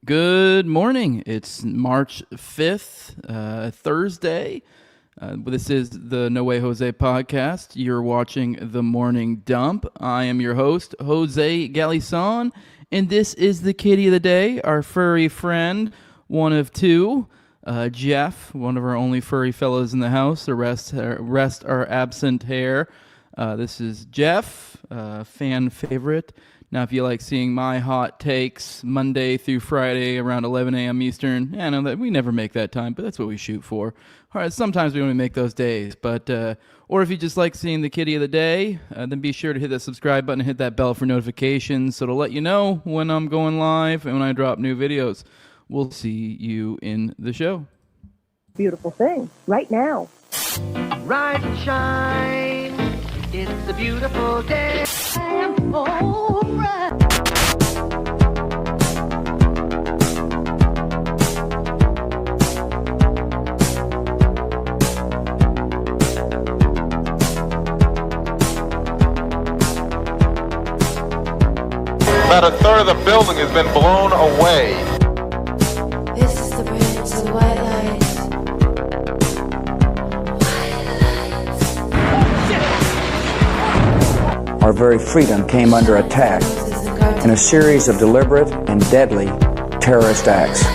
Good morning. It's March 5th, Thursday. This is the No Way Jose podcast. You're watching The Morning Dump. I am your host, Jose Galison, and this is the kitty of the day, our furry friend, one of two. Jeff, one of our only furry fellows in the house. The rest are absent hair. This is Jeff, fan favorite. Now, if you like seeing my hot takes Monday through Friday around 11 a.m. Eastern, I know that we never make that time, but that's what we shoot for. All right, sometimes we only make those days, but or if you just like seeing the kitty of the day, then be sure to hit that subscribe button and hit that bell for notifications so it'll let you know when I'm going live and when I drop new videos. We'll see you in the show. Beautiful thing right now. Rise and shine. It's a beautiful day. About a third of the building has been blown away. This is the bridge to the white light. Our very freedom came under attack in a series of deliberate and deadly terrorist acts.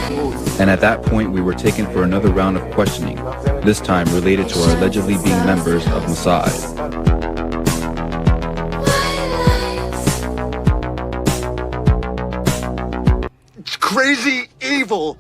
And at that point, we were taken for another round of questioning, this time related to our allegedly being members of Mossad. It's crazy evil.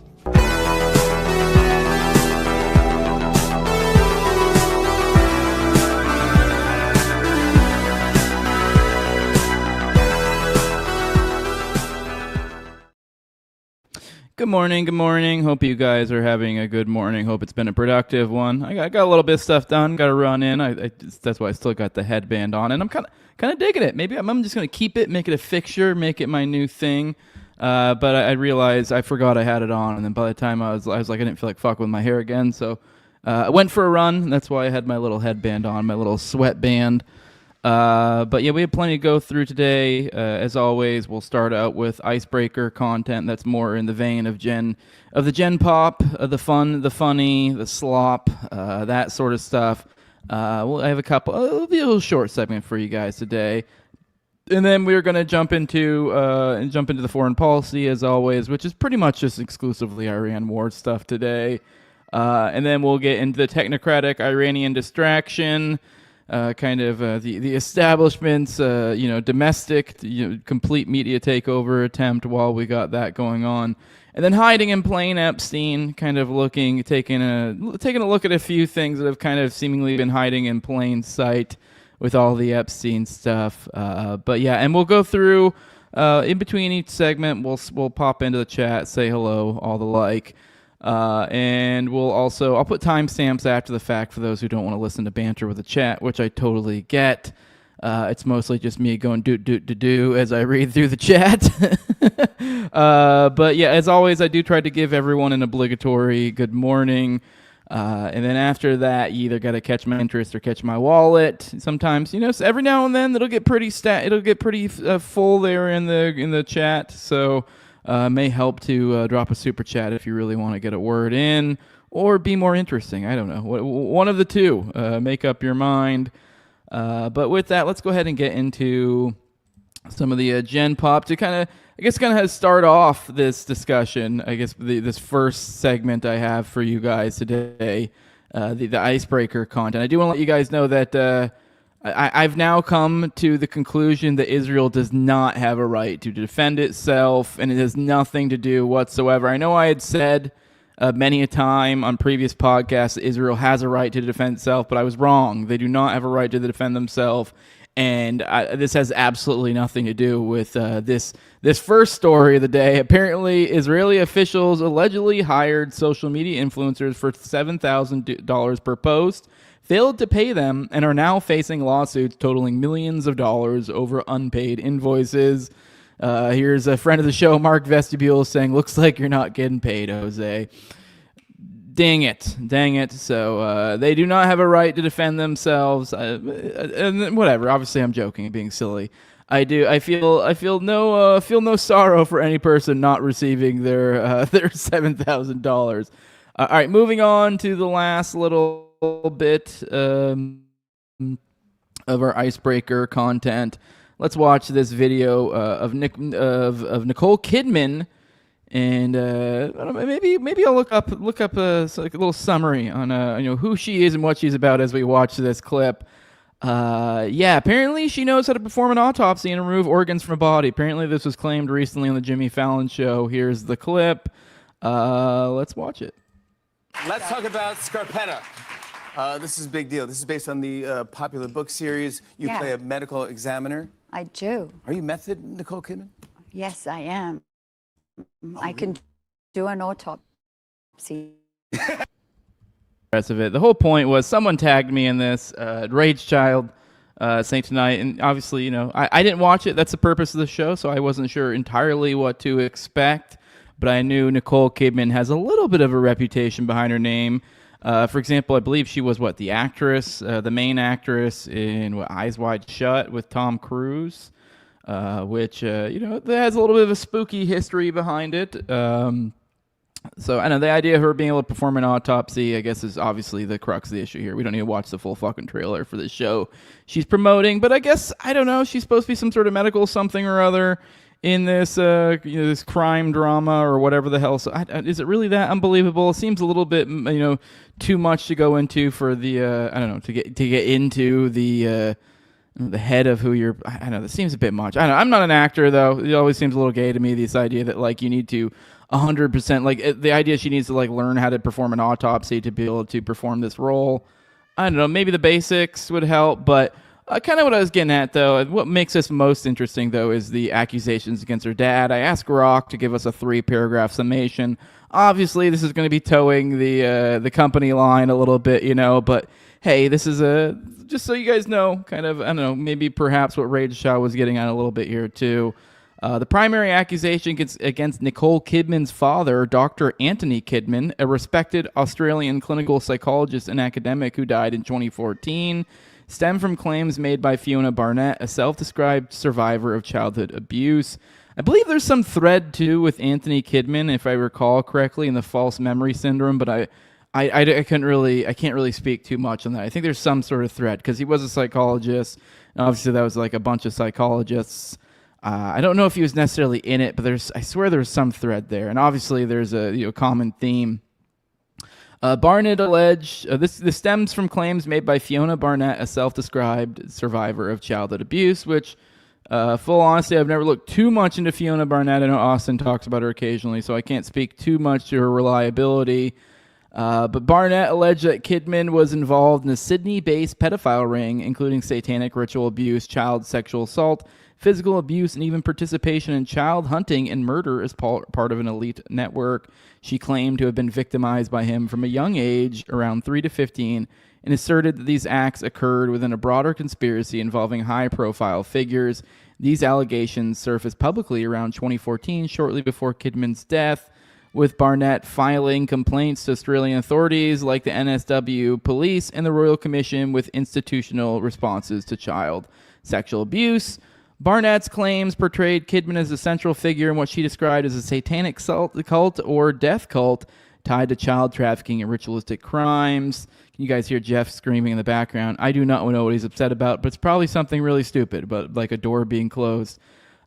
Good morning. Hope you guys are having a good morning. Hope it's been a productive one. I got a little bit of stuff done. Got to run in. That's why I still got the headband on, and I'm kind of digging it. Maybe I'm just gonna keep it, make it a fixture, make it my new thing. But I realized I forgot I had it on, and then by the time I was like, I didn't feel like fuck with my hair again. So I went for a run. That's why I had my little headband on, my little sweatband. But yeah, we have plenty to go through today. As always, we'll start out with Icebreaker content that's more in the vein of the Gen Pop, the fun, the funny, the slop, that sort of stuff. I have a couple. It'll be a little short segment for you guys today, and then we're gonna jump into the foreign policy as always, which is pretty much just exclusively Iran war stuff today. And then we'll get into the Technocratic Iranian distraction. The establishment's domestic complete media takeover attempt while we got that going on, and then hiding in plain Epstein, taking a look at a few things that have kind of seemingly been hiding in plain sight with all the Epstein stuff. But yeah, and we'll go through in between each segment. We'll pop into the chat, say hello, all the like. And I'll put timestamps after the fact for those who don't want to listen to banter with the chat, which I totally get. It's mostly just me going do as I read through the chat. But yeah, as always, I do try to give everyone an obligatory good morning. And then after that, you either got to catch my interest or catch my wallet. Sometimes, so every now and then it'll get pretty full there in the chat. So, may help to drop a super chat if you really want to get a word in or be more interesting. I don't know. One of the two. Make up your mind. But with that, let's go ahead and get into some of the Gen Pop to kind of start off this discussion. I guess this first segment I have for you guys today, the Icebreaker content. I do want to let you guys know that I've now come to the conclusion that Israel does not have a right to defend itself, and it has nothing to do whatsoever. I know I had said many a time on previous podcasts that Israel has a right to defend itself, but I was wrong. They do not have a right to defend themselves, and this has absolutely nothing to do with this first story of the day. Apparently, Israeli officials allegedly hired social media influencers for $7,000 per post, failed to pay them, and are now facing lawsuits totaling millions of dollars over unpaid invoices. Here's a friend of the show, Mark Vestibule, saying, "Looks like you're not getting paid, Jose." Dang it. So they do not have a right to defend themselves. And whatever. Obviously, I'm joking, being silly. I do. I feel no sorrow for any person not receiving their their $7,000. All right, moving on to the last little bit of our icebreaker content. Let's watch this video of Nicole Kidman, and I don't know, maybe I'll look up like a little summary on who she is and what she's about as we watch this clip. Apparently she knows how to perform an autopsy and remove organs from a body. Apparently this was claimed recently on the Jimmy Fallon show. Here's the clip. Let's watch it. Let's talk about Scarpetta. This is a big deal. This is based on the popular book series. You play a medical examiner. I do. Are you method, Nicole Kidman? Yes, I am. I can do an autopsy. Rest of it. The whole point was someone tagged me in this Rage Child saying tonight, and obviously, I didn't watch it. That's the purpose of the show, so I wasn't sure entirely what to expect. But I knew Nicole Kidman has a little bit of a reputation behind her name. For example, I believe she was the actress, the main actress in Eyes Wide Shut with Tom Cruise, which that has a little bit of a spooky history behind it. So I know the idea of her being able to perform an autopsy, I guess, is obviously the crux of the issue here. We don't need to watch the full fucking trailer for this show she's promoting, but I guess, I don't know, she's supposed to be some sort of medical something or other in this this crime drama or whatever the hell. So is it really that unbelievable? It seems a little bit too much to go into for the I don't know, to get into the head of who you're. I don't know, that seems a bit much. I don't know, I'm not an actor though. It always seems a little gay to me, this idea that you need to 100%, the idea she needs to learn how to perform an autopsy to be able to perform this role. I don't know, maybe the basics would help, but kind of what I was getting at, though, what makes this most interesting, though, is the accusations against her dad. I asked Rock to give us a 3-paragraph summation. Obviously, this is going to be towing the company line a little bit, but hey, this is just so you guys know, kind of, I don't know, maybe perhaps what Rage Shaw was getting at a little bit here, too. The primary accusation against Nicole Kidman's father, Dr. Anthony Kidman, a respected Australian clinical psychologist and academic who died in 2014, stem from claims made by Fiona Barnett, a self-described survivor of childhood abuse. I believe there's some thread, too, with Anthony Kidman, if I recall correctly, in the false memory syndrome, but I can't really speak too much on that. I think there's some sort of thread, because he was a psychologist, and obviously that was a bunch of psychologists. I don't know if he was necessarily in it, but I swear there's some thread there, and obviously there's a common theme. Barnett alleged, this stems from claims made by Fiona Barnett, a self-described survivor of childhood abuse, which, full honesty, I've never looked too much into Fiona Barnett. I know Austin talks about her occasionally, so I can't speak too much to her reliability. But Barnett alleged that Kidman was involved in a Sydney-based pedophile ring, including satanic ritual abuse, child sexual assault, physical abuse, and even participation in child hunting and murder as part of an elite network. She claimed to have been victimized by him from a young age, around 3 to 15, and asserted that these acts occurred within a broader conspiracy involving high-profile figures. These allegations surfaced publicly around 2014, shortly before Kidman's death, with Barnett filing complaints to Australian authorities like the NSW Police and the Royal Commission with institutional responses to child sexual abuse. Barnett's claims portrayed Kidman as a central figure in what she described as a satanic cult or death cult tied to child trafficking and ritualistic crimes. Can you guys hear Jeff screaming in the background? I do not know what he's upset about, but it's probably something really stupid, but like a door being closed.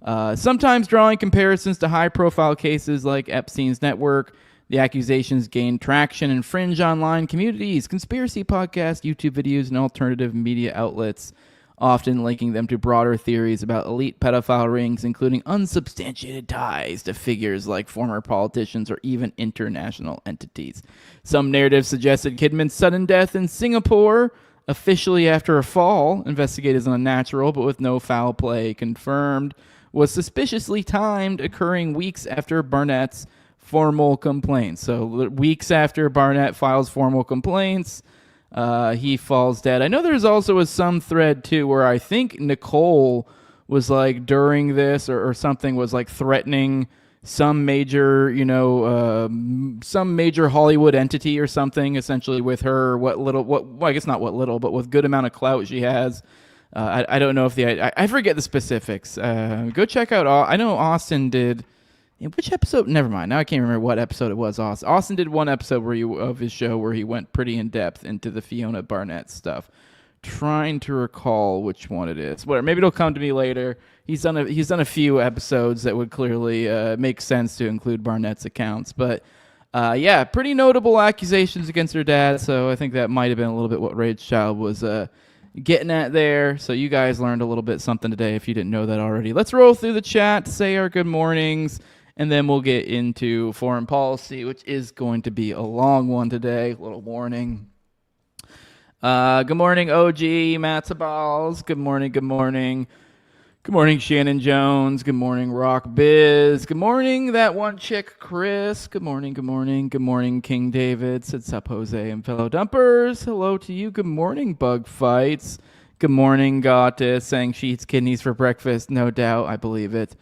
Sometimes drawing comparisons to high-profile cases like Epstein's network. The accusations gained traction in fringe online communities, conspiracy podcasts, YouTube videos, and alternative media outlets, often linking them to broader theories about elite pedophile rings, including unsubstantiated ties to figures like former politicians or even international entities. Some narratives suggested Kidman's sudden death in Singapore, officially after a fall, investigated as unnatural but with no foul play confirmed, was suspiciously timed, occurring weeks after Barnett's formal complaints. So weeks after Barnett files formal complaints, he falls dead. I know there's also some thread, too, where I think Nicole was, during this or something was, threatening some major, some major Hollywood entity or something, essentially with her, well, I guess not what little, but with good amount of clout she has. I don't know if I forget the specifics. Go check out. I know Austin did. In which episode? Never mind. Now I can't remember what episode it was. Austin did one episode of his show where he went pretty in depth into the Fiona Barnett stuff. Trying to recall which one it is. Whatever. Maybe it'll come to me later. He's done a few episodes that would clearly make sense to include Barnett's accounts. But yeah, pretty notable accusations against her dad. So I think that might have been a little bit what Rage Child was getting at there. So you guys learned a little bit something today if you didn't know that already. Let's roll through the chat to say our good mornings. And then we'll get into foreign policy, which is going to be a long one today. A little warning. Good morning, OG, Matt Sabals. Good morning, good morning. Good morning, Shannon Jones. Good morning, Rock Biz. Good morning, that one chick, Chris. Good morning, good morning. Good morning, King David. Sits up, Jose, and fellow dumpers. Hello to you. Good morning, Bug Fights. Good morning, Goddess, saying she eats kidneys for breakfast. No doubt, I believe it.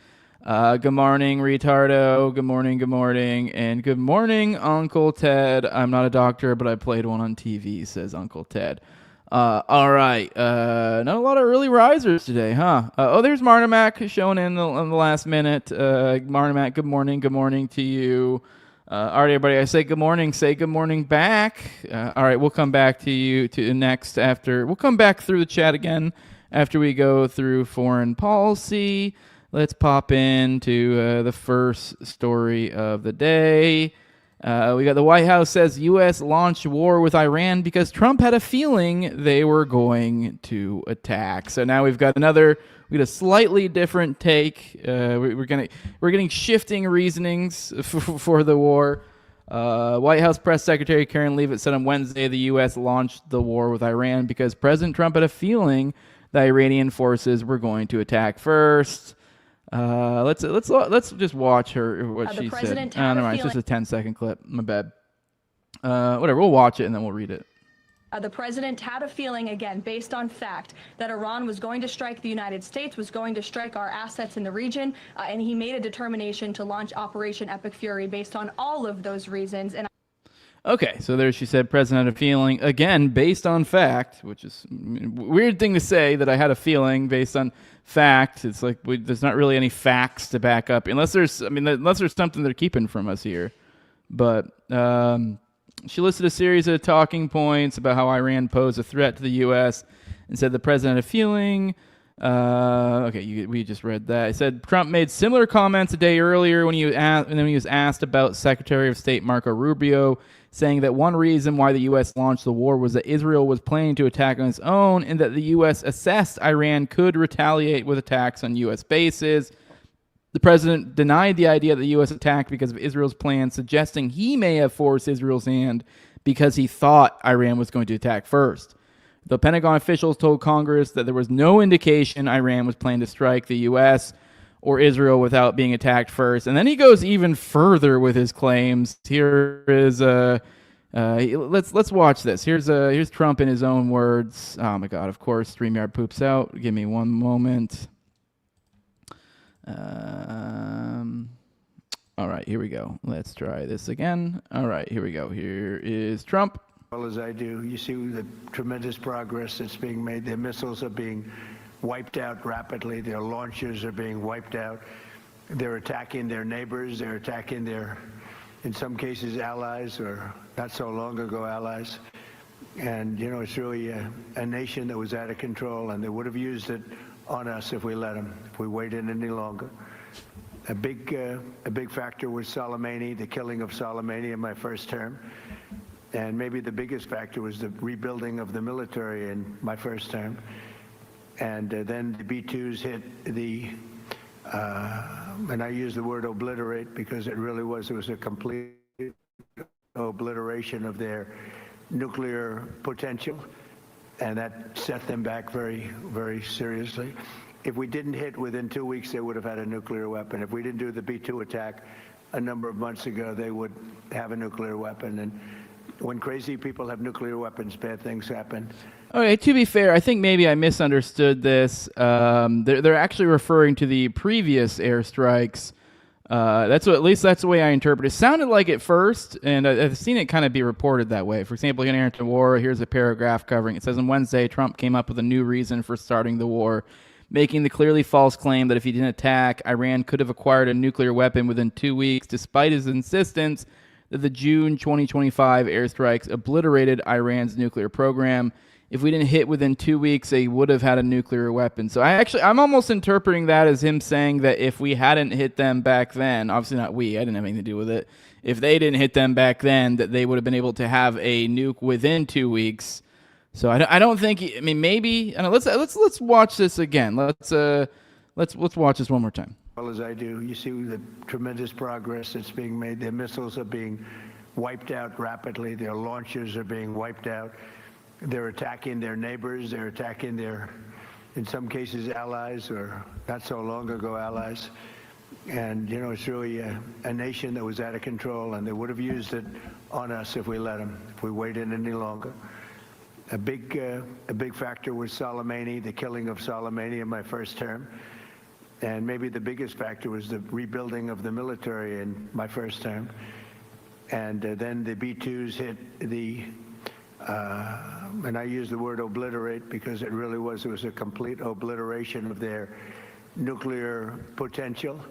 Good morning, Retardo. Good morning, and good morning, Uncle Ted. I'm not a doctor, but I played one on TV, says Uncle Ted. All right. Not a lot of early risers today, huh? There's Martimac showing in the last minute. Martimac, good morning to you. All right, everybody, I say good morning back. All right, we'll come back to you next after. We'll come back through the chat again after we go through foreign policy. Let's pop into the first story of the day. We got the White House says U.S. launched war with Iran because Trump had a feeling they were going to attack. So now we've got a slightly different take. We're getting shifting reasonings for the war. White House Press Secretary Karen Leavitt said on Wednesday the U.S. launched the war with Iran because President Trump had a feeling the Iranian forces were going to attack first. Let's just watch what she said. Never mind. It's just a 10-second clip. My bad. Whatever. We'll watch it and then we'll read it. The president had a feeling, again, based on fact, that Iran was going to strike the United States, was going to strike our assets in the region, and he made a determination to launch Operation Epic Fury based on all of those reasons. Okay, so there she said, President had a feeling, again, based on fact, which is a weird thing to say, that I had a feeling based on fact. It's like there's not really any facts to back up, unless there's something they're keeping from us here. But she listed a series of talking points about how Iran posed a threat to the U.S. and said the president had a feeling. We just read that. It said Trump made similar comments a day earlier when he was asked about Secretary of State Marco Rubio, saying that one reason why the U.S. launched the war was that Israel was planning to attack on its own and that the U.S. assessed Iran could retaliate with attacks on U.S. bases. The president denied the idea that the U.S. attacked because of Israel's plan, suggesting he may have forced Israel's hand because he thought Iran was going to attack first. The Pentagon officials told Congress that there was no indication Iran was planning to strike the U.S. or Israel without being attacked first. And then he goes even further with his claims. Here is let's watch this. Here's Trump in his own words. Oh my God! Of course, StreamYard poops out. Give me one moment. All right, here we go. Let's try this again. All right, here we go. Here is Trump. Well, as I do, you see the tremendous progress that's being made. Their missiles are being wiped out rapidly. Their launchers are being wiped out. They're attacking their neighbors. They're attacking their, in some cases, allies, or not so long ago allies. And, you know, it's really a nation that was out of control, and they would have used it on us if we let them, if we waited any longer. A big factor was Soleimani, the killing of Soleimani in my first term. And maybe the biggest factor was the rebuilding of the military in my first term. And then the B-2s hit and I use the word obliterate because it was a complete obliteration of their nuclear potential. And that set them back very, very seriously. If we didn't hit within 2 weeks, they would have had a nuclear weapon. If we didn't do the B-2 attack a number of months ago, they would have a nuclear weapon. And when crazy people have nuclear weapons, bad things happen. Okay, to be fair, I think maybe I misunderstood this. They're actually referring to the previous airstrikes At least that's the way I interpret it. It sounded like at first, and I've seen it kind of be reported that way. For example, in enter war, here's a paragraph covering. It says, on Wednesday, Trump came up with a new reason for starting the war, making the clearly false claim that if he didn't attack, Iran could have acquired a nuclear weapon within 2 weeks, despite his insistence that the June 2025 airstrikes obliterated Iran's nuclear program. If we didn't hit within 2 weeks, they would have had a nuclear weapon. So I'm almost interpreting that as him saying that if we hadn't hit them back then, obviously not we, I didn't have anything to do with it. If they didn't hit them back then, that they would have been able to have a nuke within 2 weeks. So I don't think. I mean, maybe. I don't know, let's watch this again. Let's watch this one more time. Well, as I do, you see the tremendous progress that's being made. Their missiles are being wiped out rapidly. Their launchers are being wiped out. They're attacking their neighbors. They're attacking their, in some cases, allies, or not so long ago allies. And, you know, it's really a nation that was out of control, and they would have used it on us if we let them, if we waited any longer. A big factor was Soleimani, the killing of Soleimani in my first term. And maybe the biggest factor was the rebuilding of the military in my first term. And then the B-2s hit the, and I use the word obliterate because it was a complete obliteration of their nuclear potential.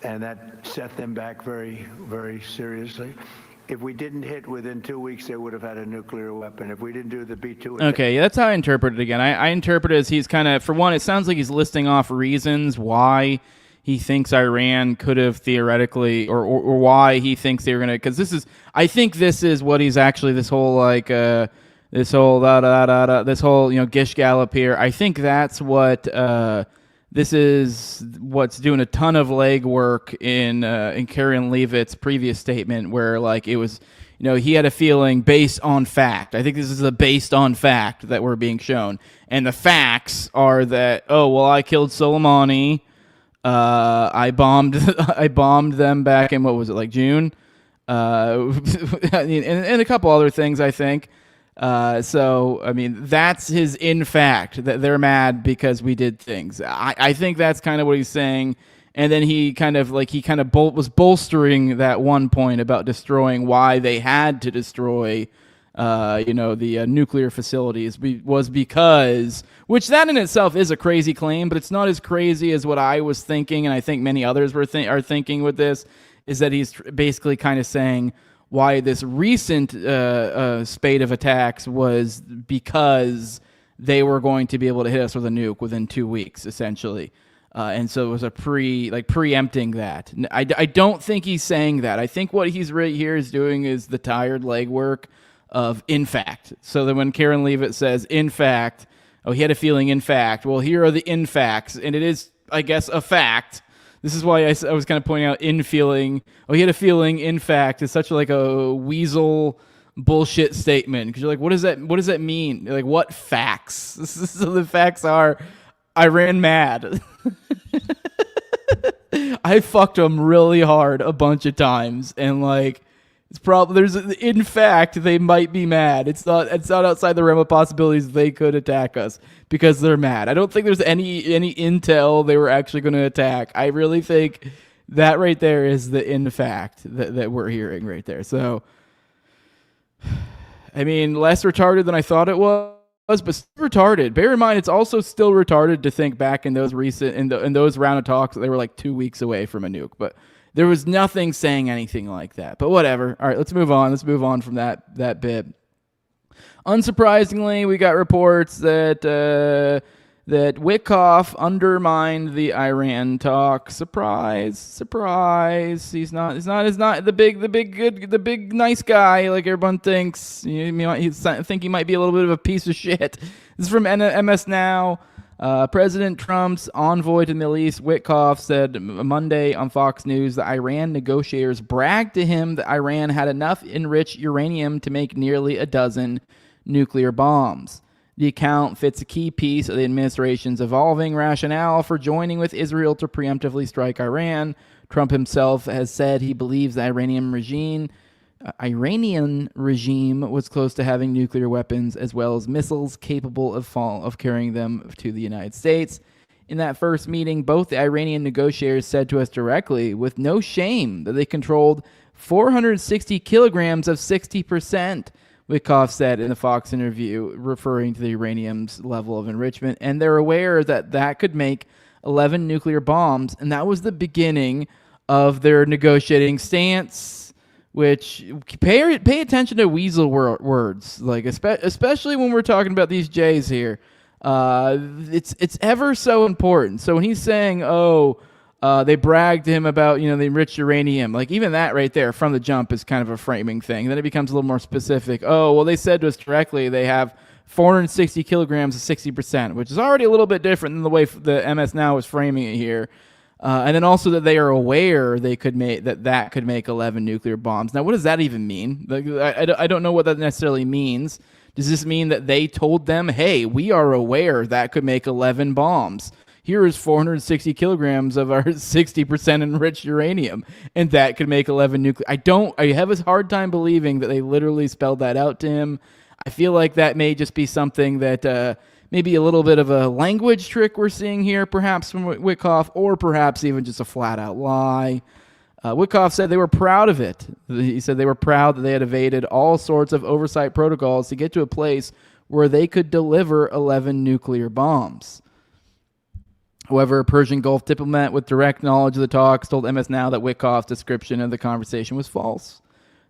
And that set them back very, very seriously. If we didn't hit within 2 weeks, they would have had a nuclear weapon. If we didn't do the B-2... Okay, yeah, that's how I interpret it again. I interpret it as he's kind of, for one, it sounds like he's listing off reasons why he thinks Iran could have theoretically, or why he thinks they were going to, because I think this is what he's actually, this whole, like, this whole, Gish Gallop here. I think that's what... this is what's doing a ton of legwork in Karen Leavitt's previous statement, where like it was, he had a feeling based on fact. I think this is a based on fact that we're being shown, and the facts are that I killed Soleimani, I bombed them back in what was it, like June, and a couple other things I think. So, I mean, that's his in fact, that they're mad because we did things. I think that's kind of what he's saying. And then he was bolstering that one point about destroying why they had to destroy, the nuclear facilities was because, which that in itself is a crazy claim, but it's not as crazy as what I was thinking. And I think many others are thinking with this, is that he's basically kind of saying, why this recent spate of attacks was because they were going to be able to hit us with a nuke within 2 weeks, essentially. And so it was a preempting that. I don't think he's saying that. I think what he's right here is doing is the tired legwork of in fact. So that when Karen Leavitt says in fact, he had a feeling in fact, well, here are the in facts, and it is, I guess, a fact. This is why I was kind of pointing out in feeling. He had a feeling, in fact, is such like a weasel bullshit statement. Because you're like, what does that mean? You're like, what facts? So the facts are, I ran mad. I fucked them really hard a bunch of times, and like, it's probably in fact they might be mad. It's not outside the realm of possibilities they could attack us because they're mad. I don't think there's any intel they were actually going to attack. I really think that right there is the in fact that we're hearing right there. So, I mean, less retarded than I thought it was, but still retarded. Bear in mind, it's also still retarded to think back in those in those round of talks that they were like 2 weeks away from a nuke, but. There was nothing saying anything like that, but whatever. All right, let's move on. Let's move on from that bit. Unsurprisingly, we got reports that Witkoff undermined the Iran talk. Surprise. He's not the big nice guy like everyone thinks. You think he might be a little bit of a piece of shit. This is from MS Now. President Trump's envoy to the Middle East, Witkoff, said Monday on Fox News that Iran negotiators bragged to him that Iran had enough enriched uranium to make nearly a dozen nuclear bombs. The account fits a key piece of the administration's evolving rationale for joining with Israel to preemptively strike Iran. Trump himself has said he believes the Iranian regime was close to having nuclear weapons as well as missiles capable of carrying them to the United States. In that first meeting, both the Iranian negotiators said to us directly, with no shame, that they controlled 460 kilograms of 60%, Witkoff said in the Fox interview, referring to the uranium's level of enrichment. And they're aware that that could make 11 nuclear bombs, and that was the beginning of their negotiating stance, which pay attention to weasel words, like especially when we're talking about these J's here. It's ever so important. So when he's saying, they bragged to him about, the enriched uranium, like even that right there from the jump is kind of a framing thing. Then it becomes a little more specific. Oh, well, they said to us directly they have 460 kilograms of 60%, which is already a little bit different than the way the MS Now is framing it here. And then also that they are aware they could make that could make 11 nuclear bombs. Now, what does that even mean? Like, I don't know what that necessarily means. Does this mean that they told them, hey, we are aware that could make 11 bombs? Here is 460 kilograms of our 60% enriched uranium, and that could make 11 nuclear. I have a hard time believing that they literally spelled that out to him. I feel like that may just be something that maybe a little bit of a language trick we're seeing here, perhaps from Witkoff, or perhaps even just a flat-out lie. Witkoff said they were proud of it. He said they were proud that they had evaded all sorts of oversight protocols to get to a place where they could deliver 11 nuclear bombs. However, a Persian Gulf diplomat with direct knowledge of the talks told MS Now that Witkoff's description of the conversation was false.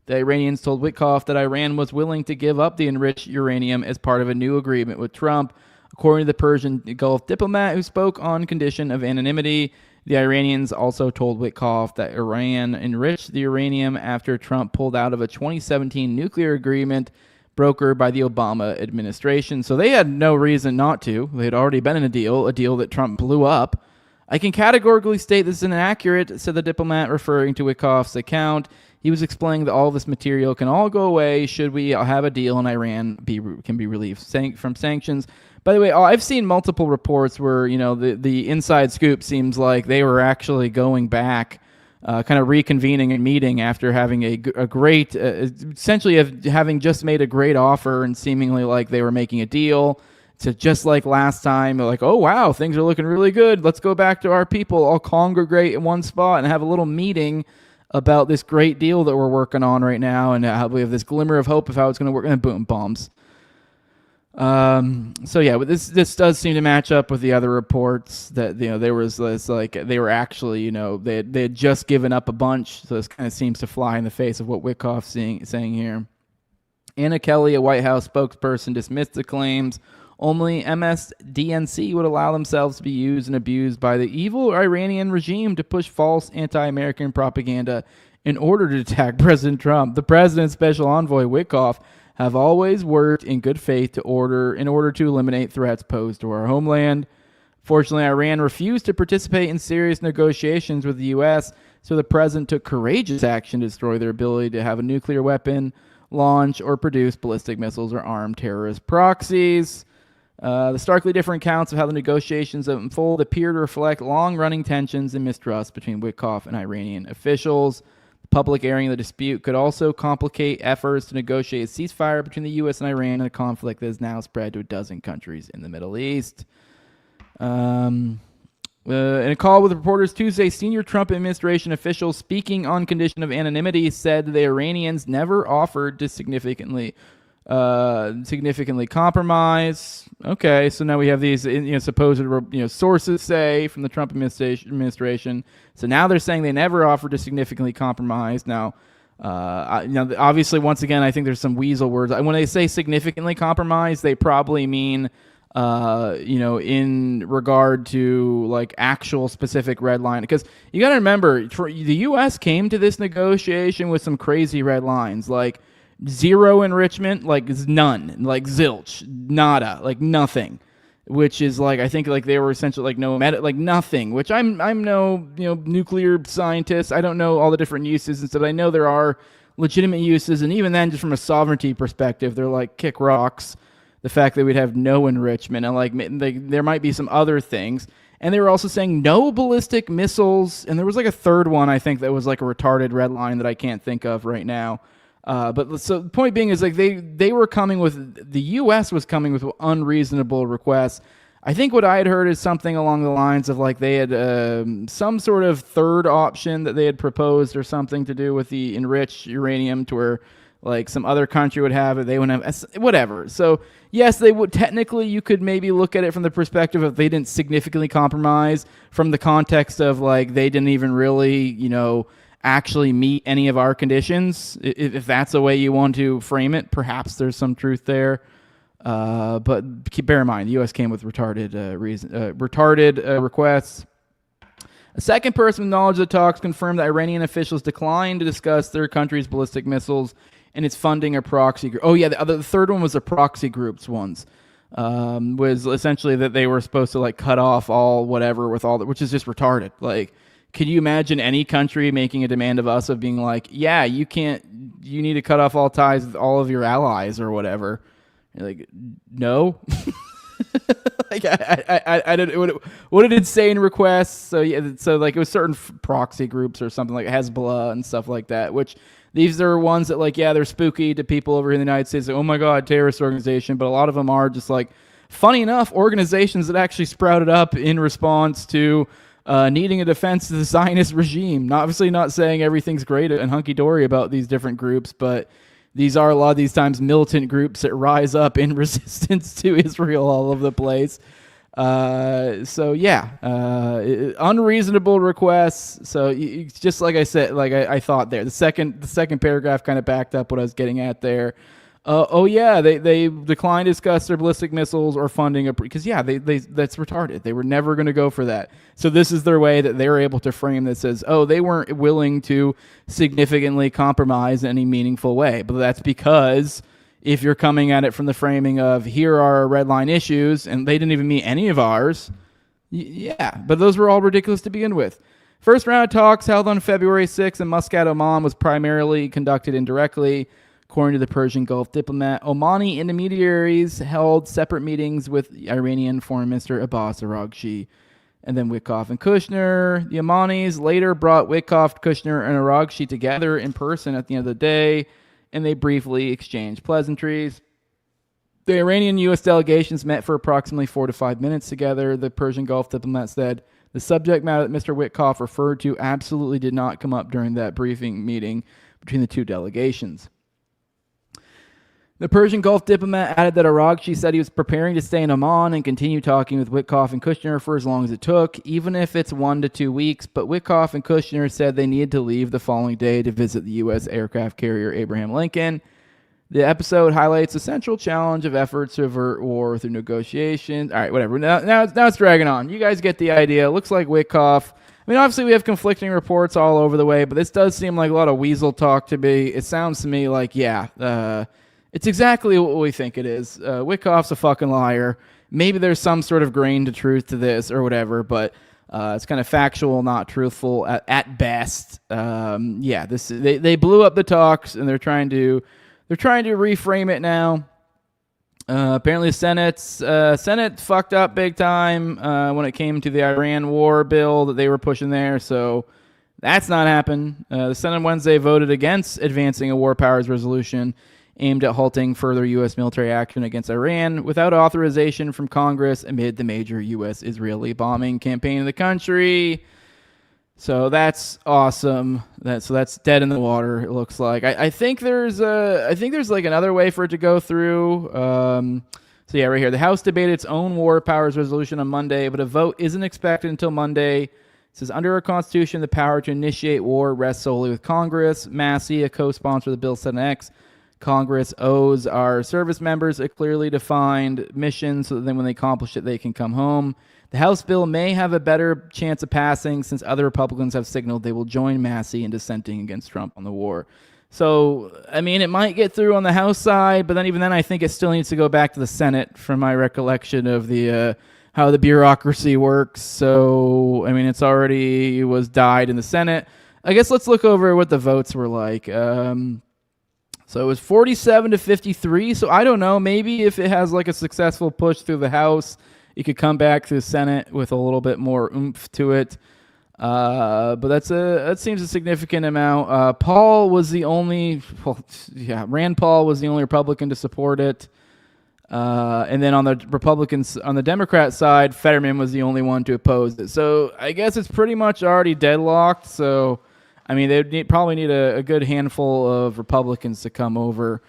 The Iranians told Witkoff that Iran was willing to give up the enriched uranium as part of a new agreement with Trump. According to the Persian Gulf diplomat who spoke on condition of anonymity, the Iranians also told Witkoff that Iran enriched the uranium after Trump pulled out of a 2017 nuclear agreement brokered by the Obama administration. So they had no reason not to. They had already been in a deal that Trump blew up. I can categorically state this is inaccurate, said the diplomat, referring to Witkoff's account. He was explaining that all this material can all go away should we have a deal and Iran can be relieved from sanctions. By the way, I've seen multiple reports where, the inside scoop seems like they were actually going back, kind of reconvening and meeting after having a great, essentially having just made a great offer and seemingly like they were making a deal. So just like last time, they're like, oh, wow, things are looking really good. Let's go back to our people, all congregate in one spot and have a little meeting about this great deal that we're working on right now. And we have this glimmer of hope of how it's going to work. And boom, bombs. So yeah, but this does seem to match up with the other reports that, there was this, like, they were actually, they had just given up a bunch. So this kind of seems to fly in the face of what Witkoff's saying here. Anna Kelly, a White House spokesperson, dismissed the claims. Only MSDNC would allow themselves to be used and abused by the evil Iranian regime to push false anti-American propaganda in order to attack President Trump. The president's special envoy, Witkoff, have always worked in good faith in order to eliminate threats posed to our homeland. Fortunately, Iran refused to participate in serious negotiations with the U.S., so the president took courageous action to destroy their ability to have a nuclear weapon, launch, or produce ballistic missiles or armed terrorist proxies. The starkly different accounts of how the negotiations unfold appear to reflect long-running tensions and mistrust between Witkoff and Iranian officials. The public airing of the dispute could also complicate efforts to negotiate a ceasefire between the U.S. and Iran in a conflict that has now spread to a dozen countries in the Middle East. In a call with reporters Tuesday, senior Trump administration officials speaking on condition of anonymity said the Iranians never offered to significantly compromise. Okay, so now we have these supposed sources say from the Trump administration. So now they're saying they never offered to significantly compromise. Now, obviously, once again, I think there's some weasel words. When they say significantly compromise, they probably mean in regard to like actual specific red line. Because you got to remember, the U.S. came to this negotiation with some crazy red lines, like zero enrichment, like none, like zilch, nada, like nothing, which is like, I think like they were essentially like like nothing, which I'm no, nuclear scientist. I don't know all the different uses and stuff. I know there are legitimate uses. And even then, just from a sovereignty perspective, they're like kick rocks. The fact that we'd have no enrichment and like there might be some other things. And they were also saying no ballistic missiles. And there was like a third one, I think, that was like a retarded red line that I can't think of right now. But so the point being is like they were coming with, the U.S. was coming with unreasonable requests. I think what I had heard is something along the lines of like they had some sort of third option that they had proposed or something to do with the enriched uranium to where like some other country would have it, they wouldn't have, whatever. So yes, they would technically, you could maybe look at it from the perspective of they didn't significantly compromise, from the context of like they didn't even really, actually meet any of our conditions. If that's the way you want to frame it, perhaps there's some truth there. But bear in mind, the U.S. came with retarded requests. A second person with knowledge of the talks confirmed that Iranian officials declined to discuss their country's ballistic missiles and its funding or proxy group. Oh yeah, the third one was the proxy groups ones. Was essentially that they were supposed to like cut off all whatever with all that, which is just retarded. Like, could you imagine any country making a demand of us of being like, yeah, you need to cut off all ties with all of your allies or whatever? You're like, no. Like I didn't. What did insane requests? So yeah, so like it was certain proxy groups or something like Hezbollah and stuff like that. Which these are ones that like they're spooky to people over in the United States. Like, oh my god, terrorist organization. But a lot of them are just like, funny enough, organizations that actually sprouted up in response to needing a defense of the Zionist regime. Obviously not saying everything's great and hunky dory about these different groups, but these are a lot of these times militant groups that rise up in resistance to Israel all over the place. So yeah, unreasonable requests. So just like I said, like I thought there, the second paragraph kind of backed up what I was getting at there. They declined to discuss their ballistic missiles or funding because that's retarded. They were never going to go for that. So this is their way that they're able to frame that says, they weren't willing to significantly compromise in any meaningful way. But that's because if you're coming at it from the framing of here are our red line issues and they didn't even meet any of ours. But those were all ridiculous to begin with. First round of talks held on February 6th in Muscat, Oman was primarily conducted indirectly. According to the Persian Gulf diplomat, Omani intermediaries held separate meetings with Iranian Foreign Minister Abbas Araghchi and then Witkoff and Kushner. The Omanis later brought Witkoff, Kushner, and Araghchi together in person at the end of the day, and they briefly exchanged pleasantries. The Iranian U.S. delegations met for approximately 4 to 5 minutes together. The Persian Gulf diplomat said the subject matter that Mr. Witkoff referred to absolutely did not come up during that briefing meeting between the two delegations. The Persian Gulf diplomat added that Araghchi said he was preparing to stay in Oman and continue talking with Witkoff and Kushner for as long as it took, even if it's 1 to 2 weeks, but Witkoff and Kushner said they needed to leave the following day to visit the U.S. aircraft carrier Abraham Lincoln. The episode highlights the central challenge of efforts to avert war through negotiations. All right, whatever. Now it's dragging on. You guys get the idea. It looks like Witkoff. I mean, obviously we have conflicting reports all over the way, but this does seem like a lot of weasel talk to me. It sounds to me like, it's exactly what we think it is. Witkoff's a fucking liar. Maybe there's some sort of grain to truth to this or whatever, but it's kind of factual, not truthful at best. They blew up the talks and they're trying to reframe it now. Apparently, the Senate fucked up big time when it came to the Iran war bill that they were pushing there. So that's not happened. The Senate Wednesday voted against advancing a war powers resolution aimed at halting further U.S. military action against Iran without authorization from Congress amid the major U.S.-Israeli bombing campaign in the country. So that's awesome. That's dead in the water, it looks like. I think there's like another way for it to go through. Right here. The House debated its own war powers resolution on Monday, but a vote isn't expected until Monday. It says, under our Constitution, the power to initiate war rests solely with Congress. Massey, a co-sponsor of the bill, said X. Congress owes our service members a clearly defined mission so that then when they accomplish it, they can come home. The House bill may have a better chance of passing since other Republicans have signaled they will join Massey in dissenting against Trump on the war. So, I mean, it might get through on the House side, but then even then I think it still needs to go back to the Senate from my recollection of the how the bureaucracy works. So, I mean, it was died in the Senate. I guess let's look over what the votes were like. So it was 47 to 53. So I don't know. Maybe if it has like a successful push through the House, it could come back through the Senate with a little bit more oomph to it. But that seems a significant amount. Rand Paul was the only Republican to support it. And then on the Democrat side, Fetterman was the only one to oppose it. So I guess it's pretty much already deadlocked. So, I mean, they'd probably need a good handful of Republicans to come over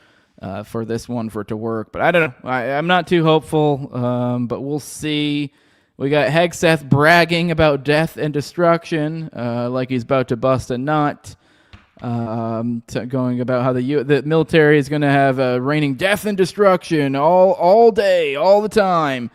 for this one for it to work. But I don't know. I'm not too hopeful, but we'll see. We got Hegseth bragging about death and destruction, like he's about to bust a nut. Going about how the military is going to have raining death and destruction all day, all the time.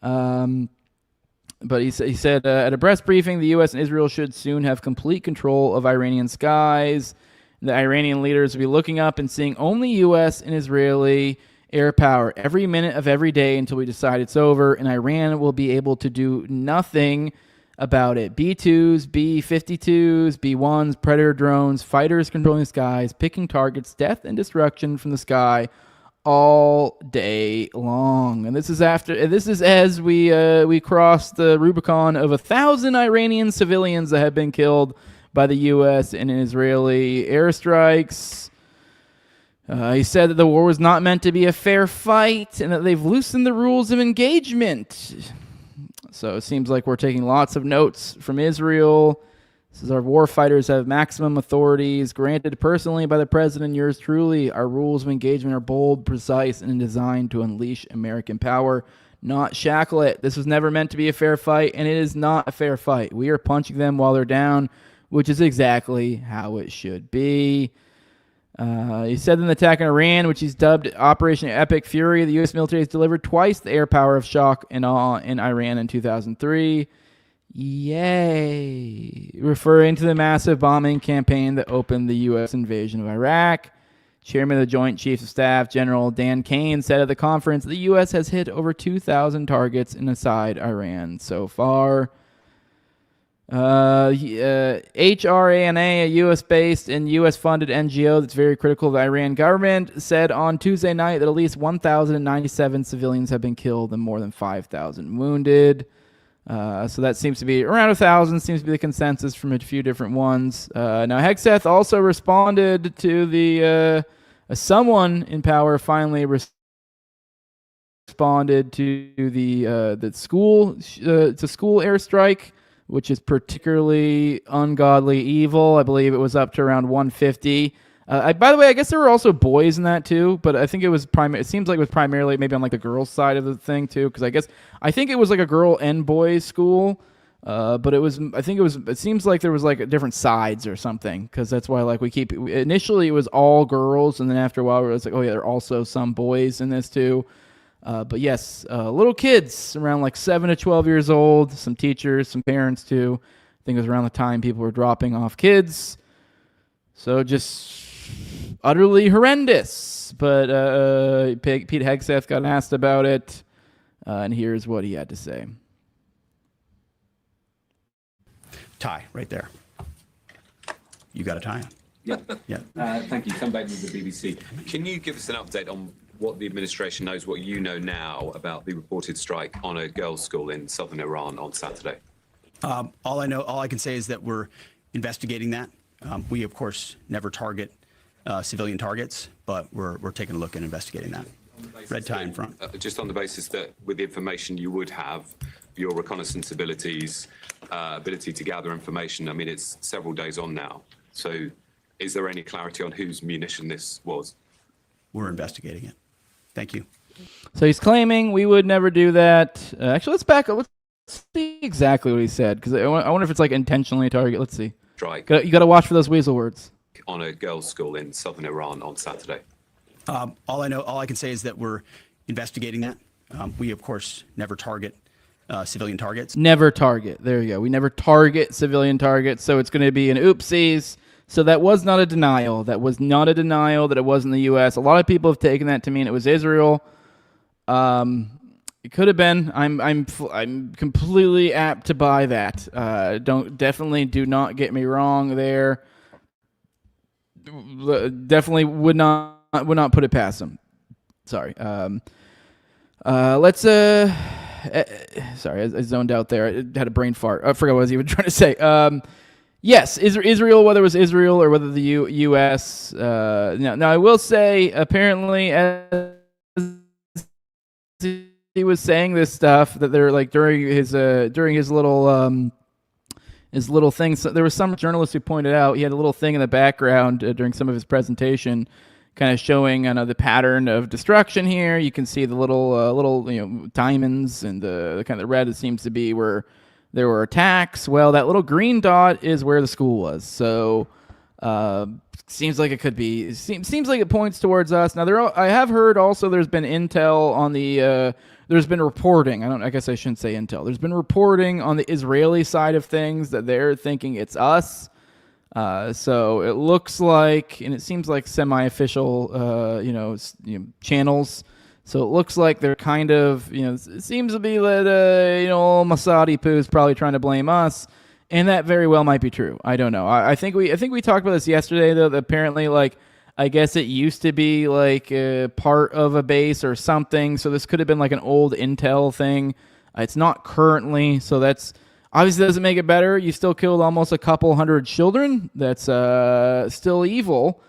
But he said at a press briefing, the U.S. and Israel should soon have complete control of Iranian skies. The Iranian leaders will be looking up and seeing only U.S. and Israeli air power every minute of every day until we decide it's over, and Iran will be able to do nothing about it. B-2s, B-52s, B-1s, Predator drones, fighters controlling the skies, picking targets, death and destruction from the sky all day long. And this is as we cross the Rubicon of 1,000 Iranian civilians that have been killed by the U.S. and Israeli airstrikes. He said that the war was not meant to be a fair fight and that they've loosened the rules of engagement. So it seems like we're taking lots of notes from Israel. This is our war fighters have maximum authorities granted personally by the president, yours truly. Our rules of engagement are bold, precise, and designed to unleash American power, not shackle it. This was never meant to be a fair fight, and it is not a fair fight. We are punching them while they're down, which is exactly how it should be. He said in the attack on Iran, which he's dubbed Operation Epic Fury, the U.S. military has delivered twice the air power of shock and awe in Iran in 2003. Yay! Referring to the massive bombing campaign that opened the U.S. invasion of Iraq. Chairman of the Joint Chiefs of Staff, General Dan Kane, said at the conference the U.S. has hit over 2,000 targets inside Iran so far. HRANA, a U.S.-based and U.S.-funded NGO that's very critical of the Iran government, said on Tuesday night that at least 1,097 civilians have been killed and more than 5,000 wounded. So that seems to be around 1,000, seems to be the consensus from a few different ones. Now, Hegseth also responded to the someone in power finally responded to the school airstrike, which is particularly ungodly evil. I believe it was up to around 150. By the way, I guess there were also boys in that too, but I think it was it seems like it was primarily maybe on like the girls' side of the thing too, because I think it was like a girl and boys school, but it seems like there was like different sides or something, because that's why like initially it was all girls, and then after a while it was like, oh yeah, there are also some boys in this too. But yes, little kids around like 7 to 12 years old, some teachers, some parents too. I think it was around the time people were dropping off kids. So just utterly horrendous. But Pete Hegseth got asked about it, and here's what he had to say. Tie right there. You got a tie on. Yeah. Thank you. Come back to the BBC. Can you give us an update on what the administration knows, what you know now about the reported strike on a girls' school in southern Iran on Saturday? All I can say is that we're investigating that. We, of course, never target civilian targets, but we're taking a look and investigating that. Red tie in front. Just on the basis that with the information you would have, your reconnaissance abilities, ability to gather information, I mean, it's several days on now. So is there any clarity on whose munition this was? We're investigating it. Thank you. So he's claiming we would never do that. Actually, let's back up. Let's see exactly what he said, because I wonder if it's like intentionally target. Let's see. Strike. You got to watch for those weasel words. On a girls' school in southern Iran on Saturday. All I can say is that we're investigating that. We, of course, never target civilian targets. Never target. There you go. We never target civilian targets, so it's going to be an oopsies. So that was not a denial. That was not a denial that it wasn't the U.S. A lot of people have taken that to mean it was Israel. It could have been. I'm completely apt to buy that. Do not get me wrong there. Definitely would not put it past them. Sorry. Let's sorry, I zoned out there. I had a brain fart. I forgot what I was even trying to say. Yes, Israel, whether it was Israel or whether the U.S. Now, I will say, apparently, as he was saying this stuff that they're like during his little thing. So there was some journalist who pointed out he had a little thing in the background during some of his presentation, kind of showing the pattern of destruction here. You can see the little diamonds and the kind of red. It seems to be where there were attacks. Well, that little green dot is where the school was. So seems like it could be. Seems like it points towards us. Now I have heard also there's been intel on the. There's been reporting. I guess I shouldn't say intel. There's been reporting on the Israeli side of things that they're thinking it's us. So it looks like, and it seems like semi-official, channels. So it looks like they're kind of, it seems to be that, Masadi Poo is probably trying to blame us, and that very well might be true. I don't know. I think we talked about this yesterday, though. That apparently, I guess it used to be part of a base or something. So this could have been like an old intel thing. It's not currently. So that's obviously doesn't make it better. You still killed almost a couple hundred children. That's still evil.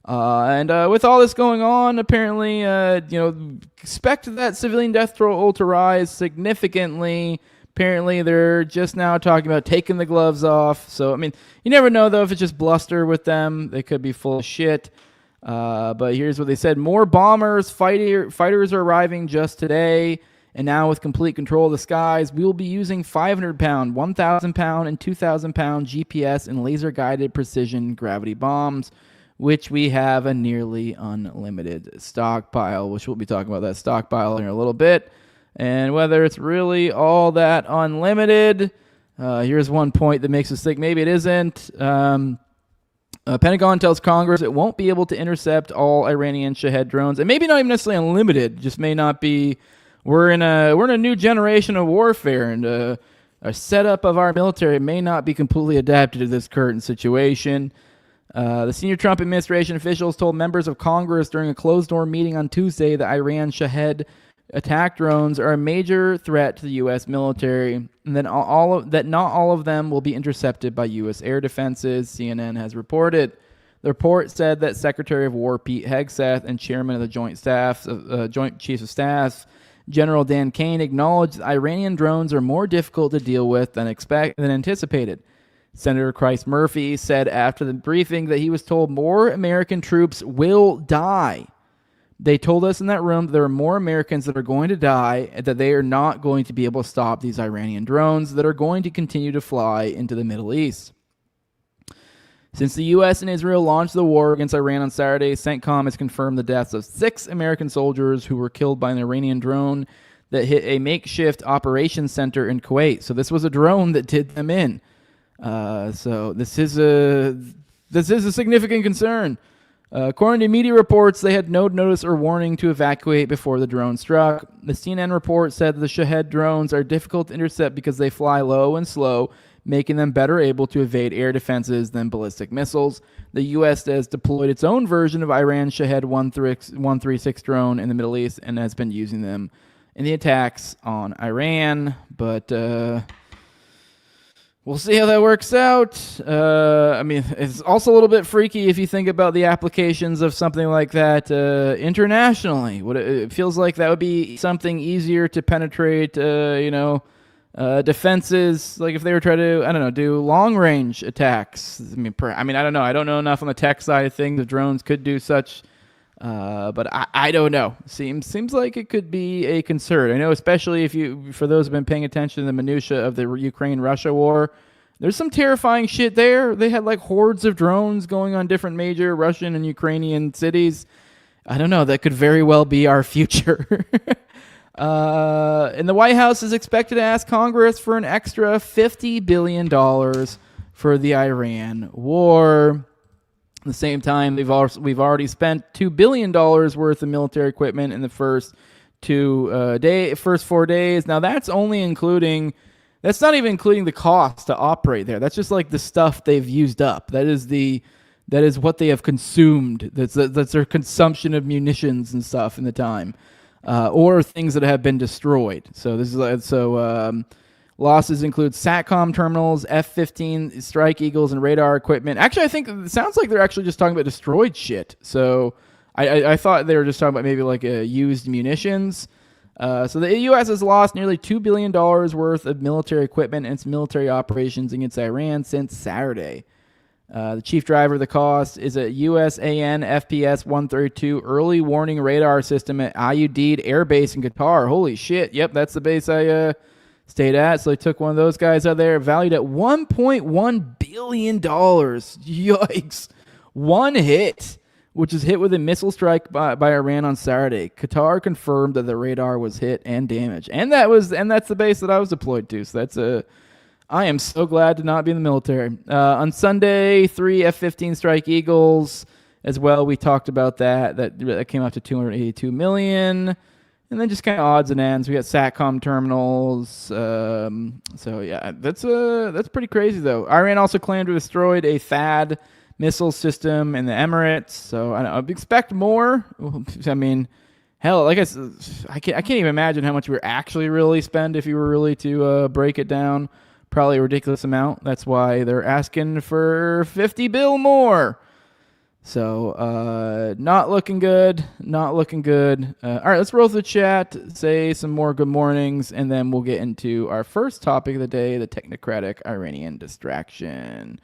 And with all this going on, apparently, expect that civilian death toll to rise significantly. Apparently, they're just now talking about taking the gloves off. So, I mean, you never know, though, if it's just bluster with them. They could be full of shit. But here's what they said. More bombers, fighters are arriving just today. And now with complete control of the skies, we will be using 500-pound, 1,000-pound, and 2,000-pound GPS and laser-guided precision gravity bombs, which we have a nearly unlimited stockpile, which we'll be talking about that stockpile in a little bit. And whether it's really all that unlimited, here's one point that makes us think maybe it isn't. Pentagon tells Congress it won't be able to intercept all Iranian Shahed drones, and maybe not even necessarily unlimited. Just may not be. We're in a new generation of warfare, and a setup of our military may not be completely adapted to this current situation. The senior Trump administration officials told members of Congress during a closed-door meeting on Tuesday that Iran Shahed attack drones are a major threat to the U.S. military, and that not all of them will be intercepted by U.S. air defenses, CNN has reported. The report said that Secretary of War Pete Hegseth and Chairman of the Joint Chiefs of Staff, General Dan Kane, acknowledged that Iranian drones are more difficult to deal with than anticipated. Senator Chris Murphy said after the briefing that he was told more American troops will die. They told us in that room that there are more Americans that are going to die, and that they are not going to be able to stop these Iranian drones that are going to continue to fly into the Middle East. Since the U.S. and Israel launched the war against Iran on Saturday, CENTCOM has confirmed the deaths of 6 American soldiers who were killed by an Iranian drone that hit a makeshift operations center in Kuwait. So this was a drone that did them in. So this is a significant concern. According to media reports, they had no notice or warning to evacuate before the drone struck. The CNN report said that the Shahed drones are difficult to intercept because they fly low and slow, making them better able to evade air defenses than ballistic missiles. The U.S. has deployed its own version of Iran's Shahed 136 drone in the Middle East and has been using them in the attacks on Iran. But we'll see how that works out. I mean, it's also a little bit freaky if you think about the applications of something like that internationally. It feels like that would be something easier to penetrate, defenses. Like if they were trying to, do long-range attacks. I don't know. I don't know enough on the tech side of things. The drones could do such, but I don't know. Seems like it could be a concern. I know, especially for those who've been paying attention to the minutia of the Ukraine-Russia war, there's some terrifying shit there. They had like hordes of drones going on different major Russian and Ukrainian cities. I don't know. That could very well be our future. And the White House is expected to ask Congress for an extra $50 billion for the Iran war. At the same time, we've already spent $2 billion worth of military equipment in the first 4 days. Now that's only including, that's not even including the cost to operate there. That's just like the stuff they've used up. That is what they have consumed. That's their consumption of munitions and stuff in the time, or things that have been destroyed. So losses include SATCOM terminals, F-15 Strike Eagles, and radar equipment. Actually, I think it sounds like they're actually just talking about destroyed shit. So I thought they were just talking about maybe like used munitions. So the U.S. has lost nearly $2 billion worth of military equipment in its military operations against Iran since Saturday. The chief driver of the cost is a USAN FPS 132 early warning radar system at Ayudid Air Base in Qatar. Holy shit. Yep, that's the base I stayed at. So they took one of those guys out there, valued at $1.1 billion. Yikes. One hit, which is hit with a missile strike by Iran on Saturday. Qatar confirmed that the radar was hit and damaged. And that's the base that I was deployed to. So I am so glad to not be in the military. On Sunday, 3 F-15 Strike Eagles as well. We talked about that. That came out to $282 million. And then just kind of odds and ends. We got SATCOM terminals. So yeah, that's pretty crazy though. Iran also claimed to have destroyed a THAAD missile system in the Emirates. So I expect more. I mean, hell, like I can't even imagine how much we actually really spend if you were really to break it down. Probably a ridiculous amount. That's why they're asking for 50 bill more. So, not looking good. Not looking good. All right, let's roll through the chat, say some more good mornings, and then we'll get into our first topic of the day, the technocratic Iranian distraction.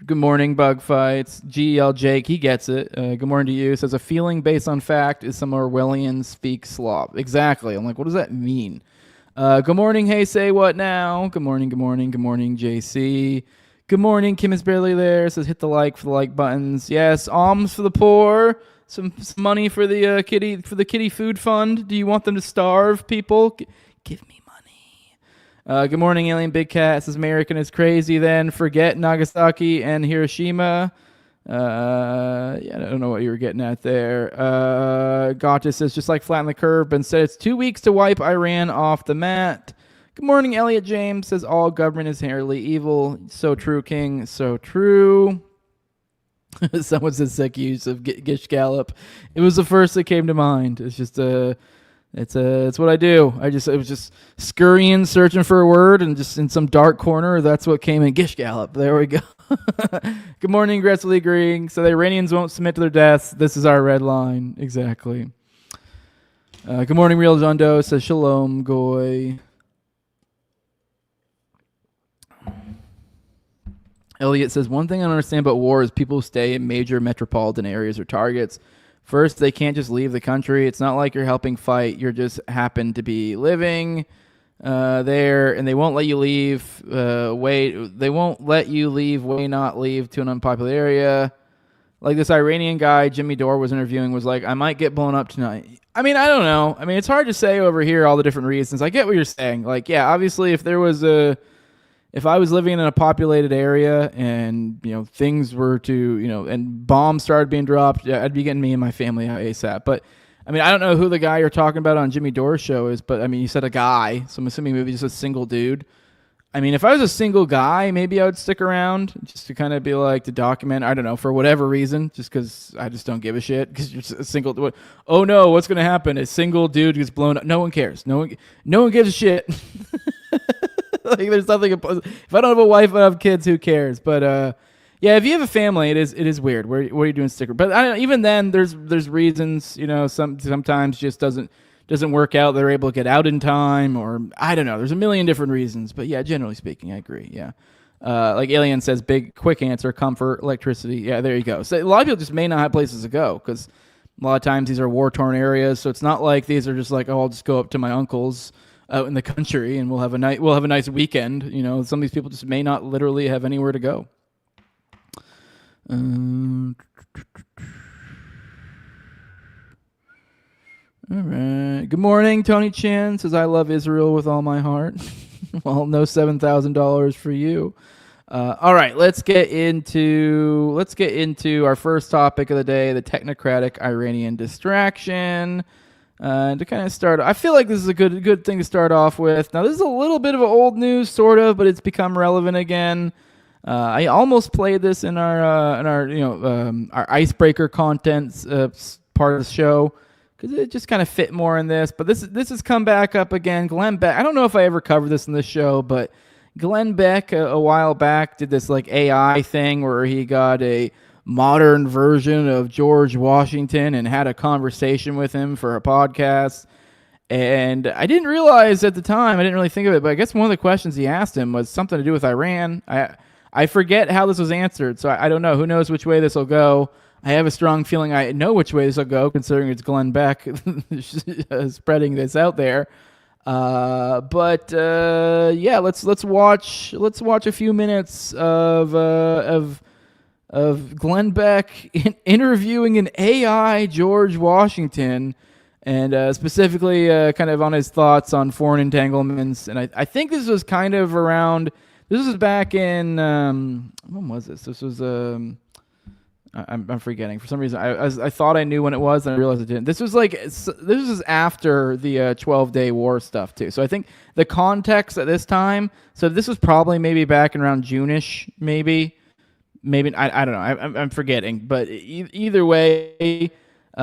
Good morning, Bug Fights. GL Jake, he gets it. Good morning to you. Says a feeling based on fact is some Orwellian speak slop. Exactly. I'm like, what does that mean? Good morning. Hey, say what now? Good morning. Good morning. Good morning, JC. Good morning. Kim is barely there. Says hit the like for the like buttons. Yes, alms for the poor. Some money for the kitty food fund. Do you want them to starve, people? Give me. Good morning, Alien Big Cat. Says American is crazy then. Forget Nagasaki and Hiroshima. I don't know what you were getting at there. Gotcha says just like flatten the curve, but instead it's 2 weeks to wipe Iran off the mat. Good morning, Elliot James. Says all government is inherently evil. So true, King. So true. Someone says sick use of Gish Gallop. It was the first that came to mind. It's just It's what I do. I was just scurrying, searching for a word, and just in some dark corner, that's what came in. Gish Gallop. There we go. Good morning, aggressively agreeing. So the Iranians won't submit to their deaths. This is our red line. Exactly. Good morning, Real Jondo. Says Shalom, Goy. Elliot says, one thing I don't understand about war is people who stay in major metropolitan areas or targets. First, they can't just leave the country. It's not like you're helping fight. You just happen to be living there, and they won't let you leave. They won't let you leave. Not leave to an unpopular area. Like this Iranian guy, Jimmy Dore was interviewing, was like, I might get blown up tonight. I mean, I don't know. I mean, it's hard to say over here all the different reasons. I get what you're saying. Like, yeah, obviously, if I was living in a populated area and, things were to, and bombs started being dropped, yeah, I'd be getting me and my family out ASAP. But, I mean, I don't know who the guy you're talking about on Jimmy Dore's show is, but, I mean, you said a guy, so I'm assuming maybe just a single dude. I mean, if I was a single guy, maybe I would stick around just to kind of be like, to document, I don't know, for whatever reason, just because I just don't give a shit, because you're just a single, oh no, what's going to happen? A single dude gets blown up. No one cares. No one gives a shit. Like there's nothing. If I don't have a wife, I don't have kids. Who cares? But yeah, if you have a family, it is weird. What are you doing sticker? But even then, there's reasons. Sometimes just doesn't work out. They're able to get out in time, or I don't know. There's a million different reasons. But yeah, generally speaking, I agree. Yeah. Like Alien says, big quick answer: comfort, electricity. Yeah, there you go. So a lot of people just may not have places to go because a lot of times these are war-torn areas. So it's not like these are just like, oh, I'll just go up to my uncle's out in the country and we'll have a nice weekend. Some of these people just may not literally have anywhere to go. All right. Good morning, Tony Chan says I love Israel with all my heart. Well, no $7,000 for you. All right, let's get into our first topic of the day, the technocratic Iranian distraction. To kind of start, I feel like this is a good thing to start off with. Now, this is a little bit of old news, sort of, but it's become relevant again. I almost played this in our Icebreaker Content part of the show because it just kind of fit more in this. But this has come back up again. Glenn Beck. I don't know if I ever covered this in this show, but Glenn Beck a while back did this like AI thing where he got a modern version of George Washington and had a conversation with him for a podcast. And I didn't realize at the time, I didn't really think of it, but I guess one of the questions he asked him was something to do with Iran. I forget how this was answered, so I don't know. Who knows which way this will go? I have a strong feeling I know which way this will go, considering it's Glenn Beck spreading this out there. But let's watch a few minutes of Glenn Beck interviewing an AI George Washington, and specifically kind of on his thoughts on foreign entanglements. And I think this was kind of around. This was back in when was this? This was I'm forgetting for some reason. I thought I knew when it was, and I realized I didn't. This was after the 12-day war stuff too. So I think the context at this time. So this was probably maybe back in around June-ish, maybe I don't know. I'm forgetting, but either way,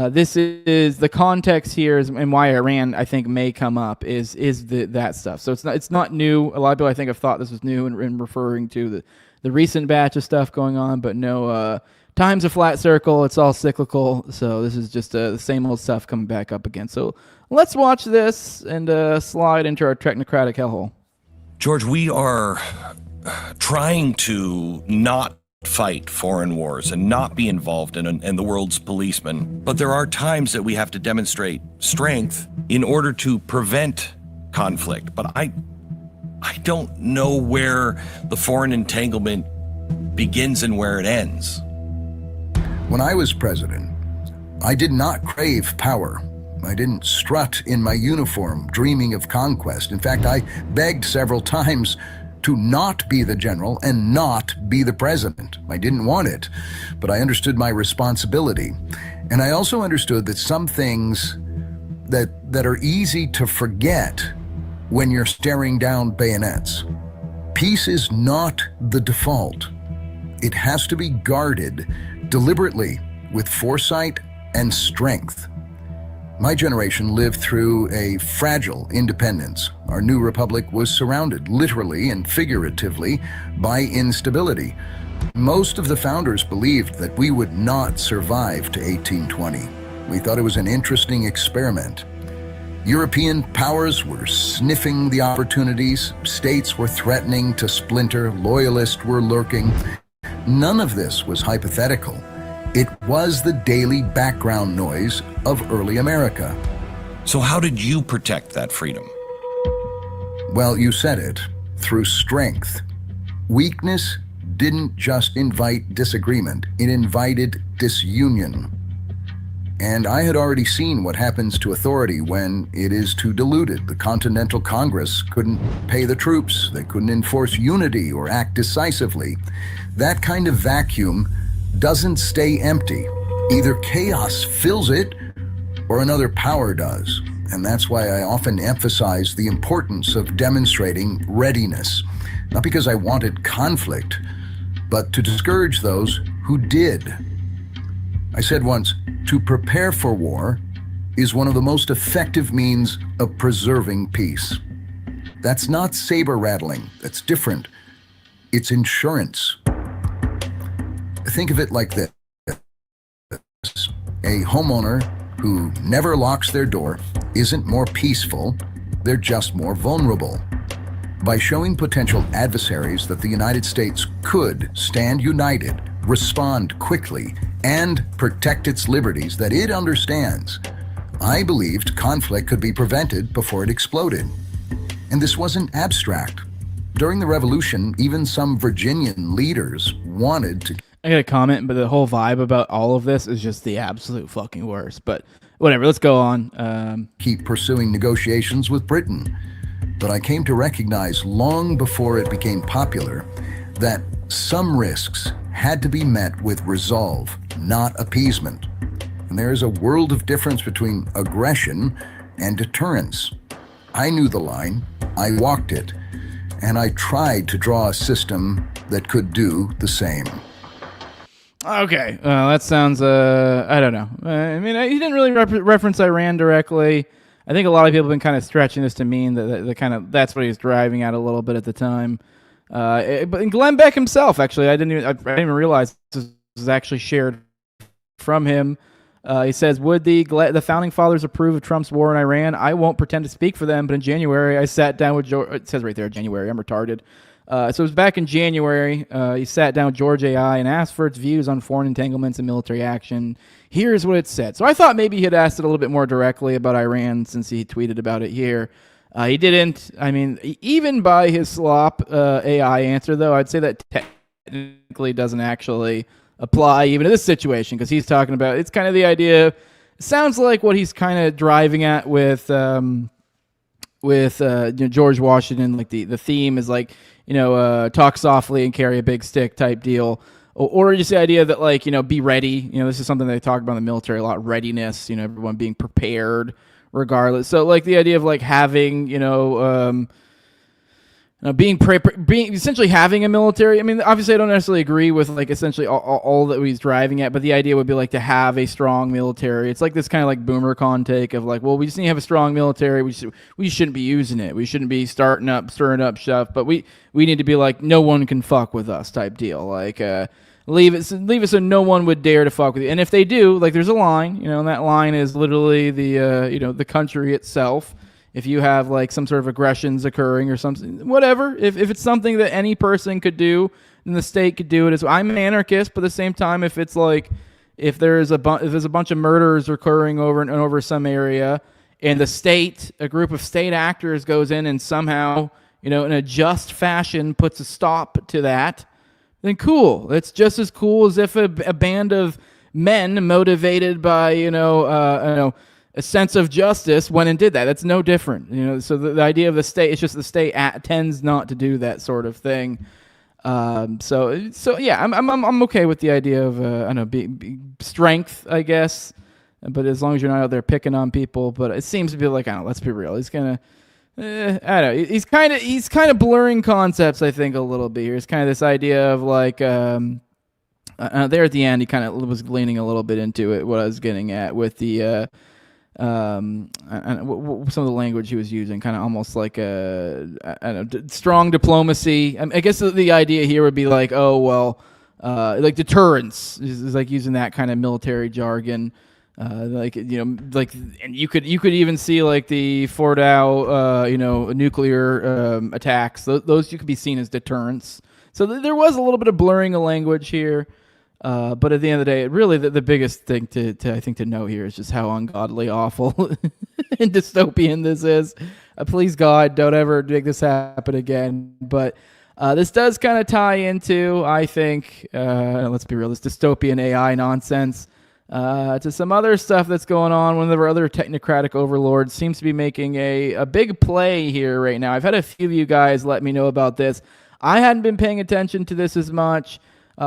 this is the context here, and why Iran I think may come up is that stuff. So it's not new. A lot of people I think have thought this was new and referring to the recent batch of stuff going on, but no. Time's a flat circle. It's all cyclical. So this is just the same old stuff coming back up again. So let's watch this and slide into our technocratic hellhole. George, we are trying to not fight foreign wars and not be involved in the world's policemen. But there are times that we have to demonstrate strength in order to prevent conflict. But I don't know where the foreign entanglement begins and where it ends. When I was president, I did not crave power. I didn't strut in my uniform, dreaming of conquest. In fact, I begged several times to not be the general and not be the president. I didn't want it, but I understood my responsibility. And I also understood that some things that are easy to forget when you're staring down bayonets. Peace is not the default. It has to be guarded deliberately with foresight and strength. My generation lived through a fragile independence. Our new republic was surrounded, literally and figuratively, by instability. Most of the founders believed that we would not survive to 1820. We thought it was an interesting experiment. European powers were sniffing the opportunities, states were threatening to splinter, loyalists were lurking. None of this was hypothetical. It was the daily background noise of early America. So how did you protect that freedom? Well, you said it, through strength. Weakness didn't just invite disagreement, it invited disunion. And I had already seen what happens to authority when it is too diluted. The Continental Congress couldn't pay the troops, they couldn't enforce unity or act decisively. That kind of vacuum doesn't stay empty. Either chaos fills it or another power does. And that's why I often emphasize the importance of demonstrating readiness. Not because I wanted conflict, but to discourage those who did. I said once, to prepare for war is one of the most effective means of preserving peace. That's not saber rattling, that's different. It's insurance. Think of it like this. A homeowner who never locks their door isn't more peaceful, they're just more vulnerable. By showing potential adversaries that the United States could stand united, respond quickly, and protect its liberties that it understands, I believed conflict could be prevented before it exploded. And this wasn't abstract. During the Revolution, even some Virginian leaders wanted to... I got a comment, but the whole vibe about all of this is just the absolute fucking worst. But whatever, let's go on. Keep pursuing negotiations with Britain. But I came to recognize long before it became popular that some risks had to be met with resolve, not appeasement. And there is a world of difference between aggression and deterrence. I knew the line, I walked it, and I tried to draw a system that could do the same. Okay, that sounds, I don't know. I mean, he didn't really reference Iran directly. I think a lot of people have been kind of stretching this to mean that that's what he was driving at a little bit at the time. But Glenn Beck himself, actually, I didn't even realize this is actually shared from him. He says, would the founding fathers approve of Trump's war in Iran? I won't pretend to speak for them, but in January, I sat down with George. It says right there, January. I'm retarded. So it was back in January. He sat down with George AI and asked for its views on foreign entanglements and military action. Here's what it said. So I thought maybe he had asked it a little bit more directly about Iran since he tweeted about it here. He didn't. I mean, even by his slop AI answer, though, I'd say that technically doesn't actually apply even to this situation, because he's talking about, it's kind of the idea, it sounds like what he's kind of driving at with George Washington, like the theme is like, talk softly and carry a big stick type deal, or just the idea that like, be ready. This is something they talk about in the military a lot, readiness, everyone being prepared regardless. So like the idea of like having, being essentially having a military. I mean, obviously, I don't necessarily agree with like essentially all that he's driving at, but the idea would be like to have a strong military. It's like this kind of like boomer con take of like, well, we just need to have a strong military. We shouldn't be using it. We shouldn't be stirring up stuff. But we need to be like, no one can fuck with us type deal. Like leave it so no one would dare to fuck with you. And if they do, like there's a line, and that line is literally the country itself. If you have like some sort of aggressions occurring or something, whatever, if it's something that any person could do, then the state could do it as well. I'm an anarchist, but at the same time, if it's like, if there's a bunch of murders occurring over some area, and the state, a group of state actors goes in and somehow, in a just fashion puts a stop to that, then cool. It's just as cool as if a band of men motivated by, a sense of justice went and did that. That's no different. So the idea of the state, it's just the state tends not to do that sort of thing. So yeah, I'm okay with the idea of, strength, I guess. But as long as you're not out there picking on people, but it seems to be like, let's be real. He's gonna, I don't know. He's kind of blurring concepts, I think, a little bit here. It's kind of this idea of like, there at the end, he kind of was leaning a little bit into it, what I was getting at with the, some of the language he was using, kind of almost like strong diplomacy. I guess the idea here would be like, like deterrence is like using that kind of military jargon. And you could even see like the Fordow, nuclear attacks. Those you could be seen as deterrence. So there was a little bit of blurring of language here. But at the end of the day, really the biggest thing to I think to know here is just how ungodly awful and dystopian this is. Please God, don't ever make this happen again. But this does kind of tie into, I think, let's be real, this dystopian AI nonsense to some other stuff that's going on. One of our other technocratic overlords seems to be making a big play here right now. I've had a few of you guys let me know about this. I hadn't been paying attention to this as much.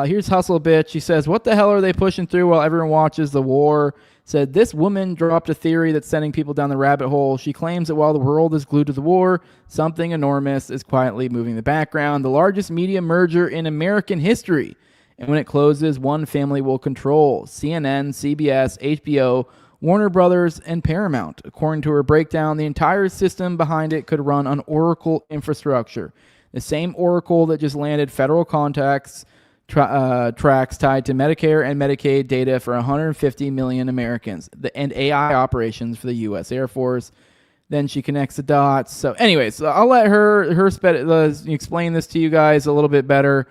Here's Hustle Bitch. She says, what the hell are they pushing through while everyone watches the war? Said, this woman dropped a theory that's sending people down the rabbit hole. She claims that while the world is glued to the war, something enormous is quietly moving in the background. The largest media merger in American history. And when it closes, one family will control CNN, CBS, HBO, Warner Brothers, and Paramount. According to her breakdown, the entire system behind it could run on Oracle infrastructure. The same Oracle that just landed federal contracts tracks tied to Medicare and Medicaid data for 150 million Americans, and AI operations for the U.S. Air Force. Then she connects the dots. So anyways, I'll let her explain this to you guys a little bit better.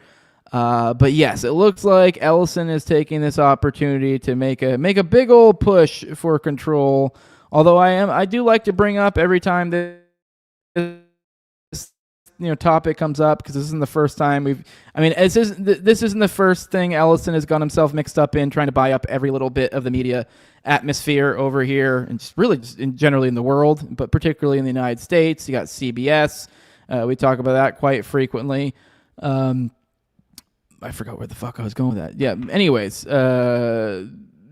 But yes, it looks like Ellison is taking this opportunity to make a big old push for control. Although I do like to bring up every time this topic comes up, because this isn't the first time this isn't the first thing Ellison has got himself mixed up in, trying to buy up every little bit of the media atmosphere over here, and generally in the world, but particularly in the United States. You got CBS. We talk about that quite frequently. I forgot where the fuck I was going with that. Yeah. Anyways, I've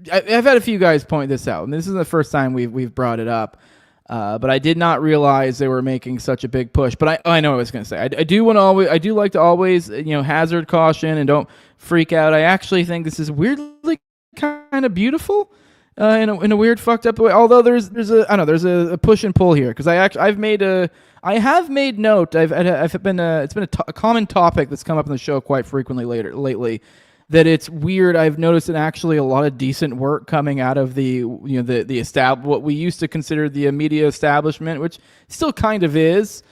had a few guys point this out, and this isn't the first time we've brought it up. But I did not realize they were making such a big push. But I know what I was going to say. I do like to always hazard caution and don't freak out. I actually think this is weirdly kind of beautiful in a weird fucked up way. Although there's a push and pull here, because I have made note. It's been a common topic that's come up in the show quite frequently lately. that it's weird. I've noticed that actually a lot of decent work coming out of the what we used to consider the media establishment, which still kind of is.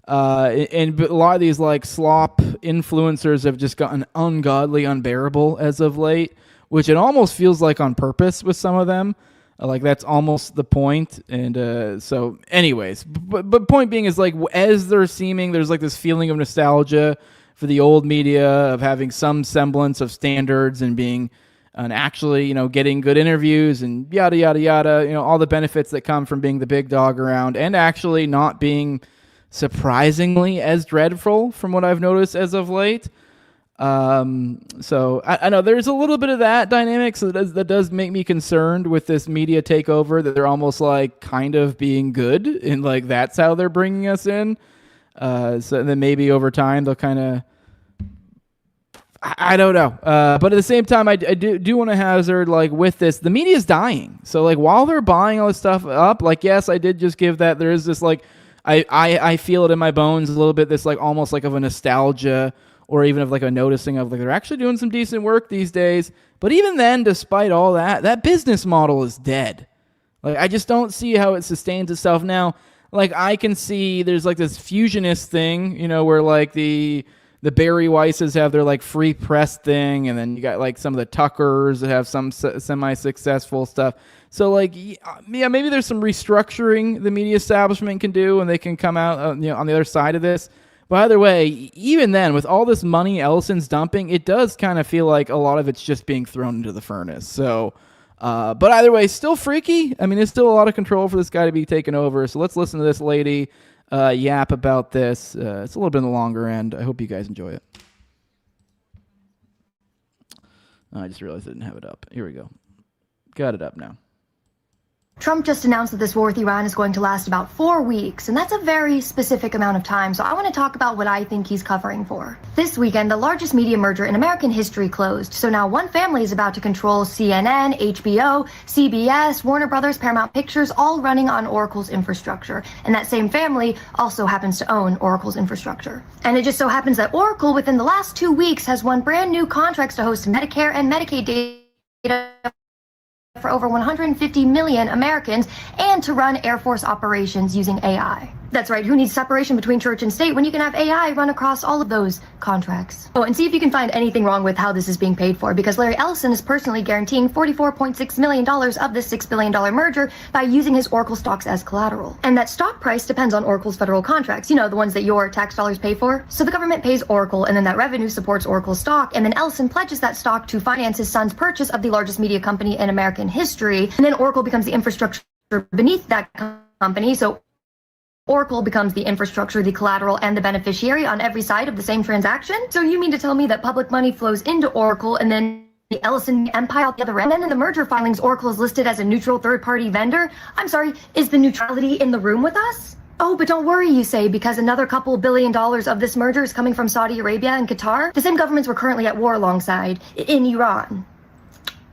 And a lot of these like slop influencers have just gotten ungodly unbearable as of late, which it almost feels like on purpose with some of them. Like that's almost the point. And so anyways, but point being is like as there's like this feeling of nostalgia for the old media, of having some semblance of standards and being and actually, getting good interviews and yada, yada, yada, all the benefits that come from being the big dog around and actually not being surprisingly as dreadful from what I've noticed as of late. So I know there's a little bit of that dynamic, so that does make me concerned with this media takeover, that they're almost like kind of being good and like that's how they're bringing us in. So then maybe over time they'll kind of, I don't know. But at the same time, I do want to hazard, like, with this, the media is dying. So like while they're buying all this stuff up, like, yes, I did just give that, there is this like, I feel it in my bones a little bit, this like almost like of a nostalgia, or even of like a noticing of like they're actually doing some decent work these days. But even then, despite all that, that business model is dead. Like I just don't see how it sustains itself now. Like I can see there's like this fusionist thing, where like the Barry Weisses have their like free press thing, and then you got like some of the Tuckers that have some semi-successful stuff. So like, yeah, maybe there's some restructuring the media establishment can do, and they can come out, on the other side of this. But either way, even then, with all this money Ellison's dumping, it does kind of feel like a lot of it's just being thrown into the furnace. So, but either way, still freaky. I mean, there's still a lot of control for this guy to be taken over. So let's listen to this lady yap about this. It's a little bit on the longer end. I hope you guys enjoy it. I just realized I didn't have it up. Here we go. Got it up now. Trump just announced that this war with Iran is going to last about 4 weeks, and that's a very specific amount of time, so I want to talk about what I think he's covering for. This weekend, the largest media merger in American history closed, so now one family is about to control CNN, HBO, CBS, Warner Brothers, Paramount Pictures, all running on Oracle's infrastructure, and that same family also happens to own Oracle's infrastructure. And it just so happens that Oracle, within the last 2 weeks, has won brand new contracts to host Medicare and Medicaid data for over 150 million Americans, and to run Air Force operations using AI. That's right, who needs separation between church and state when you can have AI run across all of those contracts? Oh, and see if you can find anything wrong with how this is being paid for, because Larry Ellison is personally guaranteeing $44.6 million of this $6 billion merger by using his Oracle stocks as collateral. And that stock price depends on Oracle's federal contracts, the ones that your tax dollars pay for. So the government pays Oracle, and then that revenue supports Oracle's stock, and then Ellison pledges that stock to finance his son's purchase of the largest media company in American history, and then Oracle becomes the infrastructure beneath that company, so Oracle becomes the infrastructure, the collateral, and the beneficiary on every side of the same transaction? So you mean to tell me that public money flows into Oracle and then the Ellison empire at the other end? And then in the merger filings, Oracle is listed as a neutral third-party vendor? I'm sorry, is the neutrality in the room with us? Oh, but don't worry, you say, because another couple $1 billion of this merger is coming from Saudi Arabia and Qatar, the same governments we're currently at war alongside, in Iran.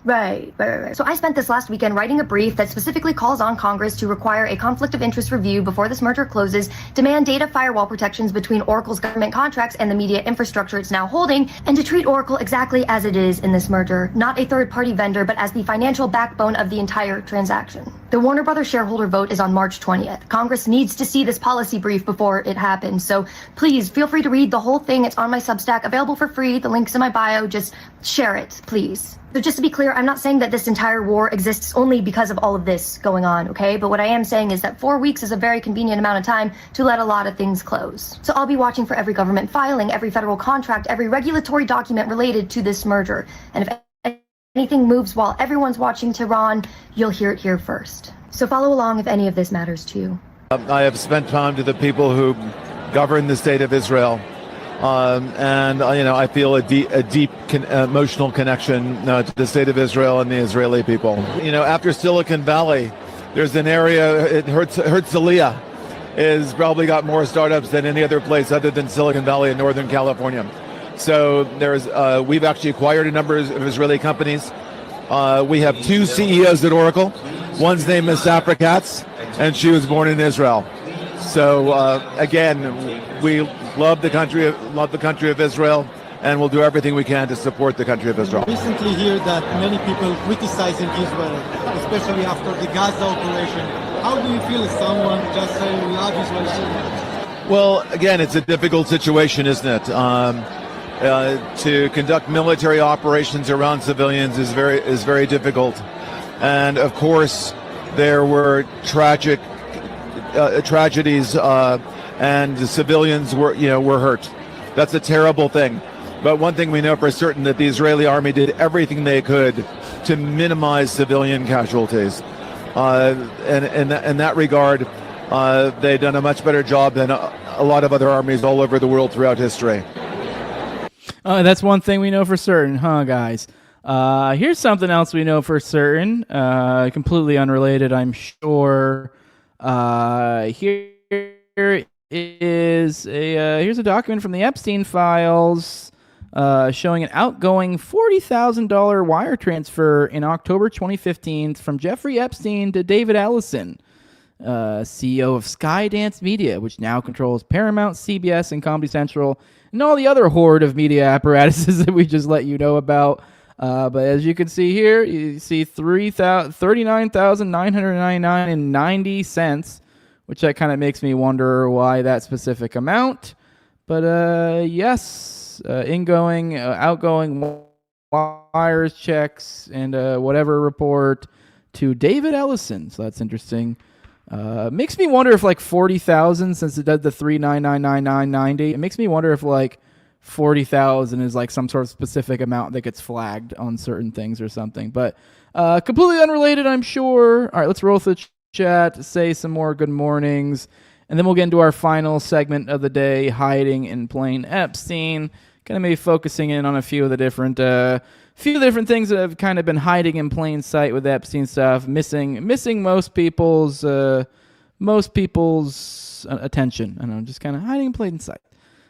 Right. So I spent this last weekend writing a brief that specifically calls on Congress to require a conflict of interest review before this merger closes, demand data firewall protections between Oracle's government contracts and the media infrastructure it's now holding, and to treat Oracle exactly as it is in this merger, not a third-party vendor, but as the financial backbone of the entire transaction. The Warner Brothers shareholder vote is on March 20th. Congress needs to see this policy brief before it happens, so please feel free to read the whole thing. It's on my Substack, available for free. The link's in my bio. Just share it, please. So just to be clear, I'm not saying that this entire war exists only because of all of this going on, okay? But what I am saying is that 4 weeks is a very convenient amount of time to let a lot of things close. So I'll be watching for every government filing, every federal contract, every regulatory document related to this merger. And if anything moves while everyone's watching Tehran, you'll hear it here first. So follow along if any of this matters to you. I have spent time to the people who govern the state of Israel. And I feel a deep emotional connection to the state of Israel and the Israeli people. After Silicon Valley, there's an area, Herzliya has probably got more startups than any other place other than Silicon Valley in Northern California. So we've actually acquired a number of Israeli companies. We have 2 CEOs at Oracle. One's name is Safra Katz, and she was born in Israel. So again, we love the country of Israel. and we'll do everything we can to support the country of Israel. Recently hear that many people criticizing Israel, especially after the Gaza operation. How do you feel as someone just saying we love Israel so much? Well, again, it's a difficult situation, isn't it? To conduct military operations around civilians is very difficult, and of course, there were tragedies, and the civilians were hurt. That's a terrible thing. But one thing we know for certain, that the Israeli army did everything they could to minimize civilian casualties. And in that regard, they've done a much better job than a lot of other armies all over the world throughout history. That's one thing we know for certain, huh, guys? Here's something else we know for certain, completely unrelated, I'm sure. Here's a document from the Epstein files showing an outgoing $40,000 wire transfer in October 2015 from Jeffrey Epstein to David Ellison, CEO of Skydance Media, which now controls Paramount, CBS, and Comedy Central, and all the other horde of media apparatuses that we just let you know about. But as you can see here, you see $39,999.90, which that kind of makes me wonder why that specific amount. But yes, ingoing, outgoing wires, checks, and whatever report to David Ellison. So that's interesting. Makes me wonder if like 40,000, since it did the 3,999,990, it makes me wonder if like 40,000 is like some sort of specific amount that gets flagged on certain things or something. But completely unrelated, I'm sure. All right, let's roll through the chat, say some more good mornings, and then we'll get into our final segment of the day, hiding in plain Epstein. Kind of maybe focusing in on a few of the different things that have kind of been hiding in plain sight with Epstein stuff, missing most people's attention. I don't know, just kind of hiding in plain sight.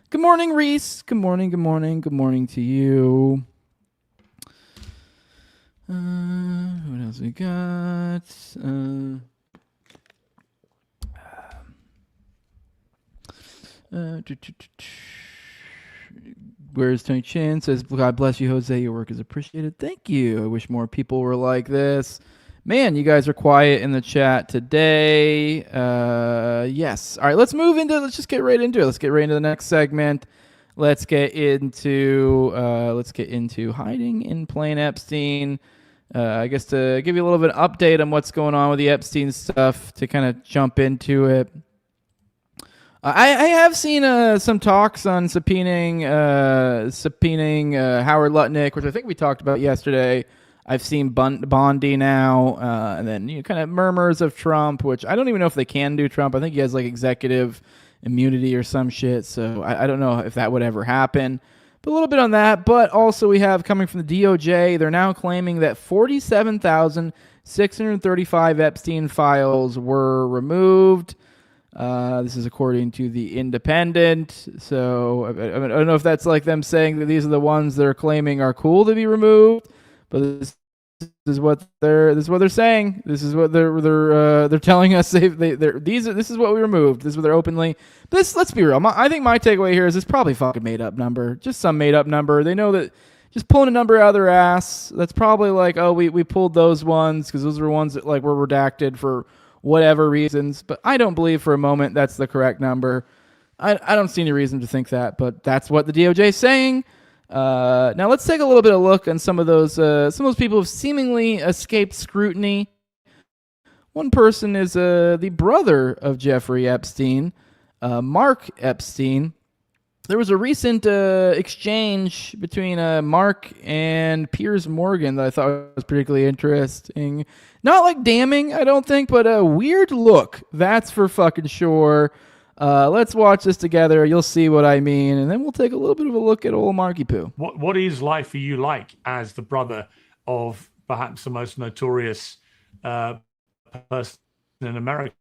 Good morning, Reese. Good morning to you. What else we got? Where's Tony Chin? Says, God bless you, Jose. Your work is appreciated. Thank you. I wish more people were like this. Man, you guys are quiet in the chat today. Yes. All right, let's just get right into it. Let's get right into the next segment. Let's get into hiding in plain Epstein. I guess to give you a little bit of update on what's going on with the Epstein stuff, to kind of jump into it. I have seen some talks on subpoenaing Howard Lutnick, which I think we talked about yesterday. I've seen Bondi now, and then kind of murmurs of Trump, which I don't even know if they can do Trump. I think he has like executive immunity or some shit, so I don't know if that would ever happen. But a little bit on that, but also we have coming from the DOJ, they're now claiming that 47,635 Epstein files were removed. This is according to the Independent. So I don't know if that's like them saying that these are the ones they're claiming are cool to be removed, but this is what they're saying. This is what they're telling us. This is what we removed. This is what they're openly. Let's be real. I think my takeaway here is it's probably fucking made up number. Just some made up number. They know that just pulling a number out of their ass. That's probably like, oh, we pulled those ones because those were ones that like were redacted for whatever reasons, but I don't believe for a moment that's the correct number. I don't see any reason to think that, but that's what the DOJ is saying. Now let's take a little bit of look on some of those people who've seemingly escaped scrutiny. One person is the brother of Jeffrey Epstein, Mark Epstein. There was a recent exchange between Mark and Piers Morgan that I thought was particularly interesting. Not like damning, I don't think, but a weird look. That's for fucking sure. Let's watch this together. You'll see what I mean, and then we'll take a little bit of a look at old Marky Poo. What is life for you like as the brother of perhaps the most notorious person in America?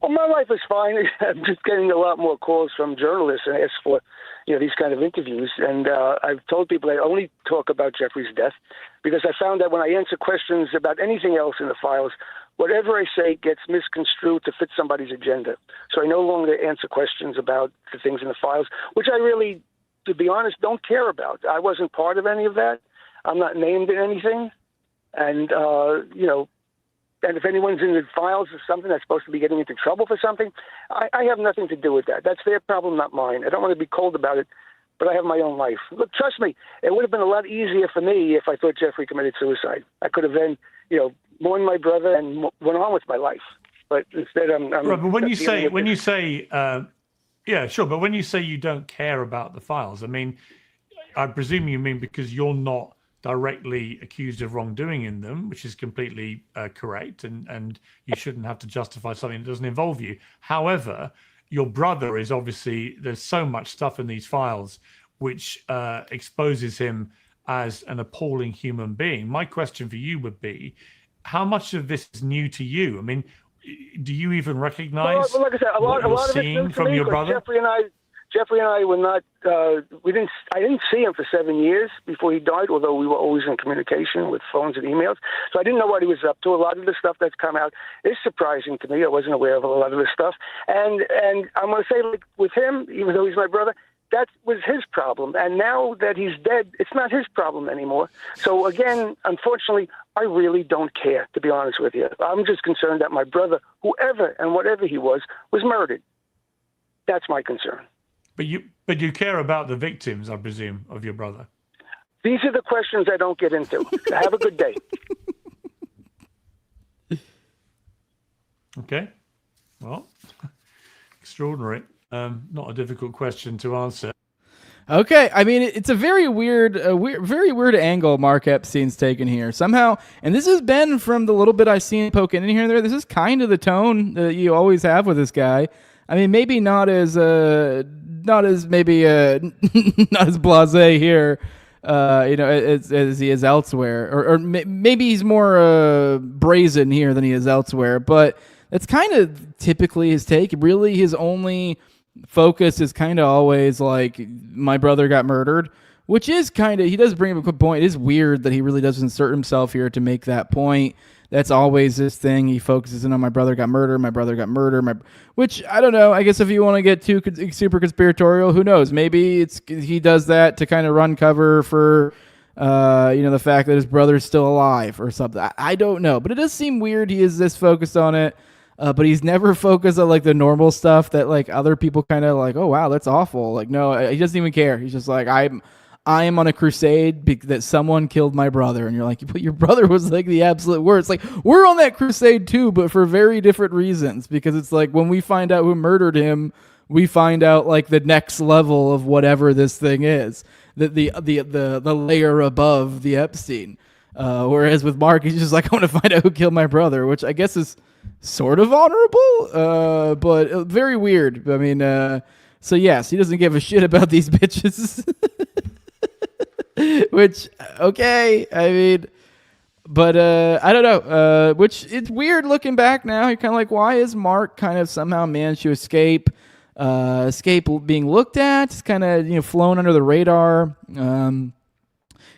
Well, my life is fine. I'm just getting a lot more calls from journalists and ask for, these kind of interviews. And I've told people I only talk about Jeffrey's death because I found that when I answer questions about anything else in the files, whatever I say gets misconstrued to fit somebody's agenda. So I no longer answer questions about the things in the files, which I really to be honest, don't care about. I wasn't part of any of that. I'm not named in anything. And, and if anyone's in the files of something that's supposed to be getting into trouble for something, I have nothing to do with that. That's their problem, not mine. I don't want to be cold about it, but I have my own life. Look, trust me, it would have been a lot easier for me if I thought Jeffrey committed suicide. I could have then, mourned my brother and went on with my life. But instead, I'm right. But when you say, yeah, sure. But when you say you don't care about the files, I mean, I presume you mean because you're not directly accused of wrongdoing in them, which is completely correct, and you shouldn't have to justify something that doesn't involve you. However, your brother is obviously, there's so much stuff in these files which exposes him as an appalling human being. My question for you would be, how much of this is new to you? I mean, do you even recognize well, like I said, a lot what of you're it's seeing new from to me, your brother? Jeffrey and I were not. I didn't see him for 7 years before he died. Although we were always in communication with phones and emails, so I didn't know what he was up to. A lot of the stuff that's come out is surprising to me. I wasn't aware of a lot of this stuff, and I'm going to say, like, with him, even though he's my brother, that was his problem. And now that he's dead, it's not his problem anymore. So again, unfortunately, I really don't care, to be honest with you. I'm just concerned that my brother, whoever and whatever he was murdered. That's my concern. But you care about the victims, I presume, of your brother. These are the questions I don't get into. Have a good day. Okay. Well, extraordinary. Not a difficult question to answer. Okay, I mean, it's a very weird angle Mark Epstein's taken here somehow, and this has been from the little bit I've seen poking in here and there. This is kind of the tone that you always have with this guy. I mean, maybe not as blasé here, as he is elsewhere, or maybe he's more brazen here than he is elsewhere. But that's kind of typically his take. Really, his only focus is kind of always like, my brother got murdered, which is kind of, he does bring up a good point. It is weird that he really does insert himself here to make that point. That's always this thing. He focuses in on my brother got murdered, which I don't know. I guess if you want to get too super conspiratorial, who knows? Maybe he does that to kind of run cover for, the fact that his brother's still alive or something. I don't know, but it does seem weird. He is this focused on it. But he's never focused on like the normal stuff that like other people kind of like, oh wow, that's awful. Like, no, he doesn't even care. He's just like, I am on a crusade that someone killed my brother. And you're like, but your brother was like the absolute worst. Like, we're on that crusade too, but for very different reasons. Because it's like when we find out who murdered him, we find out like the next level of whatever this thing is. The layer above the Epstein. Whereas with Mark, he's just like, I want to find out who killed my brother, which I guess is sort of honorable, but very weird. I mean, so yes, he doesn't give a shit about these bitches. Which, okay, I mean, but I don't know. Which it's weird looking back now. You're kind of like, why is Mark kind of somehow managed to escape being looked at? It's kind of flown under the radar.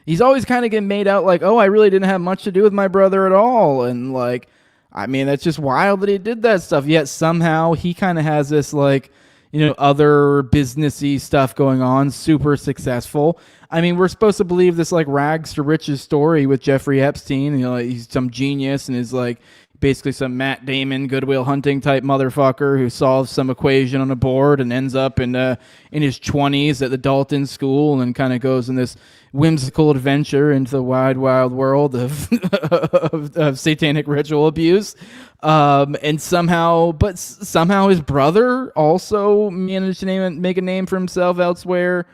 He's always kind of getting made out like, oh, I really didn't have much to do with my brother at all, and like, I mean, that's just wild that he did that stuff. Yet somehow he kind of has this like, other businessy stuff going on, super successful. I mean, we're supposed to believe this like rags to riches story with Jeffrey Epstein. He's some genius and is like basically some Matt Damon, Good Will Hunting type motherfucker who solves some equation on a board and ends up in his 20s at the Dalton School and kind of goes in this whimsical adventure into the wide, wild world of satanic ritual abuse. And somehow his brother also managed to make a name for himself elsewhere.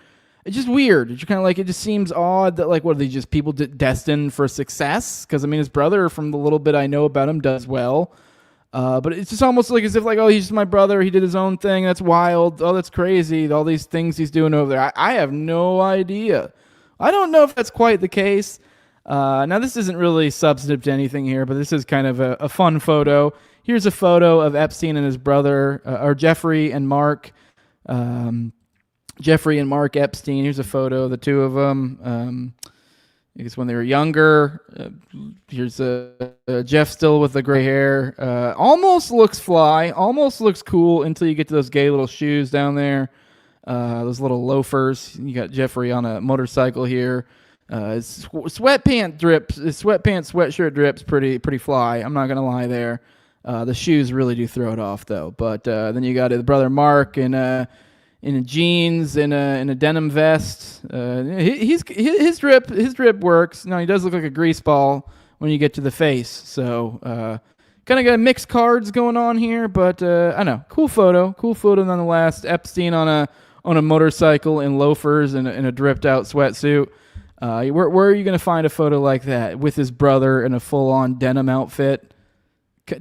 It's just weird. It's kind of like, it just seems odd that like, what are they, just people destined for success? Because I mean, his brother, from the little bit I know about him, does well. But it's just almost like as if like, oh, he's just my brother. He did his own thing. That's wild. Oh, that's crazy. All these things he's doing over there. I have no idea. I don't know if that's quite the case. Now, this isn't really substantive to anything here, but this is kind of a fun photo. Here's a photo of Epstein and his brother, or Jeffrey and Mark. Jeffrey and Mark Epstein. Here's a photo of the two of them. I guess when they were younger. Here's Jeff still with the gray hair. Almost looks fly. Almost looks cool until you get to those gay little shoes down there. those little loafers. You got Jeffrey on a motorcycle here. His sweatshirt drips pretty fly. I'm not gonna lie there. The shoes really do throw it off though. But then you got his brother Mark in jeans, in a denim vest. His drip works. Now he does look like a grease ball when you get to the face. So kind of got mixed cards going on here. But I don't know, cool photo nonetheless. Epstein on a motorcycle in loafers and in a dripped out sweatsuit. Where are you going to find a photo like that with his brother in a full-on denim outfit?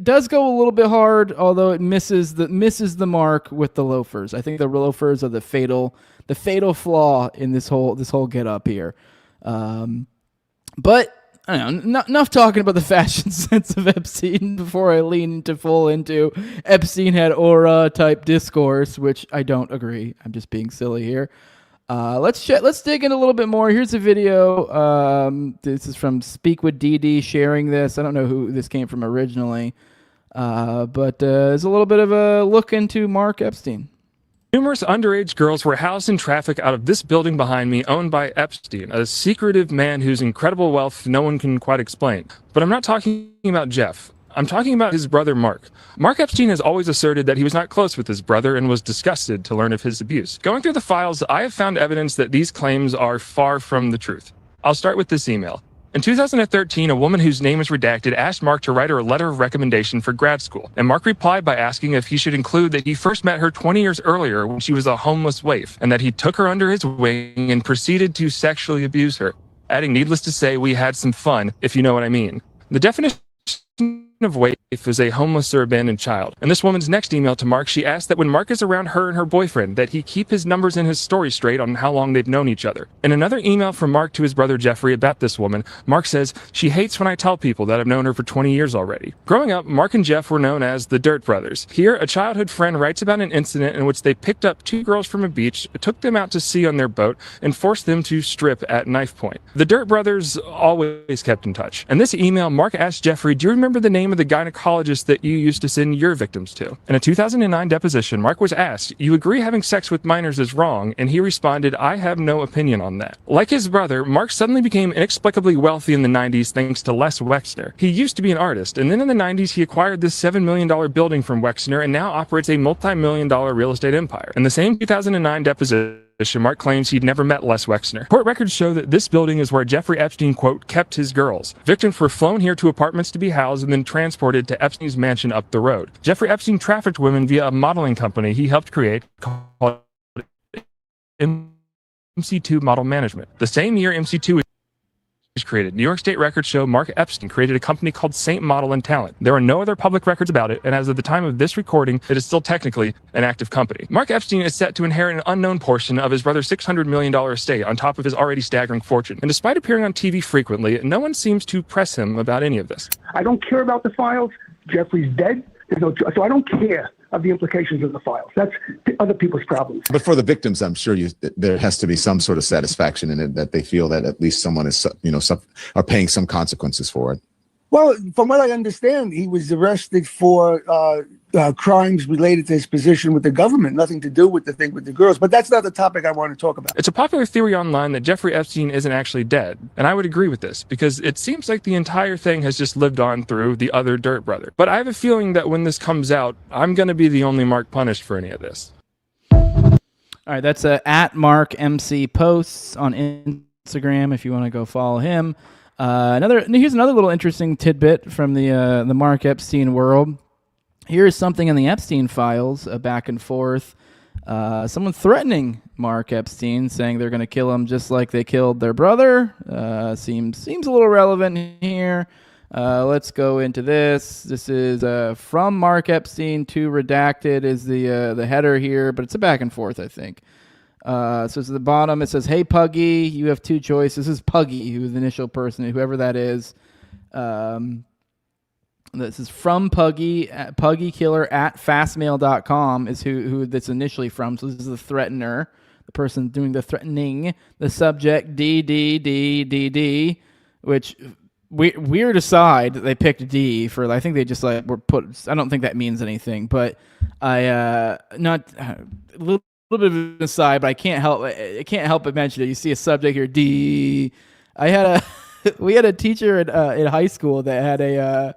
Does go a little bit hard, although it misses the mark with the loafers. I think the loafers are the fatal flaw in this whole get up here. But I don't know, enough talking about the fashion sense of Epstein before I lean into Epstein had aura type discourse, which I don't agree. I'm just being silly here. Let's dig in a little bit more. Here's a video. This is from Speak with DD sharing this. I don't know who this came from originally, but there's a little bit of a look into Mark Epstein. Numerous underage girls were housed in traffic out of this building behind me, owned by Epstein, a secretive man whose incredible wealth no one can quite explain. But I'm not talking about Jeff. I'm talking about his brother, Mark. Mark Epstein has always asserted that he was not close with his brother and was disgusted to learn of his abuse. Going through the files, I have found evidence that these claims are far from the truth. I'll start with this email. In 2013, a woman whose name is redacted asked Mark to write her a letter of recommendation for grad school, and Mark replied by asking if he should include that he first met her 20 years earlier when she was a homeless waif, and that he took her under his wing and proceeded to sexually abuse her, adding, needless to say, we had some fun, if you know what I mean. The definition of waif is a homeless or abandoned child. In this woman's next email to Mark, she asked that when Mark is around her and her boyfriend, that he keep his numbers and his story straight on how long they've known each other. In another email from Mark to his brother Jeffrey about this woman, Mark says, she hates when I tell people that I've known her for 20 years already. Growing up, Mark and Jeff were known as the Dirt Brothers. Here, a childhood friend writes about an incident in which they picked up two girls from a beach, took them out to sea on their boat, and forced them to strip at knife point. The Dirt Brothers always kept in touch. In this email, Mark asked Jeffrey, do you remember the name of the gynecologist that you used to send your victims to? In a 2009 deposition, Mark was asked, you agree having sex with minors is wrong? And he responded, I have no opinion on that. Like his brother, Mark suddenly became inexplicably wealthy in the 90s thanks to Les Wexner. He used to be an artist, and then in the 90s he acquired this $7 million building from Wexner and now operates a multi-million-dollar real estate empire. In the same 2009 deposition, Mark claims he'd never met Les Wexner. Court records show that this building is where Jeffrey Epstein, quote, kept his girls. Victims were flown here to apartments to be housed and then transported to Epstein's mansion up the road. Jeffrey Epstein trafficked women via a modeling company he helped create called MC2 Model Management. The same year MC2 was created, New York State records show Mark Epstein created a company called Saint Model and Talent. There are no other public records about it, and as of the time of this recording, it is still technically an active company. Mark Epstein is set to inherit an unknown portion of his brother's $600 million estate on top of his already staggering fortune. And despite appearing on TV frequently, no one seems to press him about any of this. I don't care about the files. Jeffrey's dead. So I don't care of the implications of the files. That's other people's problems. But for the victims, I'm sure there has to be some sort of satisfaction in it, that they feel that at least someone is, are paying some consequences for it. Well, from what I understand, he was arrested for crimes related to his position with the government, nothing to do with the thing with the girls. But that's not the topic I want to talk about. It's a popular theory online that Jeffrey Epstein isn't actually dead. And I would agree with this, because it seems like the entire thing has just lived on through the other Dirt Brother. But I have a feeling that when this comes out, I'm going to be the only Mark punished for any of this. All right, that's at Mark MC Posts on Instagram if you want to go follow him. Here's another little interesting tidbit from the Mark Epstein world. Here's something in the Epstein files, back and forth. Someone threatening Mark Epstein, saying they're going to kill him just like they killed their brother. Seems a little relevant here. Let's go into this. This is from Mark Epstein to redacted is the header here, but it's a back and forth, I think. So it's at the bottom. It says, "Hey Puggy, you have two choices." This is Puggy, who's the initial person, whoever that is. This is from Puggy, puggykiller@fastmail.com is who that's initially from. So this is the threatener, the person doing the threatening. The subject D, which weird aside, they picked D for. I think they just were put. I don't think that means anything, but a little little bit of an aside, but I can't help but mention it. You see a subject here, D. We had a teacher in high school that had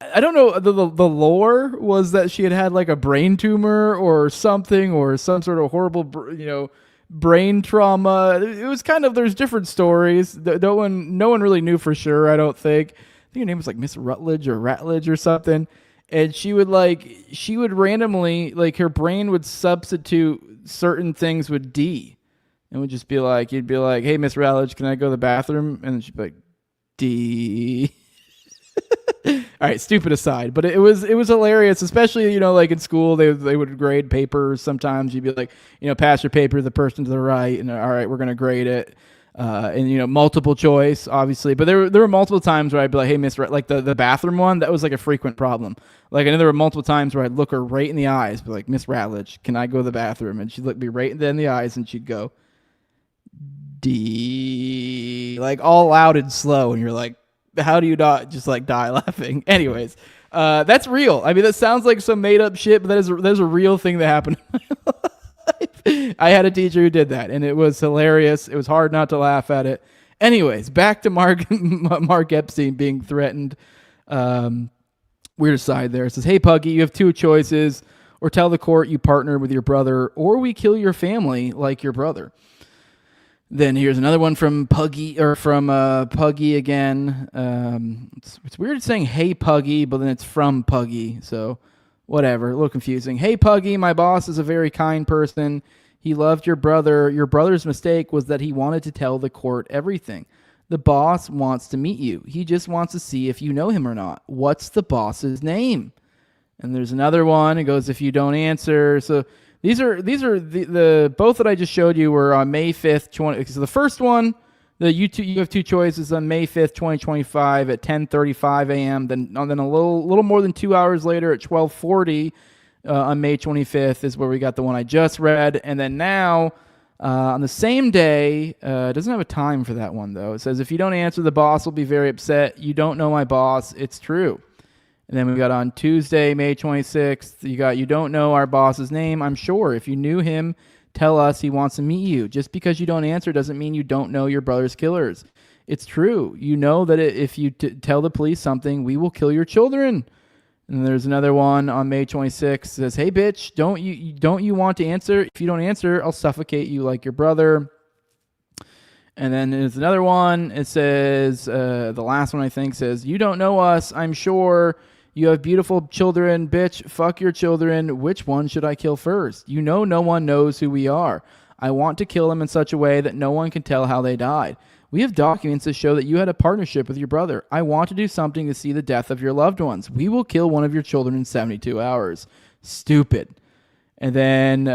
I don't know, the lore was that she had like a brain tumor or something, or some sort of horrible, brain trauma. It was kind of, there's different stories. No one really knew for sure, I don't think. I think her name was like Miss Rutledge or Ratledge or something. And she would randomly, like, her brain would substitute certain things with D. And would just be like, you'd be like, hey, Miss Rutledge, can I go to the bathroom? And she'd be like, D. All right, stupid aside, but it was hilarious, especially, like in school, they would grade papers. Sometimes you'd be like, pass your paper to the person to the right, and all right, we're going to grade it. And multiple choice, obviously, but there were multiple times where I'd be like, hey, Miss, like the bathroom one, that was like a frequent problem. Like, I know there were multiple times where I'd look her right in the eyes, be like, Miss Ratledge, can I go to the bathroom? And she'd look me right in the eyes, and she'd go, D, like all loud and slow, and you're like, how do you not just like die laughing? Anyways, that's real. I mean, that sounds like some made up shit, but there's a real thing that happened in my life. I had a teacher who did that, and it was hilarious. It was hard not to laugh at it. Anyways, back to Mark Epstein being threatened. Weird aside there. It says, hey, Puggy, you have two choices. Or tell the court you partner with your brother, or we kill your family like your brother. Then here's another one from Puggy, or from Puggy again. It's weird saying hey Puggy, but then it's from Puggy, so whatever. A little confusing. Hey Puggy, my boss is a very kind person. He loved your brother. Your brother's mistake was that he wanted to tell the court everything. The boss wants to meet you. He just wants to see if you know him or not. What's the boss's name? And there's another one. It goes, if you don't answer. So These are the both that I just showed you were on May 5th, 20. So the first one, you have two choices on May 5th, 2025 at 10:35 a.m. Then a little more than 2 hours later at 12:40 on May 25th is where we got the one I just read. And then now on the same day, it doesn't have a time for that one though. It says, if you don't answer, the boss will be very upset. You don't know my boss. It's true. And then we got on Tuesday, May 26th, you don't know our boss's name. I'm sure if you knew him, tell us he wants to meet you. Just because you don't answer doesn't mean you don't know your brother's killers. It's true. You know that if you tell the police something, we will kill your children. And there's another one on May 26th. It says, hey, bitch, don't you want to answer? If you don't answer, I'll suffocate you like your brother. And then there's another one. It says, the last one I think says, you don't know us, I'm sure. You have beautiful children, bitch. Fuck your children. Which one should I kill first? You know no one knows who we are. I want to kill them in such a way that no one can tell how they died. We have documents that show that you had a partnership with your brother. I want to do something to see the death of your loved ones. We will kill one of your children in 72 hours. Stupid. And then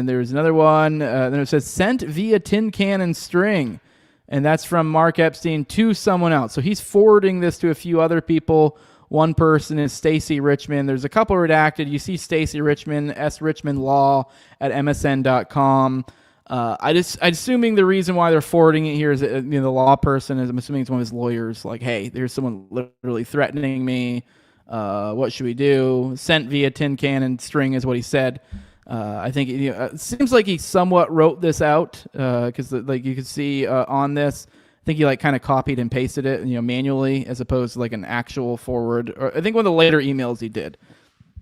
there's another one. Then it says, sent via tin can and string. And that's from Mark Epstein to someone else. So he's forwarding this to a few other people. One person is Stacy Richmond. There's a couple redacted. You see Stacy Richmond, S. Richmond Law at MSN.com. I'm assuming the reason why they're forwarding it here is that, the law person is, I'm assuming it's one of his lawyers. Like, hey, there's someone literally threatening me. What should we do? Sent via tin can and string is what he said. I think it seems like he somewhat wrote this out because like you can see on this. I think he kind of copied and pasted it, manually as opposed to an actual forward. Or I think one of the later emails he did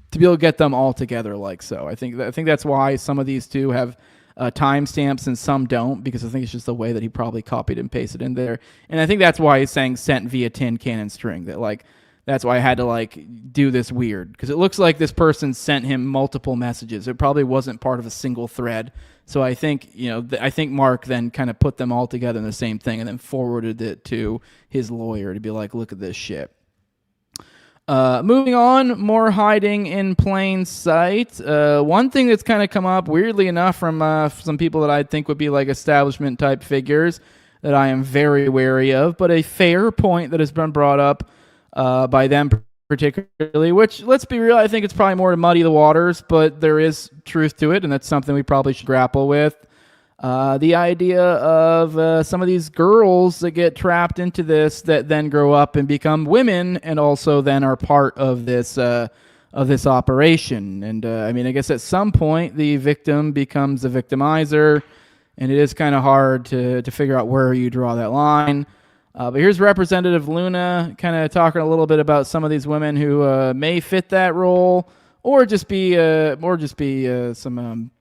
to be able to get them all together like so. I think that's why some of these two have timestamps and some don't, because I think it's just the way that he probably copied and pasted in there. And I think that's why he's saying sent via tin can and string. That that's why I had to do this weird, because it looks like this person sent him multiple messages. It probably wasn't part of a single thread. So I think, I think Mark then kind of put them all together in the same thing and then forwarded it to his lawyer to be like, look at this shit. Moving on, more hiding in plain sight. One thing that's kind of come up, weirdly enough, from some people that I think would be establishment type figures that I am very wary of, but a fair point that has been brought up by them particularly, which, let's be real, I think it's probably more to muddy the waters, but there is truth to it, and that's something we probably should grapple with. The idea of some of these girls that get trapped into this that then grow up and become women and also then are part of this of this operation. And I mean, I guess at some point the victim becomes a victimizer, and it is kind of hard to figure out where you draw that line. But here's Representative Luna kind of talking a little bit about some of these women who may fit that role, or just be some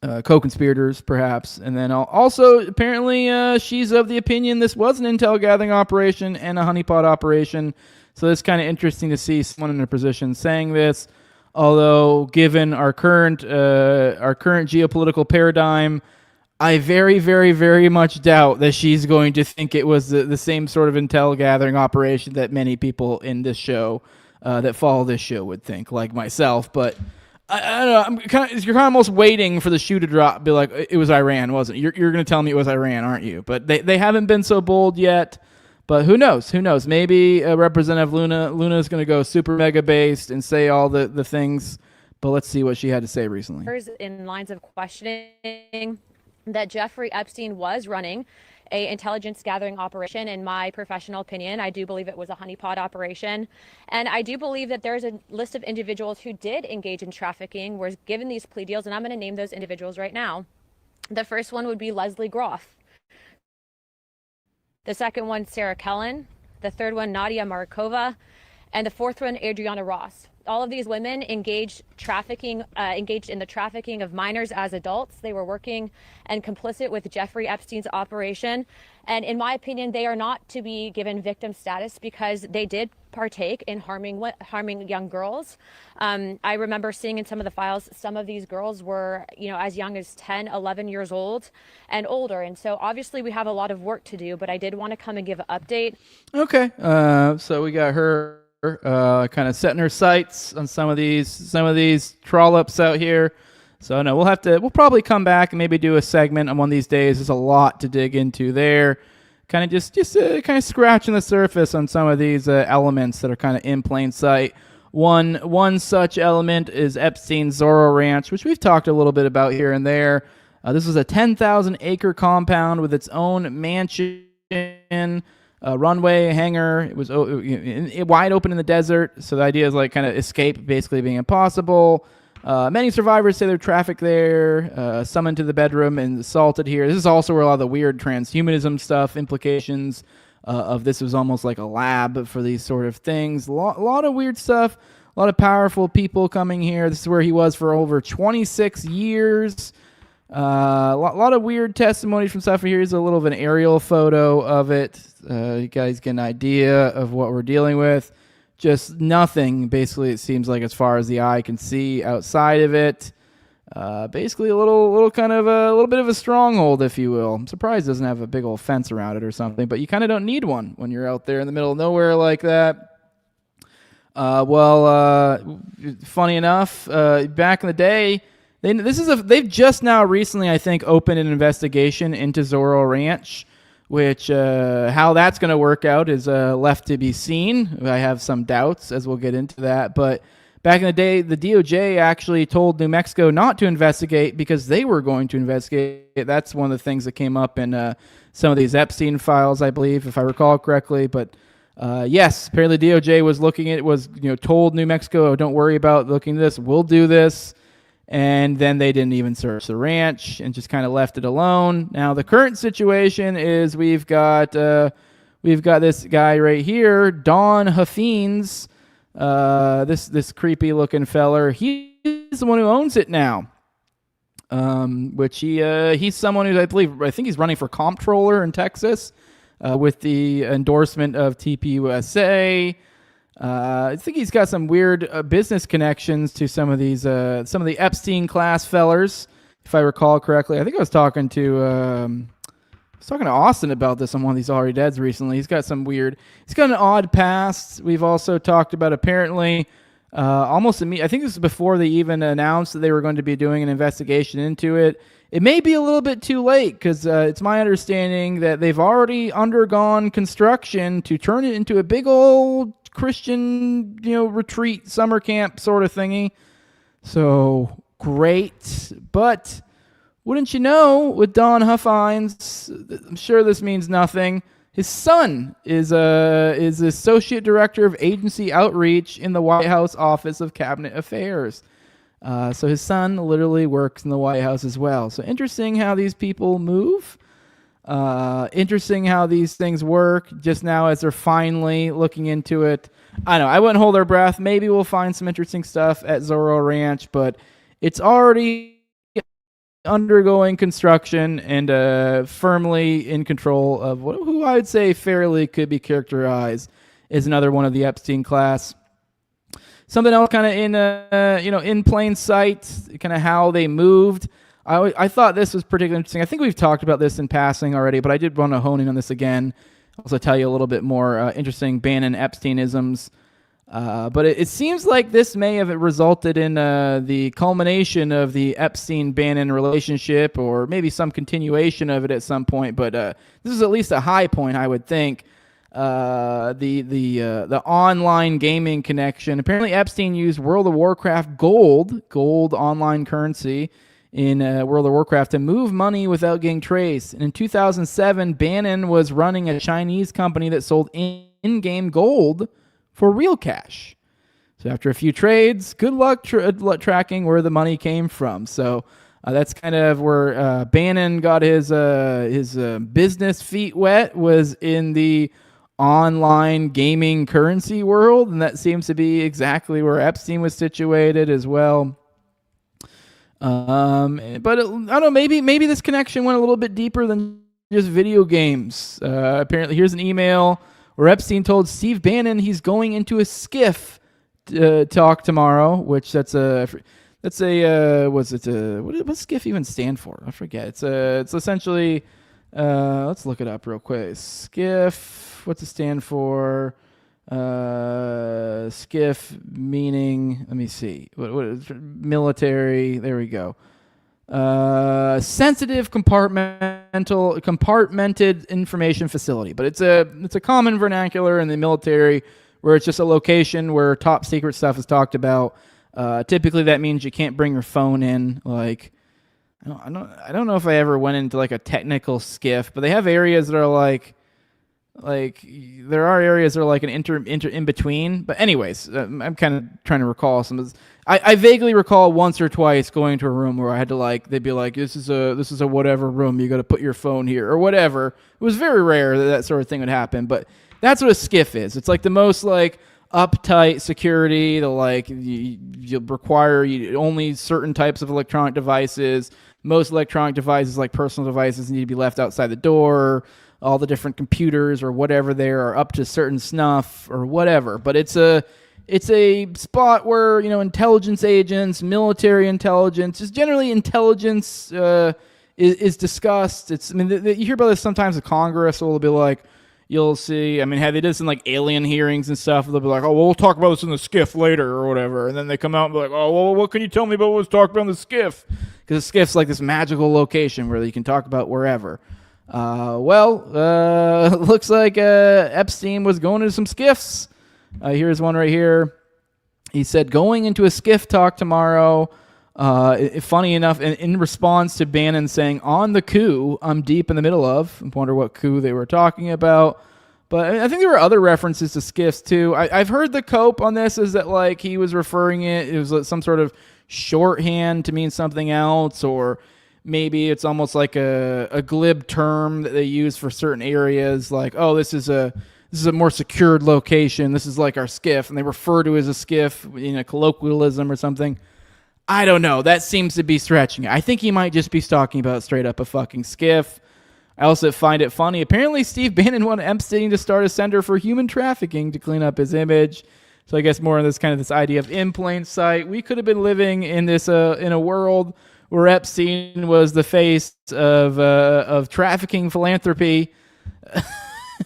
co-conspirators, perhaps. And then also, apparently, she's of the opinion this was an intel gathering operation and a honeypot operation. So it's kind of interesting to see someone in a position saying this. Although, given our current geopolitical paradigm, I very, very, very much doubt that she's going to think it was the same sort of intel gathering operation that many people in this show that follow this show would think, like myself. But I don't know. You're kind of almost waiting for the shoe to drop. Be like, it was Iran, wasn't it? You're going to tell me it was Iran, aren't you? But they haven't been so bold yet. But who knows? Who knows? Maybe Representative Luna is going to go super mega based and say all the things. But let's see what she had to say recently. In lines of questioning that Jeffrey Epstein was running a intelligence gathering operation. In my professional opinion, I do believe it was a honeypot operation. And I do believe that there's a list of individuals who did engage in trafficking, were given these plea deals, and I'm going to name those individuals right now. The first one would be Leslie Groff. The second one, Sarah Kellen. The third one, Nadia Markova. And the fourth one, Adriana Ross. All of these women engaged in the trafficking of minors as adults. They were working and complicit with Jeffrey Epstein's operation. And in my opinion, they are not to be given victim status because they did partake in harming young girls. I remember seeing in some of the files, some of these girls were, as young as 10, 11 years old and older. And so obviously we have a lot of work to do, but I did want to come and give an update. Okay. So we got her kind of setting her sights on some of these trollops out here. So no, we'll probably come back and maybe do a segment on one of these days. There's a lot to dig into there. Kind of just kind of scratching the surface on some of these elements that are kind of in plain sight. One such element is Epstein's Zorro Ranch, which we've talked a little bit about here and there. This was a 10,000-acre compound with its own mansion, runway, hangar. It was wide open in the desert, so the idea is like kind of escape basically being impossible. Many survivors say they're trafficked there, summoned to the bedroom and assaulted here. This is also where a lot of the weird transhumanism stuff, implications of this was almost like a lab for these sort of things. A lot of weird stuff, a lot of powerful people coming here. This is where he was for over 26 years. A lot of weird testimony from stuff. Here's a little of an aerial photo of it. You guys get an idea of what we're dealing with. Just nothing, basically, it seems like, as far as the eye can see outside of it. Basically, a little bit of a stronghold, if you will. I'm surprised it doesn't have a big old fence around it or something, but you kind of don't need one when you're out there in the middle of nowhere like that. Funny enough, back in the day, they've just now recently, I think, opened an investigation into Zorro Ranch, which how that's going to work out is left to be seen. I have some doubts, as we'll get into that. But back in the day, the DOJ actually told New Mexico not to investigate because they were going to investigate. That's one of the things that came up in some of these Epstein files, I believe, if I recall correctly. But yes, apparently DOJ was told New Mexico, oh, don't worry about looking at this. We'll do this. And then they didn't even search the ranch and just kind of left it alone. Now the current situation is we've got this guy right here, Don Huffines, this creepy looking feller. He's the one who owns it now. Which he's someone who I think he's running for comptroller in Texas, with the endorsement of TPUSA. I think he's got some weird business connections to some of the Epstein class fellers, if I recall correctly. I think I was talking to Austin about this on one of these Already Deads recently. He's got an odd past. We've also talked about apparently almost immediately. I think this is before they even announced that they were going to be doing an investigation into it. It may be a little bit too late because it's my understanding that they've already undergone construction to turn it into a big old Christian, retreat, summer camp sort of thingy. So great. But wouldn't you know, with Don Huffines, I'm sure this means nothing. His son is associate director of agency outreach in the White House Office of Cabinet Affairs. So his son literally works in the White House as well. So interesting how these people move. Interesting how these things work just now as they're finally looking into it. I know, I wouldn't hold our breath. Maybe we'll find some interesting stuff at Zorro Ranch, but it's already undergoing construction and firmly in control of who I would say fairly could be characterized as another one of the Epstein class. Something else kind of in plain sight, kind of how they moved. I thought this was particularly interesting. I think we've talked about this in passing already, but I did want to hone in on this again. Also tell you a little bit more interesting Bannon Epsteinisms. But it seems like this may have resulted in the culmination of the Epstein-Bannon relationship, or maybe some continuation of it at some point. But this is at least a high point, I would think. The online gaming connection. Apparently, Epstein used World of Warcraft gold online currency in World of Warcraft to move money without getting traced. And in 2007, Bannon was running a Chinese company that sold in-game gold for real cash. So after a few trades, good luck tracking where the money came from. So that's kind of where Bannon got his business feet wet, was in the online gaming currency world, and that seems to be exactly where Epstein was situated as well. But I don't know, maybe this connection went a little bit deeper than just video games. Apparently, here's an email where Epstein told Steve Bannon he's going into a skiff talk tomorrow, which what's skiff even stand for? I forget. It's essentially, let's look it up real quick. Skiff, what's it stand for? Skiff meaning, let me see. What is military? There we go. Sensitive compartmented information facility, but it's a common vernacular in the military where it's just a location where top secret stuff is talked about. Typically, that means you can't bring your phone in. Like, I don't know if I ever went into like a technical skiff, but they have areas that are like there are areas that are like an in between. But anyways, I'm kind of trying to recall some. I vaguely recall once or twice going to a room where I had to they'd be like, this is a whatever room, you got to put your phone here or whatever. It was very rare that sort of thing would happen, but that's what a skiff is. It's like the most uptight security. You'll require only certain types of electronic devices. Most electronic devices, like personal devices, need to be left outside the door. All the different computers or whatever there are up to certain snuff or whatever. But it's a spot where, intelligence agents, military intelligence, just generally intelligence is discussed. You hear about this sometimes in Congress. Will be like, you'll see, they did this in alien hearings and stuff. They'll be like, oh, well, we'll talk about this in the skiff later or whatever. And then they come out and be like, oh, well, what can you tell me about what was talked about in the skiff? Because the skiff's like this magical location where you can talk about wherever. Looks like Epstein was going into some skiffs. Here's one right here. He said, going into a skiff talk tomorrow. Funny enough, in response to Bannon saying, on the coup I'm deep in the middle of. I wonder what coup they were talking about. But I think there were other references to skiffs too. I've heard the cope on this is that he was referring it was some sort of shorthand to mean something else, or maybe it's almost like a glib term that they use for certain areas, like, oh, this is a more secured location. This is like our skiff, and they refer to it as a skiff in a colloquialism or something. I don't know. That seems to be stretching it. I think he might just be talking about straight up a fucking skiff. I also find it funny. Apparently, Steve Bannon wanted Epstein to start a center for human trafficking to clean up his image. So I guess more on this idea of in plain sight. We could have been living in this in a world where Epstein was the face of trafficking philanthropy.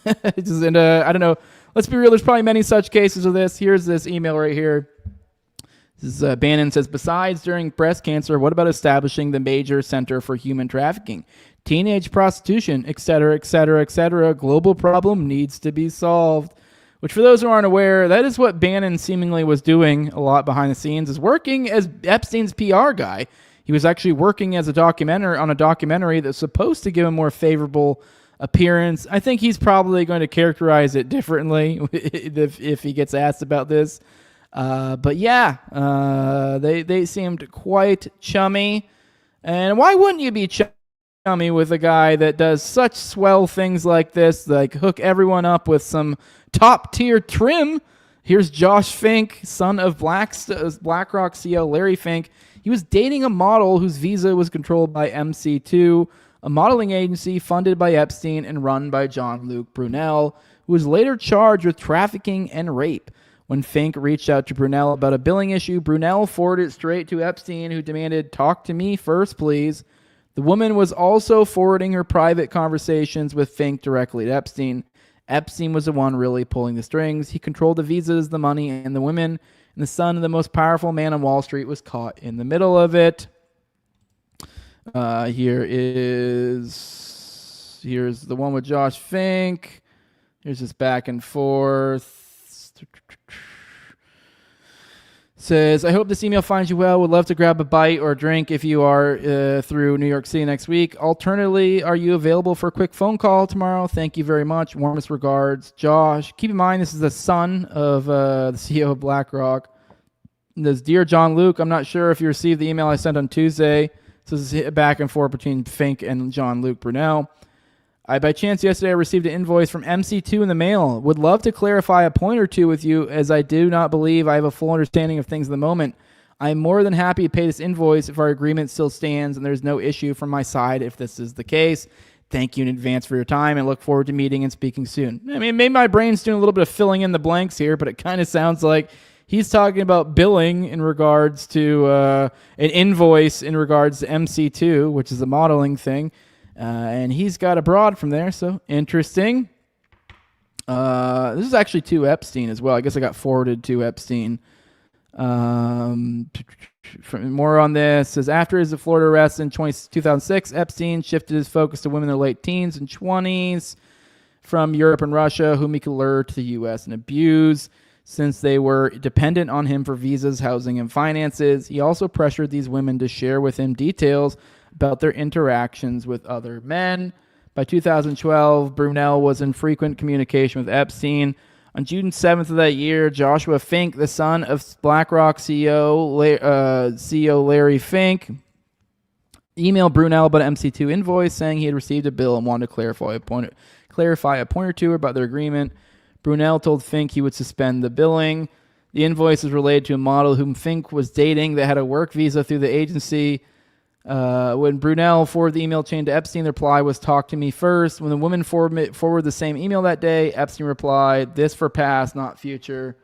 And I don't know. Let's be real. There's probably many such cases of this. Here's this email right here. This is, Bannon says, besides during breast cancer, what about establishing the major center for human trafficking, teenage prostitution, et cetera, et cetera, et cetera? Global problem needs to be solved. Which, for those who aren't aware, that is what Bannon seemingly was doing a lot behind the scenes, is working as Epstein's PR guy. He was actually working as a documentary that's supposed to give him more favorable appearance. I think he's probably going to characterize it differently if he gets asked about this. But yeah, they seemed quite chummy. And why wouldn't you be chummy with a guy that does such swell things like this, like hook everyone up with some top tier trim? Here's Josh Fink, son of BlackRock CEO Larry Fink. He was dating a model whose visa was controlled by MC2, a modeling agency funded by Epstein and run by Jean-Luc Brunel, who was later charged with trafficking and rape. When Fink reached out to Brunel about a billing issue, Brunel forwarded it straight to Epstein, who demanded, "Talk to me first, please." The woman was also forwarding her private conversations with Fink directly to Epstein. Epstein was the one really pulling the strings. He controlled the visas, the money, and the women, and the son of the most powerful man on Wall Street was caught in the middle of it. Here's the one with Josh Fink. Here's this back and forth. Says, I hope this email finds you well. Would love to grab a bite or a drink if you are through New York City next week. Alternatively, are you available for a quick phone call tomorrow? Thank you very much. Warmest regards, Josh. Keep in mind, this is the son of the CEO of BlackRock. This, Dear Jean-Luc, I'm not sure if you received the email I sent on Tuesday. So this is back and forth between Fink and Jean-Luc Brunel. By chance yesterday I received an invoice from MC2 in the mail. Would love to clarify a point or two with you, as I do not believe I have a full understanding of things at the moment. I am more than happy to pay this invoice if our agreement still stands and there's no issue from my side if this is the case. Thank you in advance for your time and look forward to meeting and speaking soon. I mean, maybe my brain's doing a little bit of filling in the blanks here, but it kind of sounds like he's talking about billing in regards to an invoice in regards to MC2, which is a modeling thing. And he's got abroad from there, so interesting. This is actually to Epstein as well. I guess I got forwarded to Epstein. More on this. Says, after his Florida arrest in 2006, Epstein shifted his focus to women in their late teens and 20s from Europe and Russia, whom he could lure to the U.S. and abuse. Since they were dependent on him for visas, housing, and finances, he also pressured these women to share with him details about their interactions with other men. By 2012, Brunel was in frequent communication with Epstein. On June 7th of that year, Joshua Fink, the son of BlackRock CEO Larry Fink, emailed Brunel about an MC2 invoice saying he had received a bill and wanted to clarify a point or two about their agreement. Brunel told Fink he would suspend the billing. The invoice is related to a model whom Fink was dating that had a work visa through the agency. When Brunel forwarded the email chain to Epstein, the reply was, "Talk to me first." When the woman forwarded the same email that day, Epstein replied, "This for past, not future."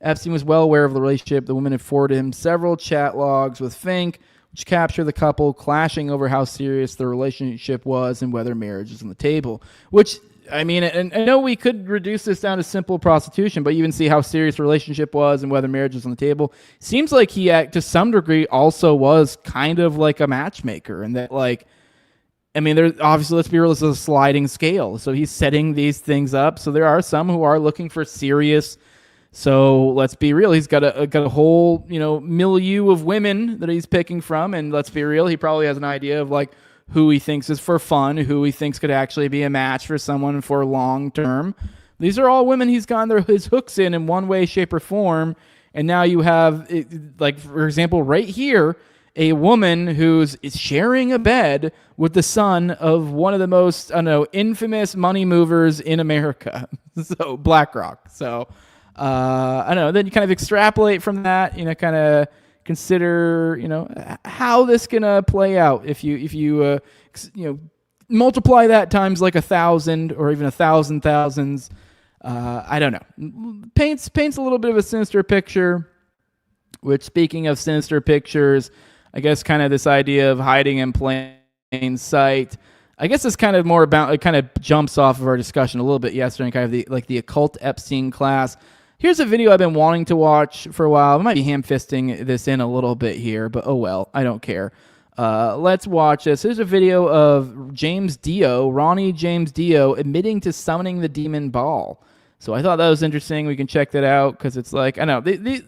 Epstein was well aware of the relationship. The woman had forwarded him several chat logs with Fink, which capture the couple clashing over how serious the relationship was and whether marriage is on the table. Which, I mean, and I know we could reduce this down to simple prostitution, but you even see how serious the relationship was and whether marriage was on the table. Seems like he, to some degree, also was kind of like a matchmaker, and that, like, I mean, there's obviously, let's be real, this is a sliding scale. So he's setting these things up. So there are some who are looking for serious. So let's be real, he's got a whole, milieu of women that he's picking from, and let's be real, he probably has an idea of like who he thinks is for fun, who he thinks could actually be a match for someone for long term. These are all women he's gotten his hooks in one way, shape, or form. And now you have, like, for example, right here, a woman who's sharing a bed with the son of one of the most, infamous money movers in America. So BlackRock. So, I don't know. Then you kind of extrapolate from that, kind of consider, how this gonna play out if you multiply that times like 1,000 or even 1,000 thousands. I don't know. Paints a little bit of a sinister picture. Which, speaking of sinister pictures, I guess kind of this idea of hiding in plain sight. I guess it's kind of more about, it kind of jumps off of our discussion a little bit yesterday, kind of the occult Epstein class. Here's a video I've been wanting to watch for a while. I might be ham-fisting this in a little bit here, but oh well, I don't care. Let's watch this. Here's a video of Ronnie James Dio, admitting to summoning the demon ball. So I thought that was interesting. We can check that out because it's like, I don't know,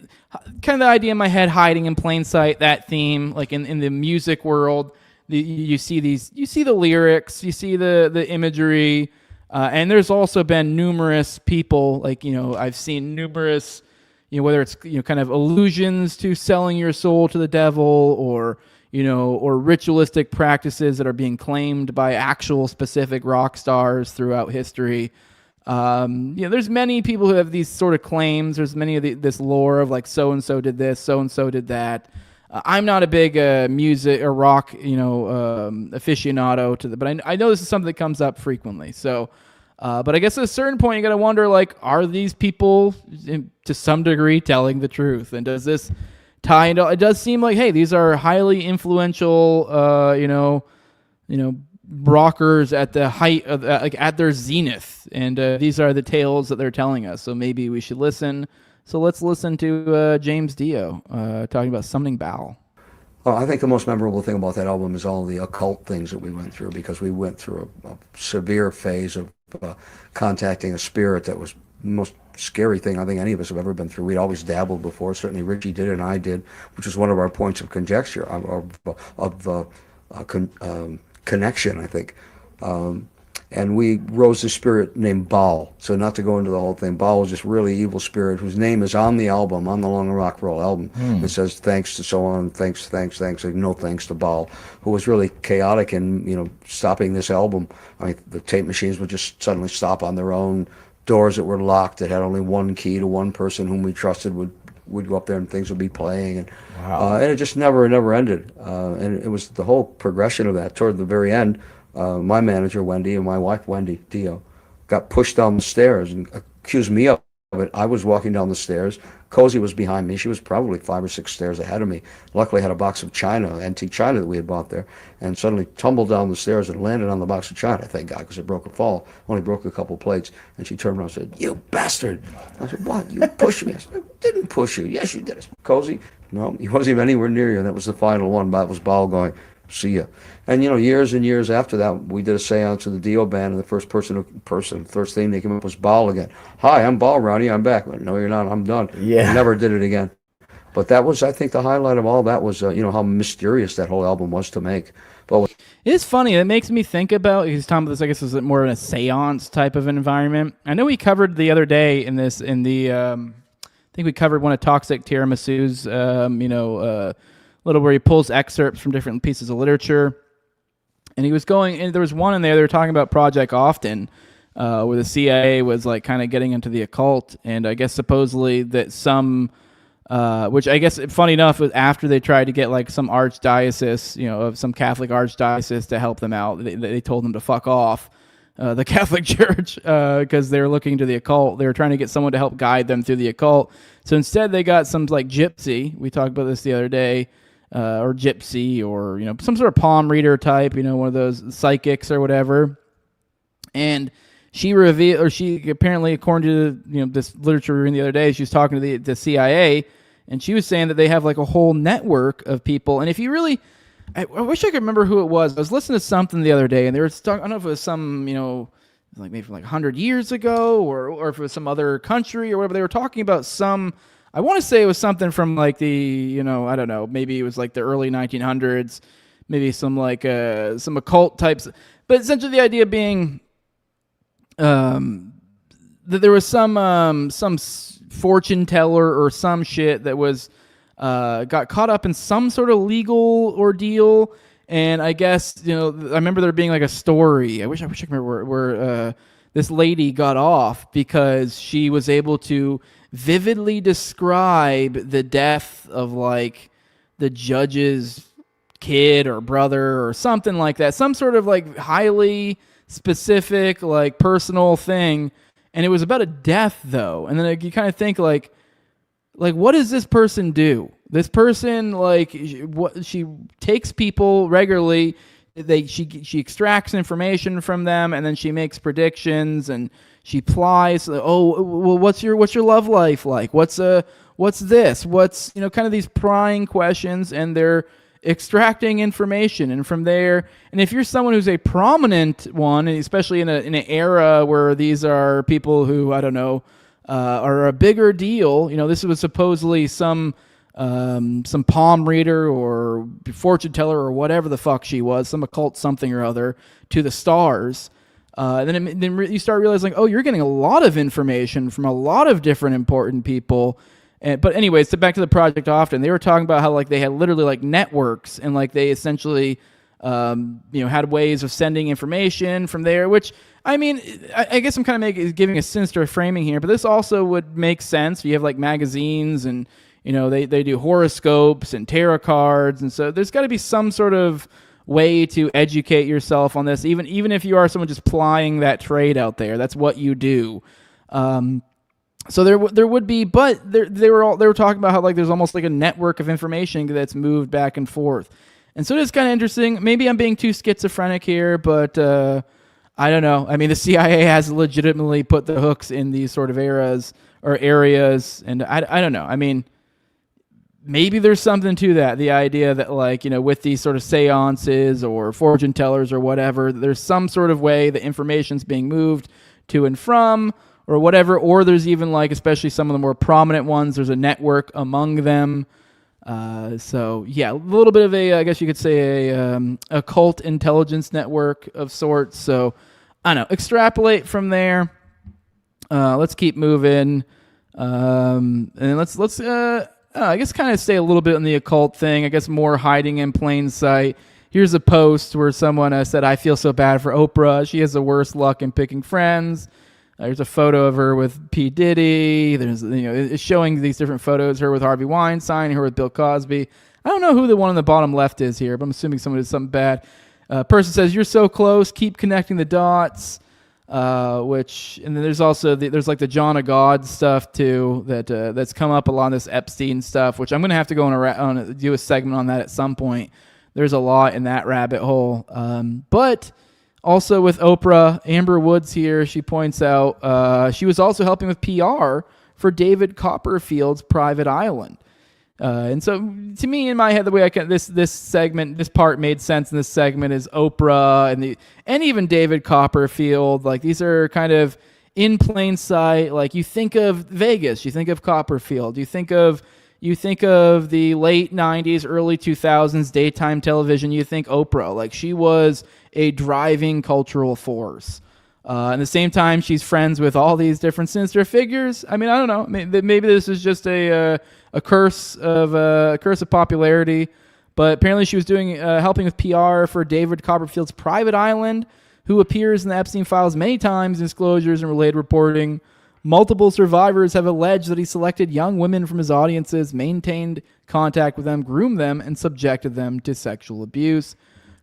kind of the idea in my head, hiding in plain sight, that theme, like in the music world. you see the lyrics, you see the imagery, and there's also been numerous people, like, I've seen numerous, whether it's, kind of allusions to selling your soul to the devil, or ritualistic practices that are being claimed by actual specific rock stars throughout history. There's many people who have these sort of claims. There's many of this lore of like so-and-so did this, so-and-so did that. I'm not a big music or rock, aficionado but I know this is something that comes up frequently. So, but I guess at a certain point you got to wonder, like, are these people to some degree telling the truth? And does this tie into? It does seem like, hey, these are highly influential, rockers at the height of at their zenith, and these are the tales that they're telling us. So maybe we should listen. So let's listen to James Dio talking about Summoning Baal. Well, I think the most memorable thing about that album is all the occult things that we went through, because we went through a severe phase of contacting a spirit that was the most scary thing I think any of us have ever been through. We'd always dabbled before. Certainly Richie did and I did, which was one of our points of conjecture, of connection, I think. And we rose a spirit named Baal. So not to go into the whole thing, Baal was this really evil spirit whose name is on the album, on the Long and Rock Roll album. It says thanks to so on, thanks, like no thanks to Baal, who was really chaotic in, stopping this album. I mean, the tape machines would just suddenly stop on their own. Doors that were locked that had only one key to one person whom we trusted would go up there and things would be playing. And, and it just never ended. And it was the whole progression of that. Toward the very end, my manager, Wendy, and my wife, Wendy Dio, got pushed down the stairs and accused me of it. I was walking down the stairs. Cozy was behind me. She was probably 5 or 6 stairs ahead of me. Luckily, I had a box of china, antique china that we had bought there, and suddenly tumbled down the stairs and landed on the box of china, thank God, because it broke a fall. Only broke a couple plates. And she turned around and said, "You bastard." I said, "What? You pushed me." I said, "I didn't push you." "Yes, you did." I said, "Cozy?" "No, he wasn't even anywhere near you." And that was the final one. That was Baal going, "See ya." And years and years after that, we did a seance with the Dio band, and the first first thing they came up was Baal again. "Hi, I'm Baal, Ronnie. I'm back." "No, you're not. I'm done." Yeah. We never did it again. But that was, I think, the highlight of all that was, how mysterious that whole album was to make. But it's funny. It makes me think about, he's talking about this, I guess, is more of a seance type of an environment. I know we covered the other day I think we covered one of Toxic Tiramisu's, little where he pulls excerpts from different pieces of literature. And he was and there was one in there, they were talking about Project Often, where the CIA was like kind of getting into the occult. And I guess supposedly that some, which I guess, funny enough, was after they tried to get like some archdiocese, of some Catholic archdiocese to help them out. They told them to fuck off, the Catholic Church, because they were looking into the occult. They were trying to get someone to help guide them through the occult. So instead they got some like gypsy. We talked about this the other day. Or gypsy, or some sort of palm reader type, one of those psychics or whatever. And she apparently, according to this literature in the other day, she was talking to the CIA, and she was saying that they have like a whole network of people. And if you really, I wish I could remember who it was. I was listening to something the other day, and they were talking. I don't know if it was some like maybe from like 100 years ago, or if it was some other country or whatever. They were talking about some. I want to say it was something from like the, I don't know, maybe it was like the early 1900s, maybe some like some occult types. But essentially the idea being that there was some fortune teller or some shit that was got caught up in some sort of legal ordeal. And I guess, I remember there being like a story. I wish I could remember where this lady got off because she was able to vividly describe the death of like the judge's kid or brother or something like that, some sort of like highly specific like personal thing, and it was about a death though. And then you kind of think like what does this person do? This person, like, what she takes people regularly, she extracts information from them, and then she makes predictions and she plies. Oh, well, what's your love life like? What's this? What's kind of these prying questions, and they're extracting information, and from there, and if you're someone who's a prominent one, especially in an era where these are people who I don't know are a bigger deal. This was supposedly some some palm reader or fortune teller or whatever the fuck she was, some occult something or other, to the stars. Then you start realizing, oh, you're getting a lot of information from a lot of different important people. But anyways, back to the Project Often, they were talking about how like they had literally like networks and like they essentially had ways of sending information from there, which I mean, I guess I'm kind of giving a sinister framing here, but this also would make sense. You have like magazines and they do horoscopes and tarot cards, and so there's got to be some sort of way to educate yourself on this, even if you are someone just plying that trade out there. That's what you do. So there would be, but they were talking about how like there's almost like a network of information that's moved back and forth, and so it's kind of interesting. Maybe I'm being too schizophrenic here, but I don't know. I mean, the CIA has legitimately put the hooks in these sort of eras or areas, and I don't know. I mean, maybe there's something to that. The idea that like, with these sort of seances or fortune tellers or whatever, there's some sort of way the information's being moved to and from or whatever, or there's even like, especially some of the more prominent ones, there's a network among them. So yeah, a little bit of I guess you could say a occult intelligence network of sorts. So I don't know, extrapolate from there. Let's keep moving. And let's I guess kind of stay a little bit on the occult thing. I guess more hiding in plain sight. Here's a post where someone said, "I feel so bad for Oprah. She has the worst luck in picking friends." There's a photo of her with P. Diddy. There's it's showing these different photos. Her with Harvey Weinstein. Her with Bill Cosby. I don't know who the one on the bottom left is here, but I'm assuming someone did something bad. Person says, "You're so close. Keep connecting the dots." And then there's also there's like the John of God stuff too that's come up a lot of this Epstein stuff, which I'm gonna have to go do a segment on that at some point. There's a lot in that rabbit hole, but also with Oprah, Amber Woods here, she points out she was also helping with PR for David Copperfield's private island. And so to me, in my head, the way this part made sense in this segment is Oprah and even David Copperfield. Like these are kind of in plain sight. Like you think of Vegas, you think of Copperfield, you think of the late 90s, early 2000s daytime television, you think Oprah. Like she was a driving cultural force. At the same time, she's friends with all these different sinister figures. I mean, I don't know. Maybe this is just a curse of popularity. But apparently, she was doing helping with PR for David Copperfield's private island, who appears in the Epstein files many times in disclosures and related reporting. Multiple survivors have alleged that he selected young women from his audiences, maintained contact with them, groomed them, and subjected them to sexual abuse.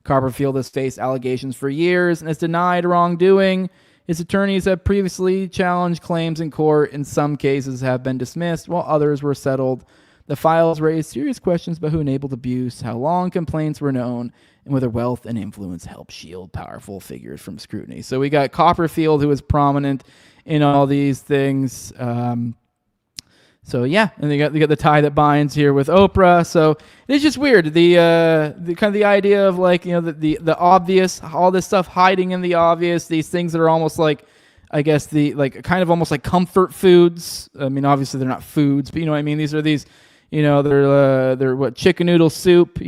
Copperfield has faced allegations for years and has denied wrongdoing. His attorneys have previously challenged claims in court. In some cases have been dismissed, while others were settled. The files raised serious questions about who enabled abuse, how long complaints were known, and whether wealth and influence helped shield powerful figures from scrutiny. So we got Copperfield, who is prominent in all these things. So yeah, and they got the tie that binds here with Oprah. So it's just weird. The kind of the idea of like, the obvious, all this stuff hiding in the obvious, these things that are almost like, I guess kind of almost like comfort foods. I mean, obviously they're not foods, but you know what I mean? These are they're what, chicken noodle soup,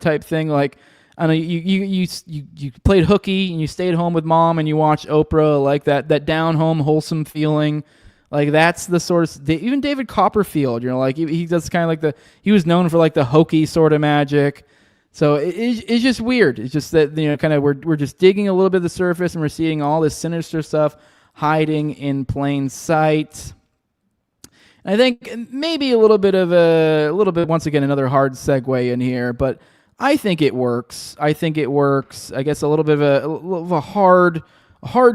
type thing. Like, I don't know, you played hooky and you stayed home with mom and you watched Oprah, like that down home wholesome feeling. Like that's the sort of, even David Copperfield, like he does kind of like he was known for like the hokey sort of magic. So it's just weird. It's just that, kind of we're just digging a little bit of the surface and we're seeing all this sinister stuff hiding in plain sight. And I think maybe a little bit, once again, another hard segue in here, but I think it works. I guess a little bit of a hard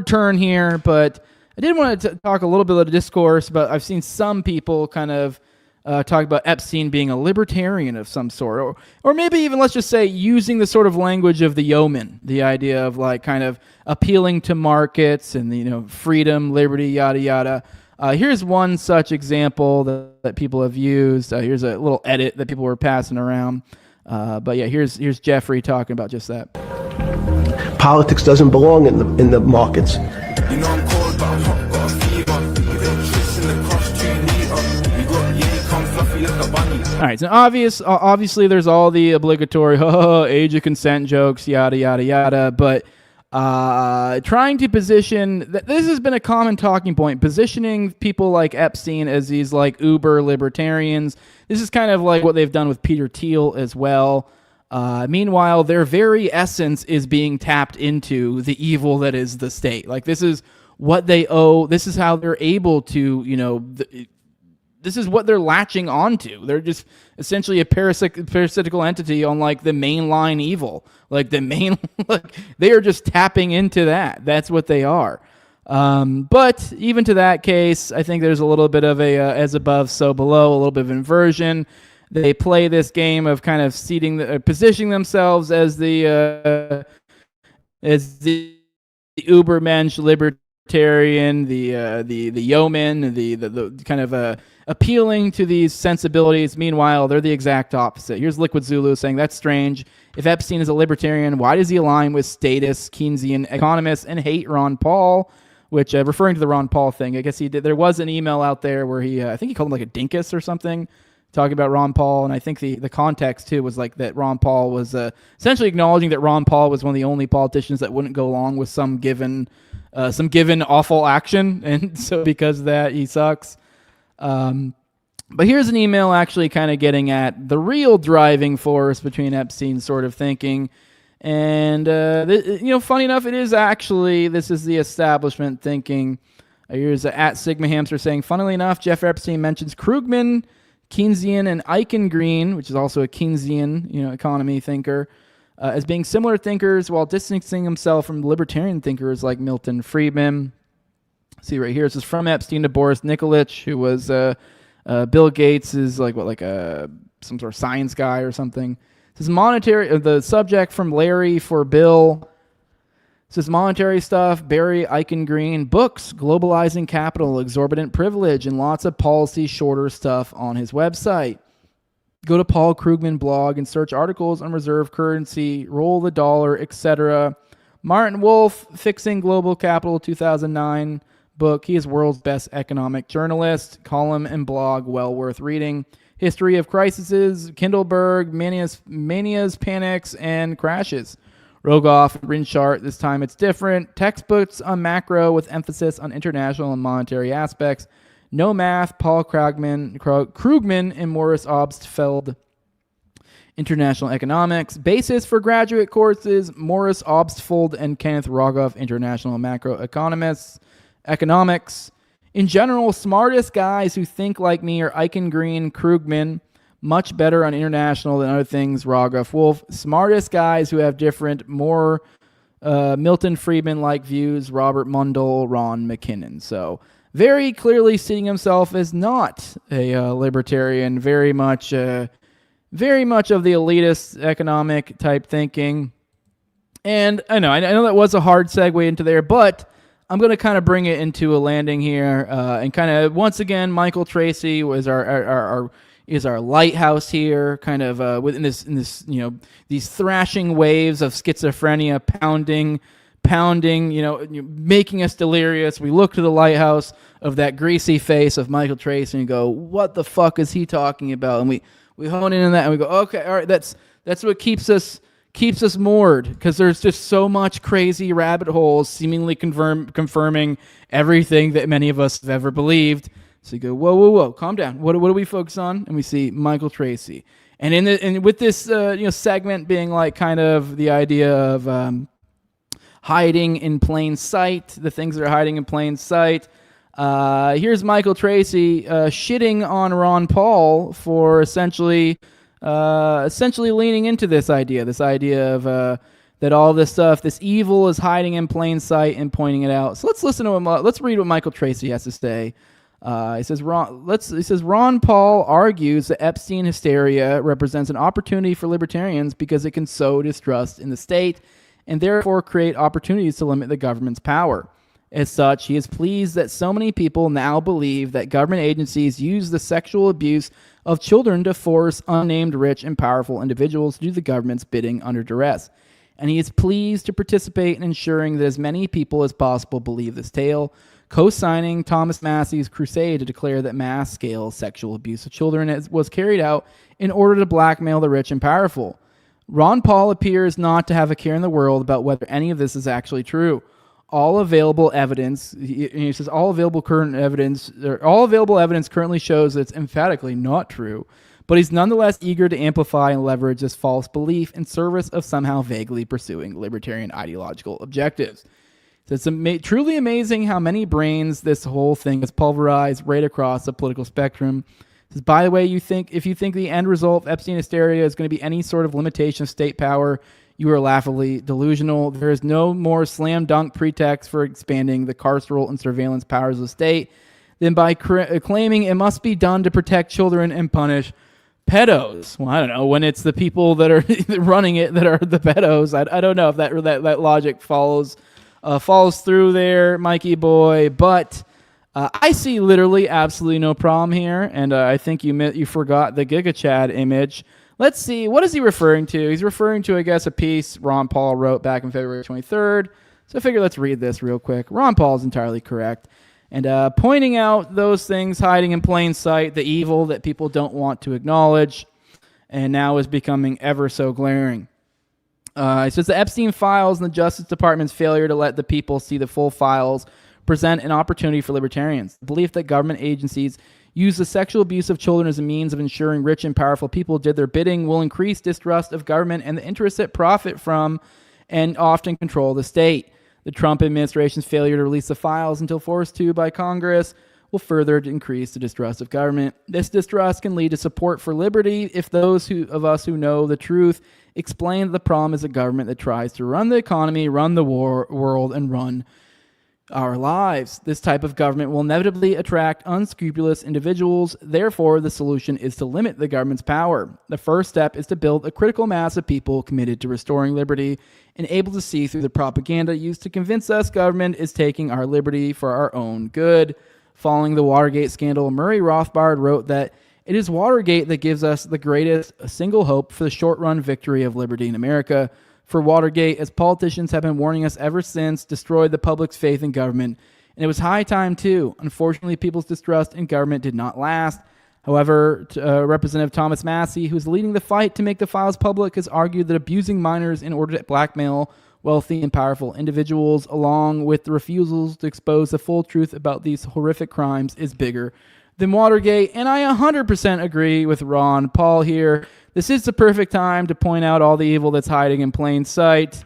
turn here, but I did want to talk a little bit of the discourse about, I've seen some people kind of talk about Epstein being a libertarian of some sort, or maybe even, let's just say, using the sort of language of the yeoman, the idea of like kind of appealing to markets and, freedom, liberty, yada, yada. Here's one such example that people have used. Here's a little edit that people were passing around. But yeah, here's Jeffrey talking about just that. Politics doesn't belong in the markets. You know I'm cold, but I'm hot, got a fever. We got tricks in the cross 2 meter. We got come fluffy like a bunny. right, so obviously there's all the obligatory age of consent jokes, yada, yada, yada, but trying to position, this has been a common talking point, positioning people like Epstein as these like uber libertarians. This is kind of like what they've done with Peter Thiel as well. Meanwhile, their very essence is being tapped into the evil that is the state. Like, this is what they owe. This is how they're able to, this is what they're latching onto. They're just essentially a parasitical entity on like the mainline evil. Like they are just tapping into that. That's what they are. But even to that case, I think there's a little bit of a as above, so below, a little bit of inversion. They play this game of kind of positioning themselves as the Ubermensch libertarian, the yeoman, the kind of appealing to these sensibilities. Meanwhile, they're the exact opposite. Here's Liquid Zulu saying, that's strange. If Epstein is a libertarian, why does he align with statist Keynesian economists and hate Ron Paul? Which, referring to the Ron Paul thing, I guess he did. There was an email out there where I think he called him like a dinkus or something, talking about Ron Paul. And I think the context too was like that Ron Paul was essentially acknowledging that Ron Paul was one of the only politicians that wouldn't go along with some given awful action, and so because of that he sucks. But here's an email actually kind of getting at the real driving force between Epstein's sort of thinking. And, funny enough, it is actually, this is the establishment thinking. Here's at Sigma Hamster saying, funnily enough, Jeff Epstein mentions Krugman, Keynesian, and Eichengreen, which is also a Keynesian, economy thinker, as being similar thinkers while distancing himself from libertarian thinkers like Milton Friedman. See right here, this is from Epstein to Boris Nikolic, who was Bill Gates is some sort of science guy or something. This is monetary. The subject from Larry for Bill. This is monetary stuff. Barry Eichengreen, books, globalizing capital, exorbitant privilege, and lots of policy shorter stuff on his website. Go to Paul Krugman blog and search articles on reserve currency, roll the dollar, etc. Martin Wolf, Fixing Global Capital, 2009 book. He is world's best economic journalist. Column and blog well worth reading. History of Crises, Kindleberg, Manias, Panics, and Crashes. Rogoff, Rinchart, this time it's different. Textbooks on macro with emphasis on international and monetary aspects. No Math, Paul Krugman, and Morris Obstfeld. International Economics. Basis for graduate courses, Morris Obstfeld and Kenneth Rogoff, International Macro Economics. In general, smartest guys who think like me are Eichengreen, Krugman, much better on international than other things, Rogoff, Wolf. Smartest guys who have different, more Milton Friedman-like views, Robert Mundell, Ron McKinnon. So very clearly seeing himself as not a libertarian, very much of the elitist economic type thinking. And I know that was a hard segue into there, but I'm going to kind of bring it into a landing here, and kind of once again, Michael Tracy was our lighthouse here, kind of within this these thrashing waves of schizophrenia pounding, making us delirious. We look to the lighthouse of that greasy face of Michael Tracy and go, what the fuck is he talking about? And we hone in on that and we go, okay, all right, that's what keeps us moored, because there's just so much crazy rabbit holes seemingly confirming everything that many of us have ever believed. So you go, whoa, calm down. What do we focus on? And we see Michael Tracy. And with this segment being like kind of the idea of hiding in plain sight, the things that are hiding in plain sight. Here's Michael Tracy shitting on Ron Paul for essentially leaning into this idea of that all this stuff, this evil is hiding in plain sight and pointing it out. So let's listen to him. Let's read what Michael Tracy has to say. He says Ron Paul argues that Epstein hysteria represents an opportunity for libertarians because it can sow distrust in the state and therefore create opportunities to limit the government's power. As such, he is pleased that so many people now believe that government agencies use the sexual abuse of children to force unnamed rich and powerful individuals to do the government's bidding under duress. And he is pleased to participate in ensuring that as many people as possible believe this tale. co-signing Thomas Massey's crusade to declare that mass-scale sexual abuse of children was carried out in order to blackmail the rich and powerful. Ron Paul appears not to have a care in the world about whether any of this is actually true. All available evidence, he says, all available evidence currently shows that it's emphatically not true, but he's nonetheless eager to amplify and leverage this false belief in service of somehow vaguely pursuing libertarian ideological objectives. So it's truly amazing how many brains this whole thing has pulverized right across the political spectrum. It says, by the way, if you think the end result of Epstein hysteria is going to be any sort of limitation of state power, you are laughably delusional. There is no more slam dunk pretext for expanding the carceral and surveillance powers of the state than by claiming it must be done to protect children and punish pedos. Well, I don't know, when it's the people that are running it that are the pedos. I don't know if that logic follows through there, Mikey boy, but I see literally absolutely no problem here, and I think you forgot the Giga Chad image. Let's see, what is he referring to? He's referring to, I guess, a piece Ron Paul wrote back on February 23rd, so I figure let's read this real quick. Ron Paul is entirely correct, and pointing out those things hiding in plain sight, the evil that people don't want to acknowledge, and now is becoming ever so glaring. It says the Epstein files and the Justice Department's failure to let the people see the full files present an opportunity for libertarians. The belief that government agencies use the sexual abuse of children as a means of ensuring rich and powerful people did their bidding will increase distrust of government and the interests that profit from and often control the state. The Trump administration's failure to release the files until forced to by Congress will further increase the distrust of government. This distrust can lead to support for liberty if those of us who know the truth explain that the problem is a government that tries to run the economy, run the world, and run our lives. This type of government will inevitably attract unscrupulous individuals. Therefore, the solution is to limit the government's power. The first step is to build a critical mass of people committed to restoring liberty and able to see through the propaganda used to convince us government is taking our liberty for our own good. Following the Watergate scandal, Murray Rothbard wrote that it is Watergate that gives us the greatest single hope for the short-run victory of liberty in America. For Watergate, as politicians have been warning us ever since, destroyed the public's faith in government. And it was high time, too. Unfortunately, people's distrust in government did not last. However, Representative Thomas Massey, who is leading the fight to make the files public, has argued that abusing minors in order to blackmail wealthy and powerful individuals, along with the refusals to expose the full truth about these horrific crimes, is bigger than Watergate. And I 100% agree with Ron Paul here. This is the perfect time to point out all the evil that's hiding in plain sight.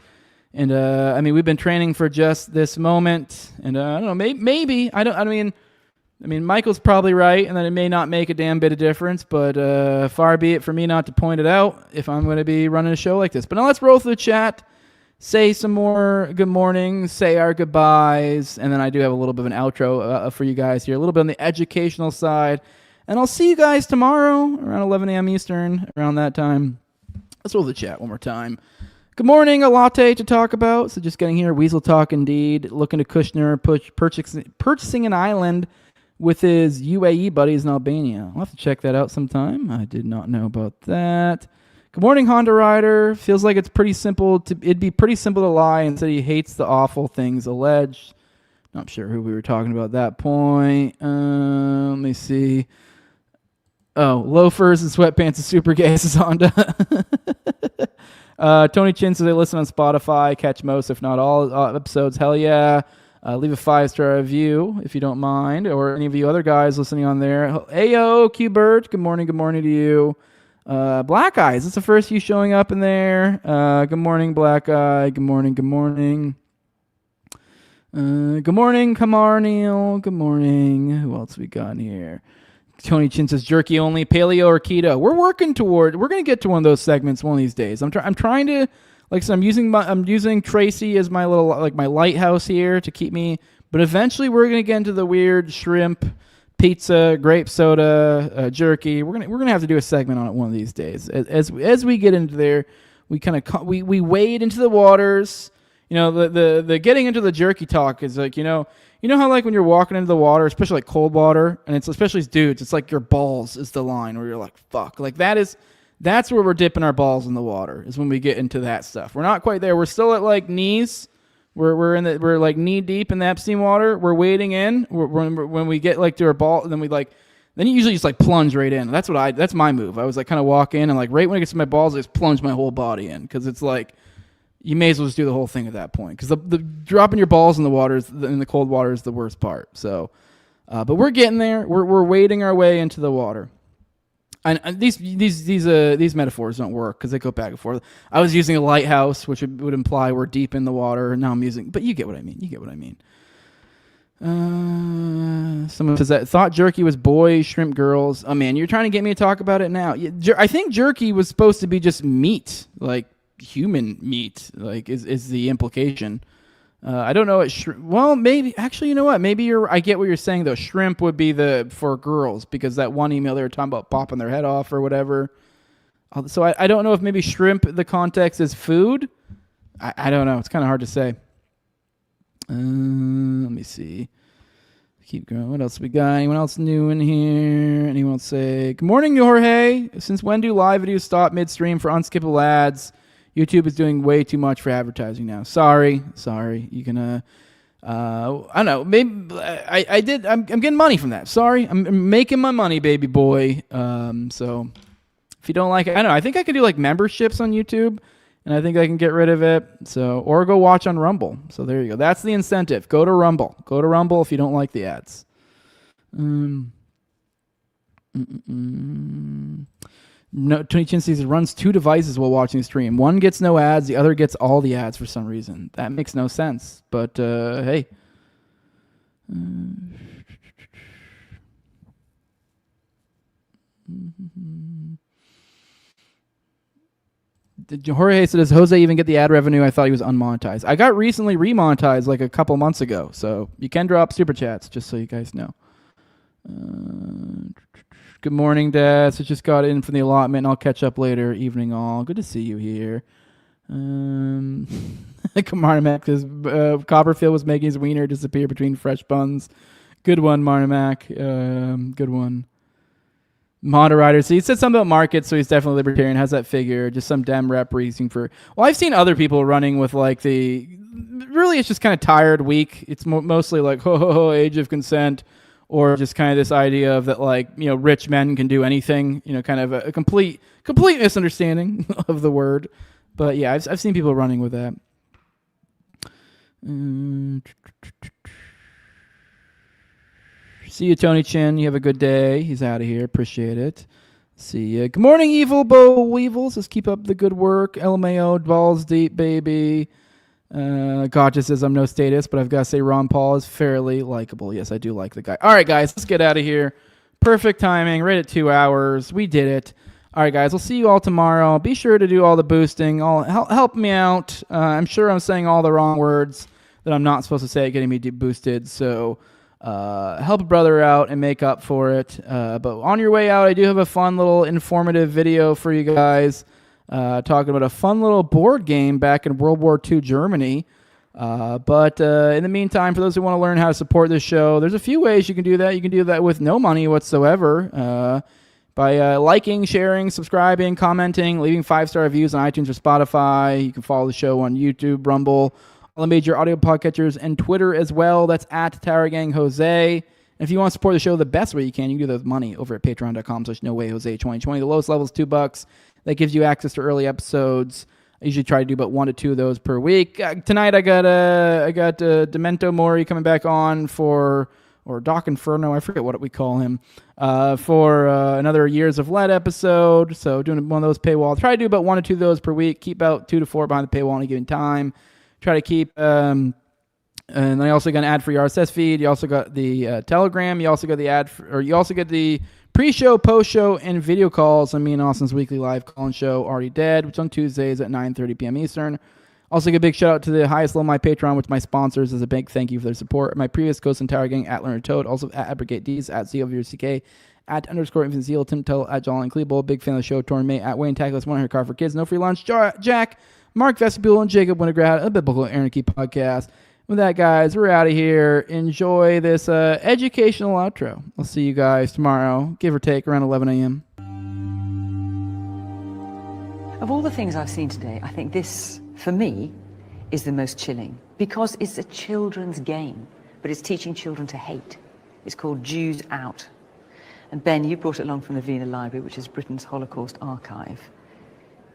And I mean, we've been training for just this moment. And I don't know, maybe I mean, Michael's probably right, and that it may not make a damn bit of difference. But far be it for me not to point it out if I'm going to be running a show like this. But now let's roll through the chat. Say some more good mornings, say our goodbyes, and then I do have a little bit of an outro for you guys here, a little bit on the educational side. And I'll see you guys tomorrow around 11 a.m. Eastern, around that time. Let's roll the chat one more time. Good morning, a latte to talk about. So just getting here, Weasel Talk indeed, looking to Kushner purchasing an island with his UAE buddies in Albania. I'll have to check that out sometime. I did not know about that. Good morning, Honda Rider. Feels like it'd be pretty simple to lie and say he hates the awful things alleged. Not sure who we were talking about at that point. Let me see. Oh, loafers and sweatpants and super gays is Honda. Tony Chin says they listen on Spotify. Catch most, if not all, episodes. Hell yeah. Leave a 5-star review if you don't mind, or any of you other guys listening on there. Ayo, Q-Bert. Good morning to you. Black Eyes, it's the first you showing up in there. Good morning, Black Eye. Good morning. Good morning, Kamar Neal. Good morning. Who else we got in here? Tony Chin says jerky only, paleo or keto. We're going to get to one of those segments one of these days. I'm trying to, like, so I'm using Tracy as my little, like, my lighthouse here to keep me, but eventually we're going to get into the weird shrimp, pizza, grape soda, jerky. We're gonna have to do a segment on it one of these days. As we get into there, we kind of we wade into the waters. You know, the getting into the jerky talk is like, you know how, like, when you're walking into the water, especially like cold water, and it's especially as dudes, it's like your balls is the line where you're like, fuck, like that's where we're dipping our balls in the water, is when we get into that stuff. We're not quite there. We're still at like knees, We're like knee deep in the Epstein water. We're wading in. When we get like to our ball, and then then you usually just like plunge right in. That's my move. I was like kind of walk in and like right when it gets to my balls, I just plunge my whole body in because it's like you may as well just do the whole thing at that point because the dropping your balls in the water in the cold water is the worst part. So, but we're getting there. We're wading our way into the water. And these metaphors don't work because they go back and forth. I was using a lighthouse, which would imply we're deep in the water, and now I'm using. But you get what I mean. Someone says that thought jerky was boys, shrimp girls. Oh man, you're trying to get me to talk about it now. I think jerky was supposed to be just meat, like human meat, like is the implication. I don't know. Well, maybe actually, you know what? Maybe I get what you're saying though. Shrimp would be for girls because that one email they were talking about popping their head off or whatever. So I don't know if maybe shrimp the context is food. I don't know. It's kind of hard to say. Let me see. Keep going. What else we got? Anyone else new in here? Anyone say good morning, Jorge? Since when do live videos stop midstream for unskippable ads? YouTube is doing way too much for advertising now. Sorry. You can, I don't know. Maybe I'm getting money from that. Sorry. I'm making my money, baby boy. So if you don't like it, I don't know. I think I could do like memberships on YouTube and I think I can get rid of it. So, or go watch on Rumble. So there you go. That's the incentive. Go to Rumble if you don't like the ads. No, Tony Chin says it runs two devices while watching the stream. One gets no ads, the other gets all the ads for some reason. That makes no sense. But hey. Jorge said, does Jose even get the ad revenue? I thought he was unmonetized. I got recently remonetized like a couple months ago. So you can drop super chats, just so you guys know. Good morning, Dad. So just got in from the allotment, and I'll catch up later. Evening all. Good to see you here. Marnamak says Copperfield was making his wiener disappear between fresh buns. Good one, Marnamak. Good one. Moderator. So he said something about markets, so he's definitely libertarian. How's that figure? Just some Dem rep reasoning for. Well, I've seen other people running with like really it's just kind of tired, weak. It's mostly like ho, age of consent. Or just kind of this idea of that, like, you know, rich men can do anything, you know, kind of a complete misunderstanding of the word. But yeah, I've seen people running with that. See you, Tony Chin. You have a good day. He's out of here. Appreciate it. See you. Good morning, Evil Bo Weevils. Let's keep up the good work. LMAO, balls deep, baby. Gotcha says I'm no statist, but I've got to say Ron Paul is fairly likable. Yes, I do like the guy. All right, guys, let's get out of here. Perfect timing, right at 2 hours. We did it. All right, guys, we'll see you all tomorrow. Be sure to do all the boosting. Help me out. I'm sure I'm saying all the wrong words that I'm not supposed to say, getting me boosted. So help a brother out and make up for it. But on your way out, I do have a fun little informative video for you guys. Talking about a fun little board game back in World War II Germany. But in the meantime, for those who want to learn how to support this show, there's a few ways you can do that. You can do that with no money whatsoever by liking, sharing, subscribing, commenting, leaving 5-star reviews on iTunes or Spotify. You can follow the show on YouTube, Rumble, all the major audio podcatchers, and Twitter as well. That's at TowerGangJose. And if you want to support the show the best way you can do that with money over at patreon.com/NoWayJose2020. The lowest level is $2. That gives you access to early episodes. I usually try to do about 1 to 2 of those per week. Tonight I got Demento Mori coming back on or Doc Inferno, I forget what we call him, for another Years of Lead episode. So doing one of those paywall. Try to do about 1 to 2 of those per week. Keep about 2 to 4 behind the paywall at a given time. Try to keep. And then I also got an ad-free RSS feed. You also got the Telegram. You also got the you also get the pre-show, post-show, and video calls on me and Austin's weekly live call-in show, Already Dead, which is on Tuesdays at 9:30 p.m. Eastern. Also, give a big shout-out to the highest level of my Patreon, which my sponsors, as a big thank you for their support. My previous Ghost and Tower Gang, at Leonard Toad, also at Abrogate D's, at ZOVRCK, at _Infant Zeal, Tim Tuttle, at John and Klebold, big fan of the show, Torn May, at Wayne Tackless, 100 Car for Kids, No Free Lunch, Jack, Mark Vestibule, and Jacob Winograd, a Biblical Anarchy podcast. With that, guys, we're out of here. Enjoy this educational outro. I'll see you guys tomorrow, give or take, around 11 a.m. Of all the things I've seen today, I think this, for me, is the most chilling. because it's a children's game, but it's teaching children to hate. It's called Jews Out. And Ben, you brought it along from the Wiener Library, which is Britain's Holocaust archive.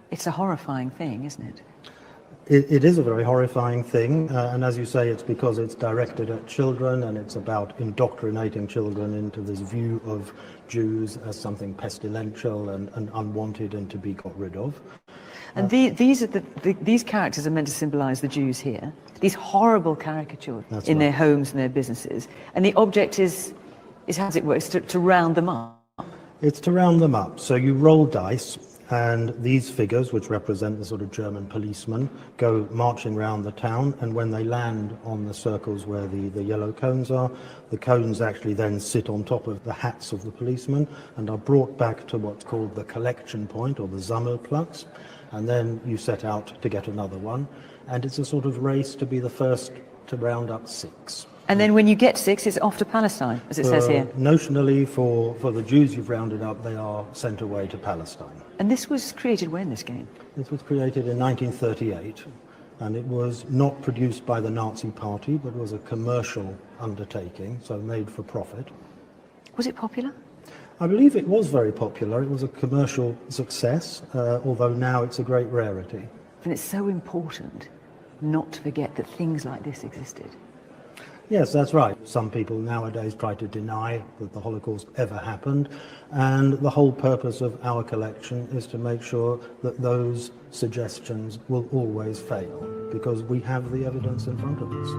It's a horrifying thing, isn't it? It is a very horrifying thing, and as you say, it's because it's directed at children, and it's about indoctrinating children into this view of Jews as something pestilential and unwanted and to be got rid of. And these characters are meant to symbolize the Jews here, these horrible caricatures in their homes and their businesses, and the object is how does it work? It's to round them up. It's to round them up. So you roll dice, and these figures, which represent the sort of German policemen, go marching around the town, and when they land on the circles where the yellow cones are, the cones actually then sit on top of the hats of the policemen and are brought back to what's called the collection point, or the Sammelplatz, and then you set out to get another one, and it's a sort of race to be the first to round up 6. And then when you get 6, it's off to Palestine, as it says here. Notionally, for the Jews you've rounded up, they are sent away to Palestine. And this was created when, this game? This was created in 1938, and it was not produced by the Nazi Party, but was a commercial undertaking, so made for profit. Was it popular? I believe it was very popular. It was a commercial success, although now it's a great rarity. And it's so important not to forget that things like this existed. Yes, that's right. Some people nowadays try to deny that the Holocaust ever happened, and the whole purpose of our collection is to make sure that those suggestions will always fail, because we have the evidence in front of us.